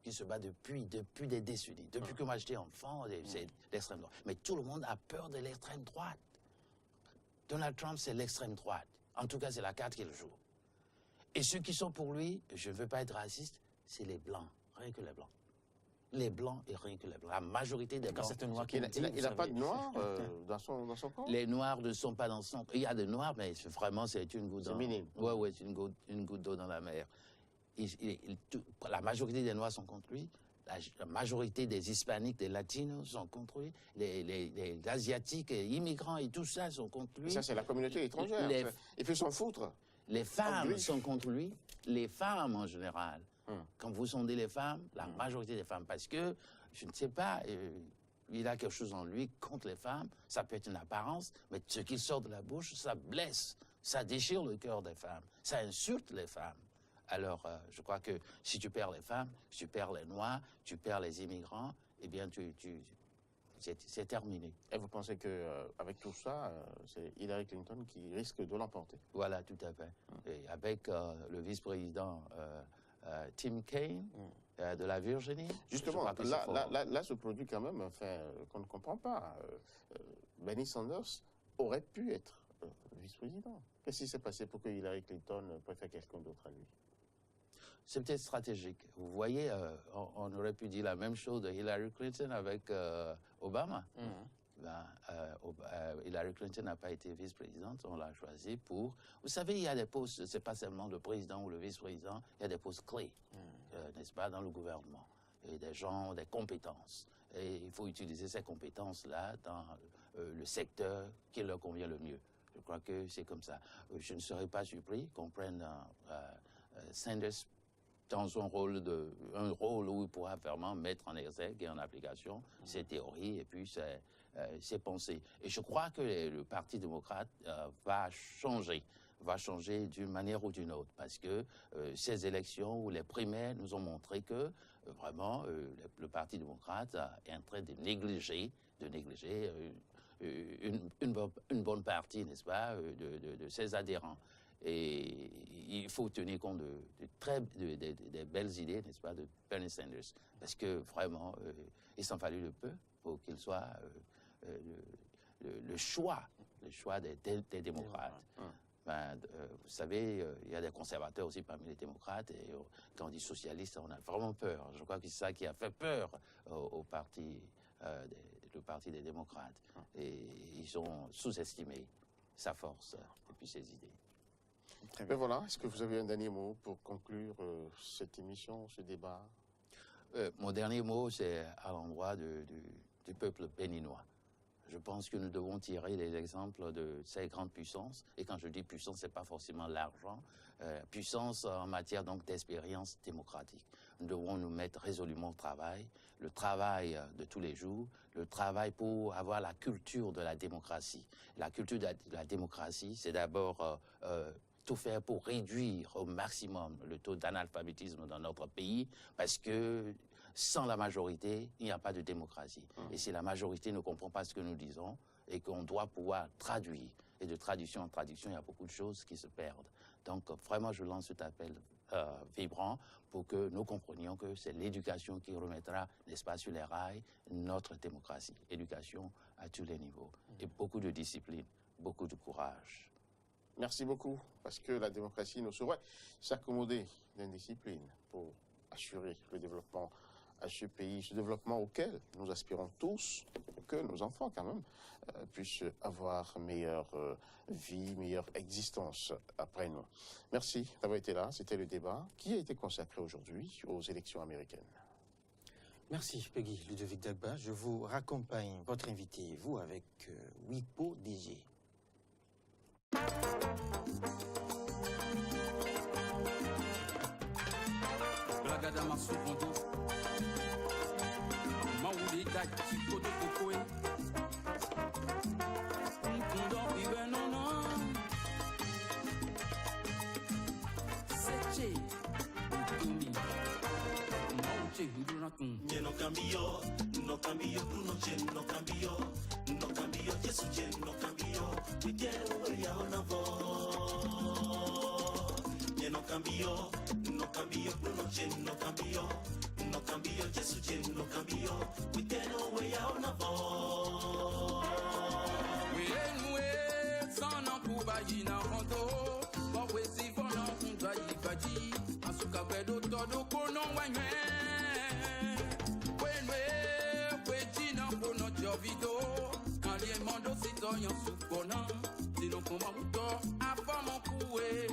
qui se bat depuis des décennies. Depuis que moi j'étais enfant, c'est l'extrême droite. Mais tout le monde a peur de l'extrême droite. Donald Trump, c'est l'extrême droite. En tout cas, c'est la carte qu'il joue. Et ceux qui sont pour lui, je ne veux pas être raciste, c'est les Blancs, rien que les Blancs. Les Blancs et rien que les Blancs. La majorité des Blancs. Il n'a pas de Noirs dans son camp? Les Noirs ne sont pas dans son camp. Il y a des Noirs, mais vraiment, c'est une goutte d'eau. C'est minime. Oui, c'est une goutte d'eau dans la mer. La majorité des Noirs sont contre lui. La majorité des Hispaniques, des Latinos sont contre lui. Les Asiatiques, les immigrants et tout ça sont contre lui. Et ça, c'est la communauté étrangère. Il peut s'en foutre. Les femmes sont contre lui, les femmes en général. Quand vous sondez les femmes, la majorité des femmes, parce que, je ne sais pas, il a quelque chose en lui contre les femmes, ça peut être une apparence, mais ce qui sort de la bouche, ça blesse, ça déchire le cœur des femmes, ça insulte les femmes. Alors, je crois que si tu perds les femmes, tu perds les Noirs, tu perds les immigrants, eh bien, c'est terminé. Et vous pensez qu'avec tout ça, c'est Hillary Clinton qui risque de l'emporter? Voilà, tout à fait. Et avec le vice-président Tim Kaine de la Virginie. Justement, là se produit quand même un fait qu'on ne comprend pas. Bernie Sanders aurait pu être vice-président. Qu'est-ce qui s'est passé pour que Hillary Clinton préfère quelqu'un d'autre à lui? C'est peut-être stratégique. Vous voyez, on aurait pu dire la même chose de Hillary Clinton avec Obama. Hillary Clinton n'a pas été vice-présidente, on l'a choisi pour... Vous savez, il y a des postes, c'est pas seulement le président ou le vice-président, il y a des postes clés, n'est-ce pas, dans le gouvernement. Et des gens, des compétences. Et il faut utiliser ces compétences-là dans le secteur qui leur convient le mieux. Je crois que c'est comme ça. Je ne serais pas surpris qu'on prenne Sanders dans un rôle où il pourra vraiment mettre en exergue et en application ses théories et puis ses pensées. Et je crois que le Parti démocrate va changer d'une manière ou d'une autre, parce que ces élections ou les primaires nous ont montré que vraiment le Parti démocrate est en train de négliger une bonne partie, n'est-ce pas, de ses adhérents. Et il faut tenir compte des belles idées, n'est-ce pas, de Bernie Sanders. Parce que vraiment, il s'en fallut le peu pour qu'il soit le choix des démocrates. Vous savez, il y a des conservateurs aussi parmi les démocrates, et quand on dit socialiste, on a vraiment peur. Je crois que c'est ça qui a fait peur au parti, le parti des démocrates. Et ils ont sous-estimé sa force et puis ses idées. Très bien. Voilà, est-ce que vous avez un dernier mot pour conclure cette émission, ce débat? Mon dernier mot, c'est à l'endroit du peuple béninois. Je pense que nous devons tirer les exemples de ces grandes puissances. Et quand je dis puissance, ce n'est pas forcément l'argent. Puissance en matière donc d'expérience démocratique. Nous devons nous mettre résolument au travail, le travail de tous les jours, le travail pour avoir la culture de la démocratie. La culture de la démocratie, c'est d'abord tout faire pour réduire au maximum le taux d'analphabétisme dans notre pays, parce que sans la majorité, il n'y a pas de démocratie. Et si la majorité ne comprend pas ce que nous disons, et qu'on doit pouvoir traduire, et de traduction en traduction, il y a beaucoup de choses qui se perdent. Donc vraiment, je lance cet appel vibrant pour que nous comprenions que c'est l'éducation qui remettra, n'est-ce pas, sur les rails, notre démocratie. Éducation à tous les niveaux. Et beaucoup de discipline, beaucoup de courage. Merci beaucoup, parce que la démocratie ne saurait s'accommoder d'indiscipline pour assurer le développement à ce pays, ce développement auquel nous aspirons tous, que nos enfants quand même puissent avoir meilleure vie, meilleure existence après nous. Merci d'avoir été là. C'était le débat qui a été consacré aujourd'hui aux élections américaines. Merci Peggy Ludovic Dagba. Je vous raccompagne, votre invité, vous, avec Wipo DG. Blagadama Sokondo Maouli Gachi Kodo Kokoe Nkundo Iwe Nono Seche Ukumi Mauche Ndunakun No cambio, no cambio, no chen, no cambio, no cambio, Yesu chen, no cambio, we quiero ya una voz. No cambio, no cambio, no chen, no cambio, no cambio, Yesu chen, no cambio, we quiero ya una voz. We enwe, sana kubayi na hondo, bawe si vona kunda yibaji, asuka kwedo todo kono wanywe. Video, quand les mondes citoyens souponnent, si nous commençons à faire mon coué.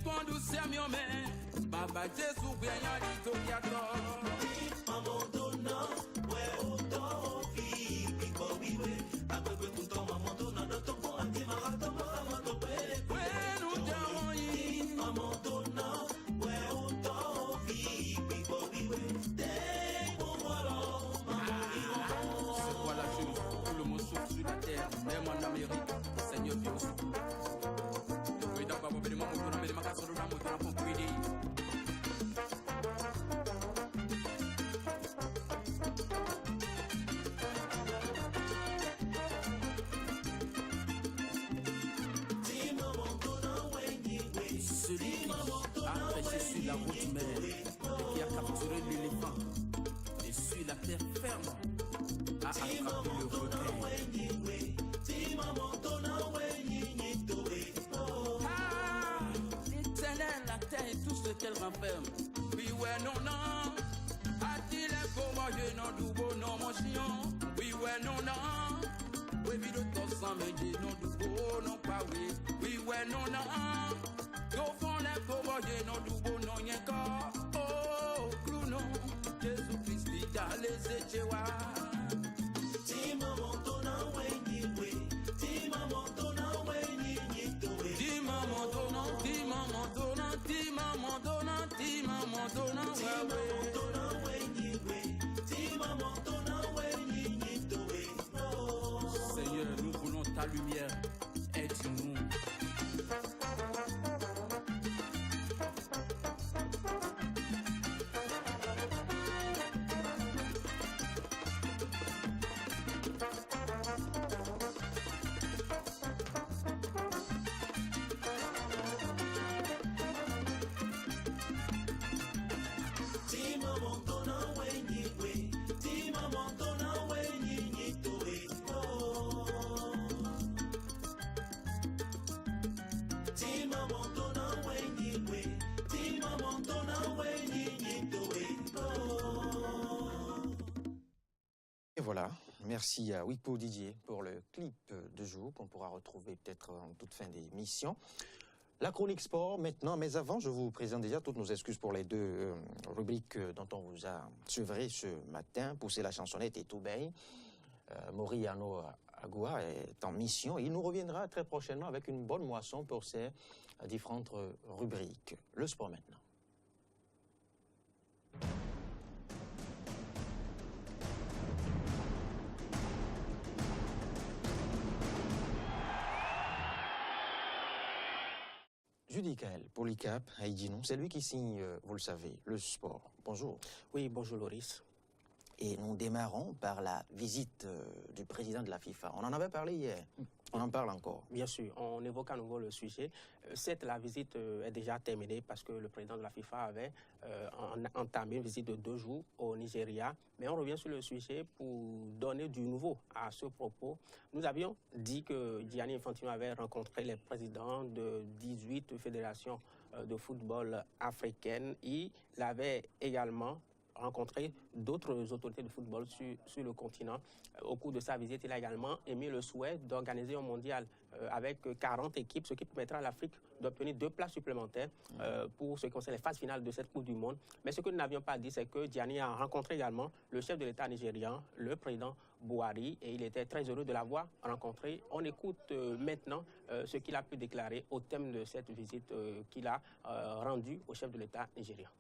Quando se a meu man, Baba Jesus vem ali do criador. Abandona, o to vi, pico vive, agora que tu abandona, não tô com a tima, tô pere. Bueno, Jamoi, abandona, o to vi, pico vive, tem bolo, c'est quoi la chose? Tout le monde souffre sur la terre, même en Amérique, Seigneur Dieu. La route mère qui a capturé l'éléphant et suit la terre ferme a attrapé le requin. L'éternel, la terre et tout ce qu'elle renferme. Oui, ouais, non, non. A-t-il un comment je n'en doubo, non, mon chien? Oui, ouais, non, non. Oui, vite de ton sang, mais je n'en doubo, non, pas oui. Oui, ouais, non, non. Go fond les comment je n'en doubo, non, y'a encore. Oh, clou, non. chewa. Tima montona wenyiwe, tima montona wenyitowe. Tima montona, tima montona, tima montona, tima montona wenyiwe, tima montona wenyitowe. Seigneur, nous voulons ta lumière, aide-nous. Et voilà, merci à Wipo Didier pour le clip de jour qu'on pourra retrouver peut-être en toute fin d'émission. La chronique sport maintenant, mais avant, je vous présente déjà toutes nos excuses pour les deux rubriques dont on vous a sevré ce matin. Pousser la chansonnette et tout bien. Moriano Agua est en mission. Il nous reviendra très prochainement avec une bonne moisson pour ces différentes rubriques. Le sport maintenant. Judy Kael, Polycap, Haïdinou, c'est lui qui signe, vous le savez, le sport. Bonjour. Oui, bonjour Loris. Et nous démarrons par la visite du président de la FIFA. On en avait parlé hier, on en parle encore. Bien sûr, on évoque à nouveau le sujet. Certes, la visite est déjà terminée parce que le président de la FIFA avait entamé une visite de 2 jours au Nigeria. Mais on revient sur le sujet pour donner du nouveau à ce propos. Nous avions dit que Gianni Infantino avait rencontré les présidents de 18 fédérations de football africaines. Il avait également rencontré d'autres autorités de football sur le continent. Au cours de sa visite, il a également émis le souhait d'organiser un mondial avec 40 équipes, ce qui permettra à l'Afrique d'obtenir 2 places supplémentaires pour ce qui concerne les phases finales de cette Coupe du Monde. Mais ce que nous n'avions pas dit, c'est que Gianni a rencontré également le chef de l'État nigérian, le président Buhari, et il était très heureux de l'avoir rencontré. On écoute maintenant ce qu'il a pu déclarer au thème de cette visite qu'il a rendue au chef de l'État nigérian.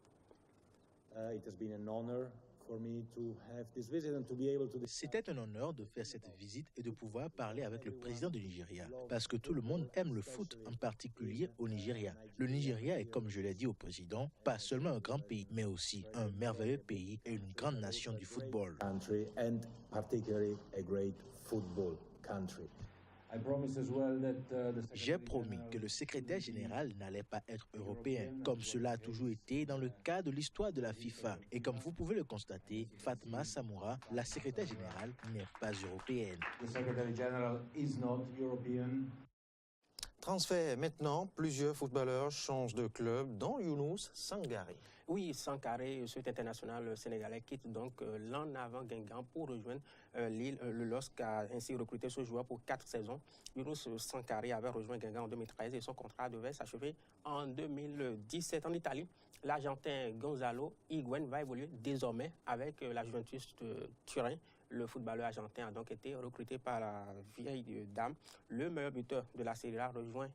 C'était un honneur de faire cette visite et de pouvoir parler avec le président du Nigeria, parce que tout le monde aime le foot, en particulier au Nigeria. Le Nigeria est, comme je l'ai dit au président, pas seulement un grand pays, mais aussi un merveilleux pays et une grande nation du football. J'ai promis que le secrétaire général n'allait pas être européen, comme cela a toujours été dans le cas de l'histoire de la FIFA. Et comme vous pouvez le constater, Fatma Samoura, la secrétaire générale, n'est pas européenne. Transfert maintenant, plusieurs footballeurs changent de club, dont Younous Sangaré. Oui, Sangaré, cet international sénégalais, quitte donc l'en avant Guingamp pour rejoindre Lille. Le LOSC a ainsi recruté ce joueur pour 4 saisons. Younous Sangaré avait rejoint Guingamp en 2013 et son contrat devait s'achever en 2017 en Italie. L'Argentin Gonzalo Higuaín va évoluer désormais avec la Juventus de Turin. Le footballeur argentin a donc été recruté par la vieille dame. Le meilleur buteur de la Serie A rejoint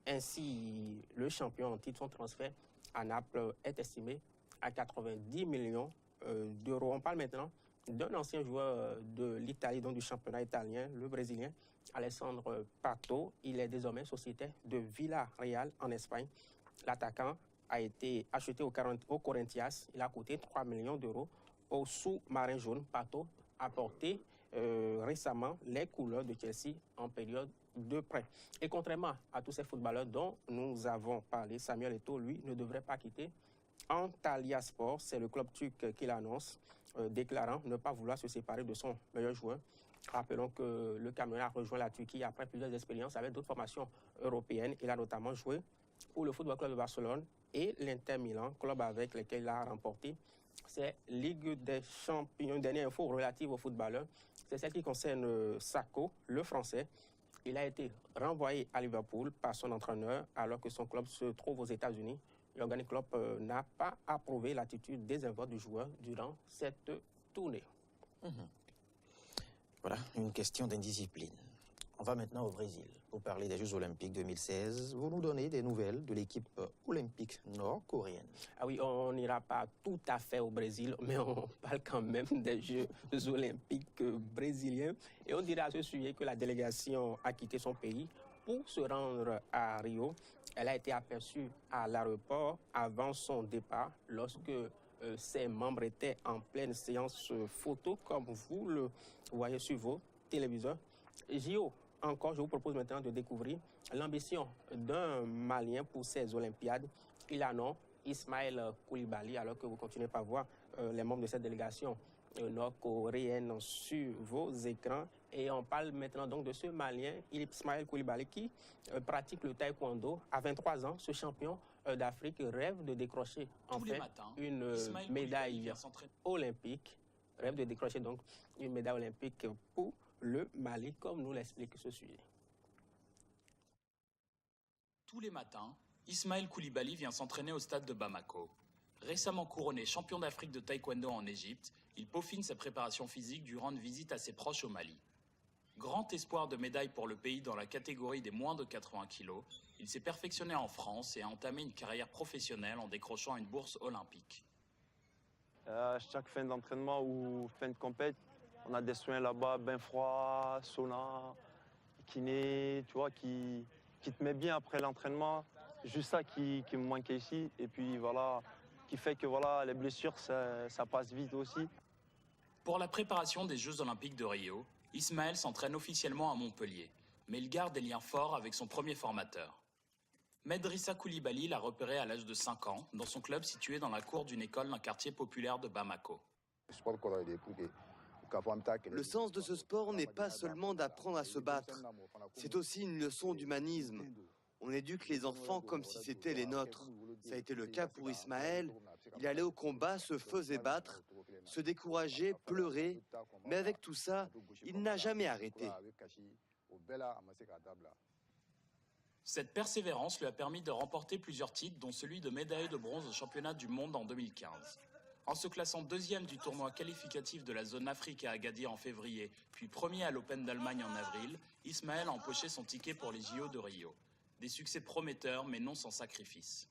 ainsi le champion en titre. Son transfert à Naples est estimé à 90 millions d'euros. On parle maintenant d'un ancien joueur de l'Italie, donc du championnat italien, le Brésilien Alessandro Pato. Il est désormais sociétaire de Villarreal en Espagne. L'attaquant a été acheté au Corinthians. Il a coûté 3 millions d'euros au sous-marin jaune. Pato a porté récemment les couleurs de Chelsea en période de prêt. Et contrairement à tous ces footballeurs dont nous avons parlé, Samuel Eto'o, lui, ne devrait pas quitter Antalyaspor. C'est le club turc qui l'annonce, déclarant ne pas vouloir se séparer de son meilleur joueur. Rappelons que le Cameroun a rejoint la Turquie après plusieurs expériences avec d'autres formations européennes. Il a notamment joué pour le Football Club de Barcelone et l'Inter Milan, club avec lequel il a remporté c'est Ligue des Champions. Une dernière info relative aux footballeurs, c'est celle qui concerne Sakho, le Français. Il a été renvoyé à Liverpool par son entraîneur alors que son club se trouve aux États-Unis. L'Organic Club n'a pas approuvé l'attitude désinvolte du joueur durant cette tournée. Voilà, une question d'indiscipline. On va maintenant au Brésil pour parler des Jeux Olympiques 2016. Vous nous donnez des nouvelles de l'équipe olympique nord-coréenne. Ah oui, on n'ira pas tout à fait au Brésil, mais on parle quand même des Jeux Olympiques brésiliens. Et on dira à ce sujet que la délégation a quitté son pays pour se rendre à Rio. Elle a été aperçue à l'aéroport avant son départ lorsque ses membres étaient en pleine séance photo, comme vous le voyez sur vos téléviseurs. JO, encore, je vous propose maintenant de découvrir l'ambition d'un Malien pour ces Olympiades. Il a nom Ismaël Koulibaly, alors que vous continuez par voir les membres de cette délégation nord-coréenne sur vos écrans. Et on parle maintenant donc de ce Malien, Ismaël Koulibaly, qui pratique le taekwondo. À 23 ans, ce champion d'Afrique rêve de décrocher une médaille olympique. Rêve de décrocher donc une médaille olympique pour le Mali, comme nous l'explique ce sujet. Tous les matins, Ismaël Koulibaly vient s'entraîner au stade de Bamako. Récemment couronné champion d'Afrique de taekwondo en Égypte, il peaufine sa préparation physique durant une visite à ses proches au Mali. Grand espoir de médaille pour le pays dans la catégorie des moins de 80 kilos, il s'est perfectionné en France et a entamé une carrière professionnelle en décrochant une bourse olympique. Chaque fin d'entraînement ou fin de compète, on a des soins là-bas, bain froid, sauna, kiné, tu vois, qui te met bien après l'entraînement. Juste ça qui me manquait ici. Et puis voilà, qui fait que voilà, les blessures, ça passe vite aussi. Pour la préparation des Jeux Olympiques de Rio, Ismaël s'entraîne officiellement à Montpellier, mais il garde des liens forts avec son premier formateur. Medrissa Koulibaly l'a repéré à l'âge de 5 ans dans son club situé dans la cour d'une école d'un quartier populaire de Bamako. Le sens de ce sport n'est pas seulement d'apprendre à se battre, c'est aussi une leçon d'humanisme. On éduque les enfants comme si c'était les nôtres. Ça a été le cas pour Ismaël. Il allait au combat, se faisait battre, se décourageait, pleurait. Mais avec tout ça, il n'a jamais arrêté. Cette persévérance lui a permis de remporter plusieurs titres, dont celui de médaille de bronze au championnat du monde en 2015. En se classant deuxième du tournoi qualificatif de la zone Afrique à Agadir en février, puis premier à l'Open d'Allemagne en avril, Ismaël a empoché son ticket pour les JO de Rio. Des succès prometteurs, mais non sans sacrifice.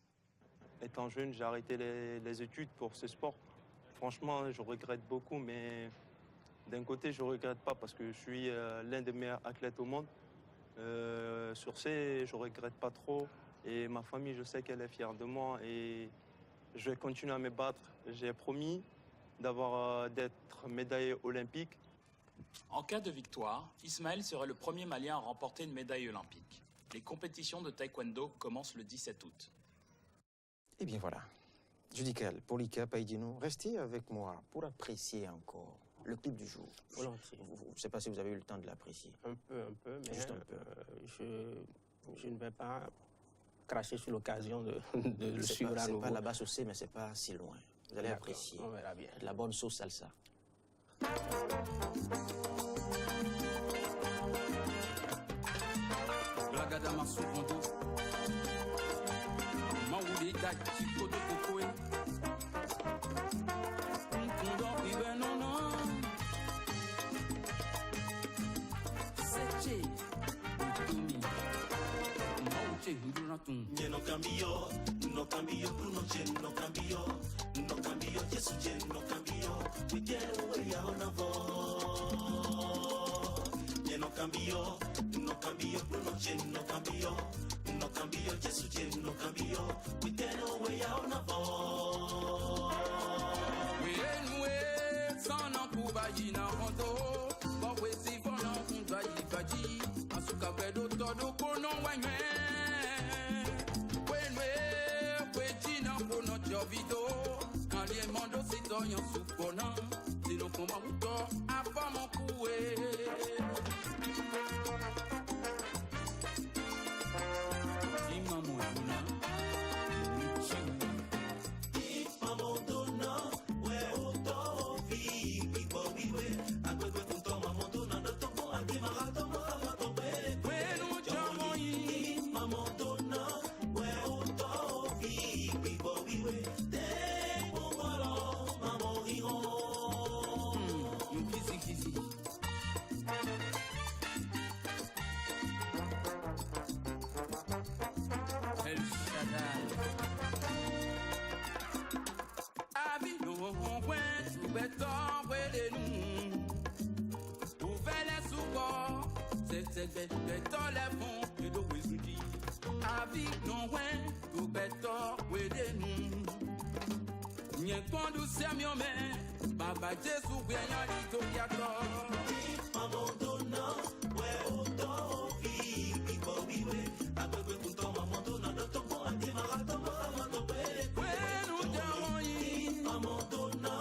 Étant jeune, j'ai arrêté les études pour ce sport. Franchement, je regrette beaucoup, mais d'un côté, je ne regrette pas parce que je suis l'un des meilleurs athlètes au monde. Sur ce, je ne regrette pas trop. Et ma famille, je sais qu'elle est fière de moi et je vais continuer à me battre. J'ai promis d'être médaillé olympique. En cas de victoire, Ismaël serait le premier Malien à remporter une médaille olympique. Les compétitions de taekwondo commencent le 17 août. Eh bien voilà. Judical, Polika, Païdino, restez avec moi pour apprécier encore le clip du jour. Je ne sais pas si vous avez eu le temps de l'apprécier. Un peu, mais juste un peu. Je ne vais pas cracher sur l'occasion de le suivre à nouveau. C'est pas là-bas saucé, mais c'est pas si loin. Vous allez apprécier. On verra bien. De la bonne sauce salsa. Blagada Masukondo Mawudi Dachi Kodo Kokoe Nkundo Ibenono Seche Utumi Mauche Hinduratum No cambio, no cambio, Bruno Chen, no cambio, no cambio, Jesus Chen, no cambio, we get away on a no cambio, no cambio, Bruno Chen, no cambio, no cambio, Jesus Chen, no cambio, we get away on a we sana kubayina hondo, but we see for no kubayi asuka pedo todo kono wanye. Video, quand les mondes citoyens souponnent, si nous combat ou tort, avant mon coué. Quando se meu man, Baba Jesus ganha de toyato. Abandona, we oto vi, bibo biwe, abebe kunto mamondona doto ko ati marato mamando pere. We no jamoyi, abandona,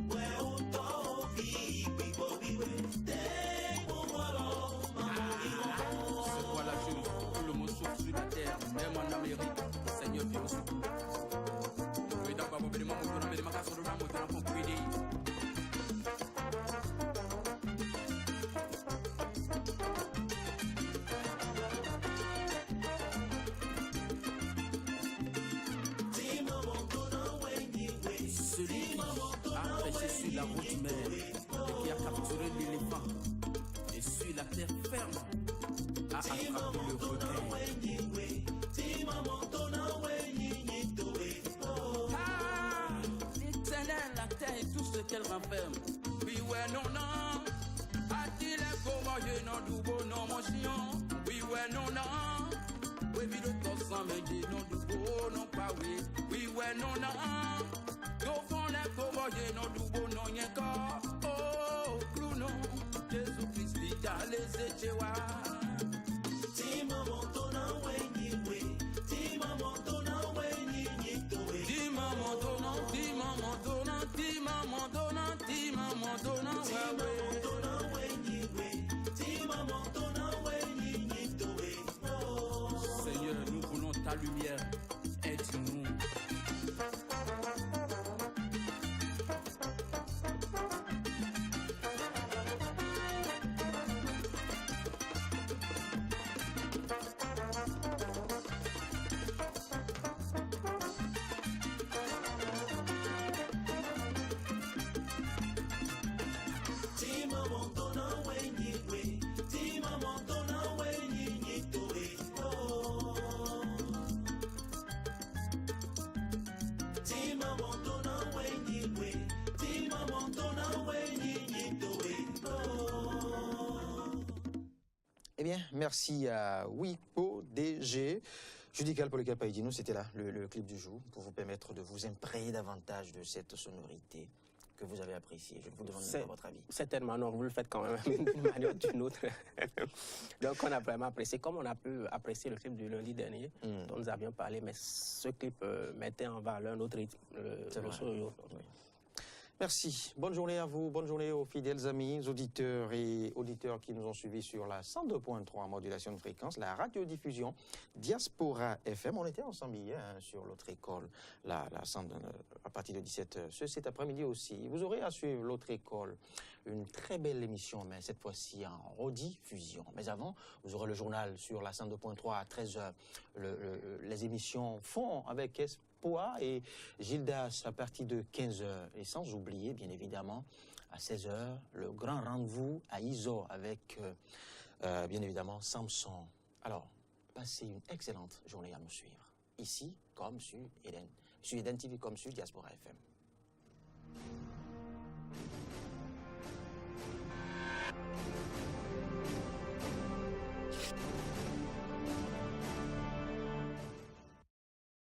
we oto vi, bibo biwe, te kumalo, mamori. C'est quoi la chose? Tout le monde souffre sur la terre, même en Amérique, Seigneur vient au secours. Celui a pêché sur la route mère et qui a capturé l'éléphant et sur la terre ferme a attrapé le requin. La terre et tout ce qu'elle renferme. Oui, ouais, non, non. A-t-il un courroyer, non, doubo, non, mon chien. Oui, ouais, non, non. Oui, vite le temps sans me dire, non, doubo, non, pas oui. Oui, ouais, non, non. Au fond, les courroyer, non, doubo, non, y'a encore. Oh, clou, non. Jésus-Christ, vite, allez, c'est chez moi. Seigneur, nous voulons ta lumière, aide-nous. Eh bien, merci à Wipo DG. Judical Polika Paidino, c'était là le clip du jour pour vous permettre de vous imprégner davantage de cette sonorité que vous avez appréciée. Je vous demande pas votre avis. Certainement, non, vous le faites quand même d'une manière ou d'une autre. Donc, on a vraiment apprécié, comme on a pu apprécier le clip du lundi dernier, dont nous avions parlé, mais ce clip mettait en valeur notre rythme, le soyo. Merci. Bonne journée à vous. Bonne journée aux fidèles amis, auditeurs et auditeurs qui nous ont suivis sur la 102.3 modulation de fréquence, la radiodiffusion Diaspora FM. On était ensemble hier sur l'autre école, à partir de 17h. Cet après-midi aussi. Vous aurez à suivre l'autre école. Une très belle émission, mais cette fois-ci en rediffusion. Mais avant, vous aurez le journal sur la 102.3 à 13h. Les émissions font avec Poa et Gildas à partir de 15h. Et sans oublier, bien évidemment, à 16h, le grand rendez-vous à ISO avec, bien évidemment, Samson. Alors, passez une excellente journée à me suivre. Ici, comme sur Eden TV, comme sur Diaspora FM.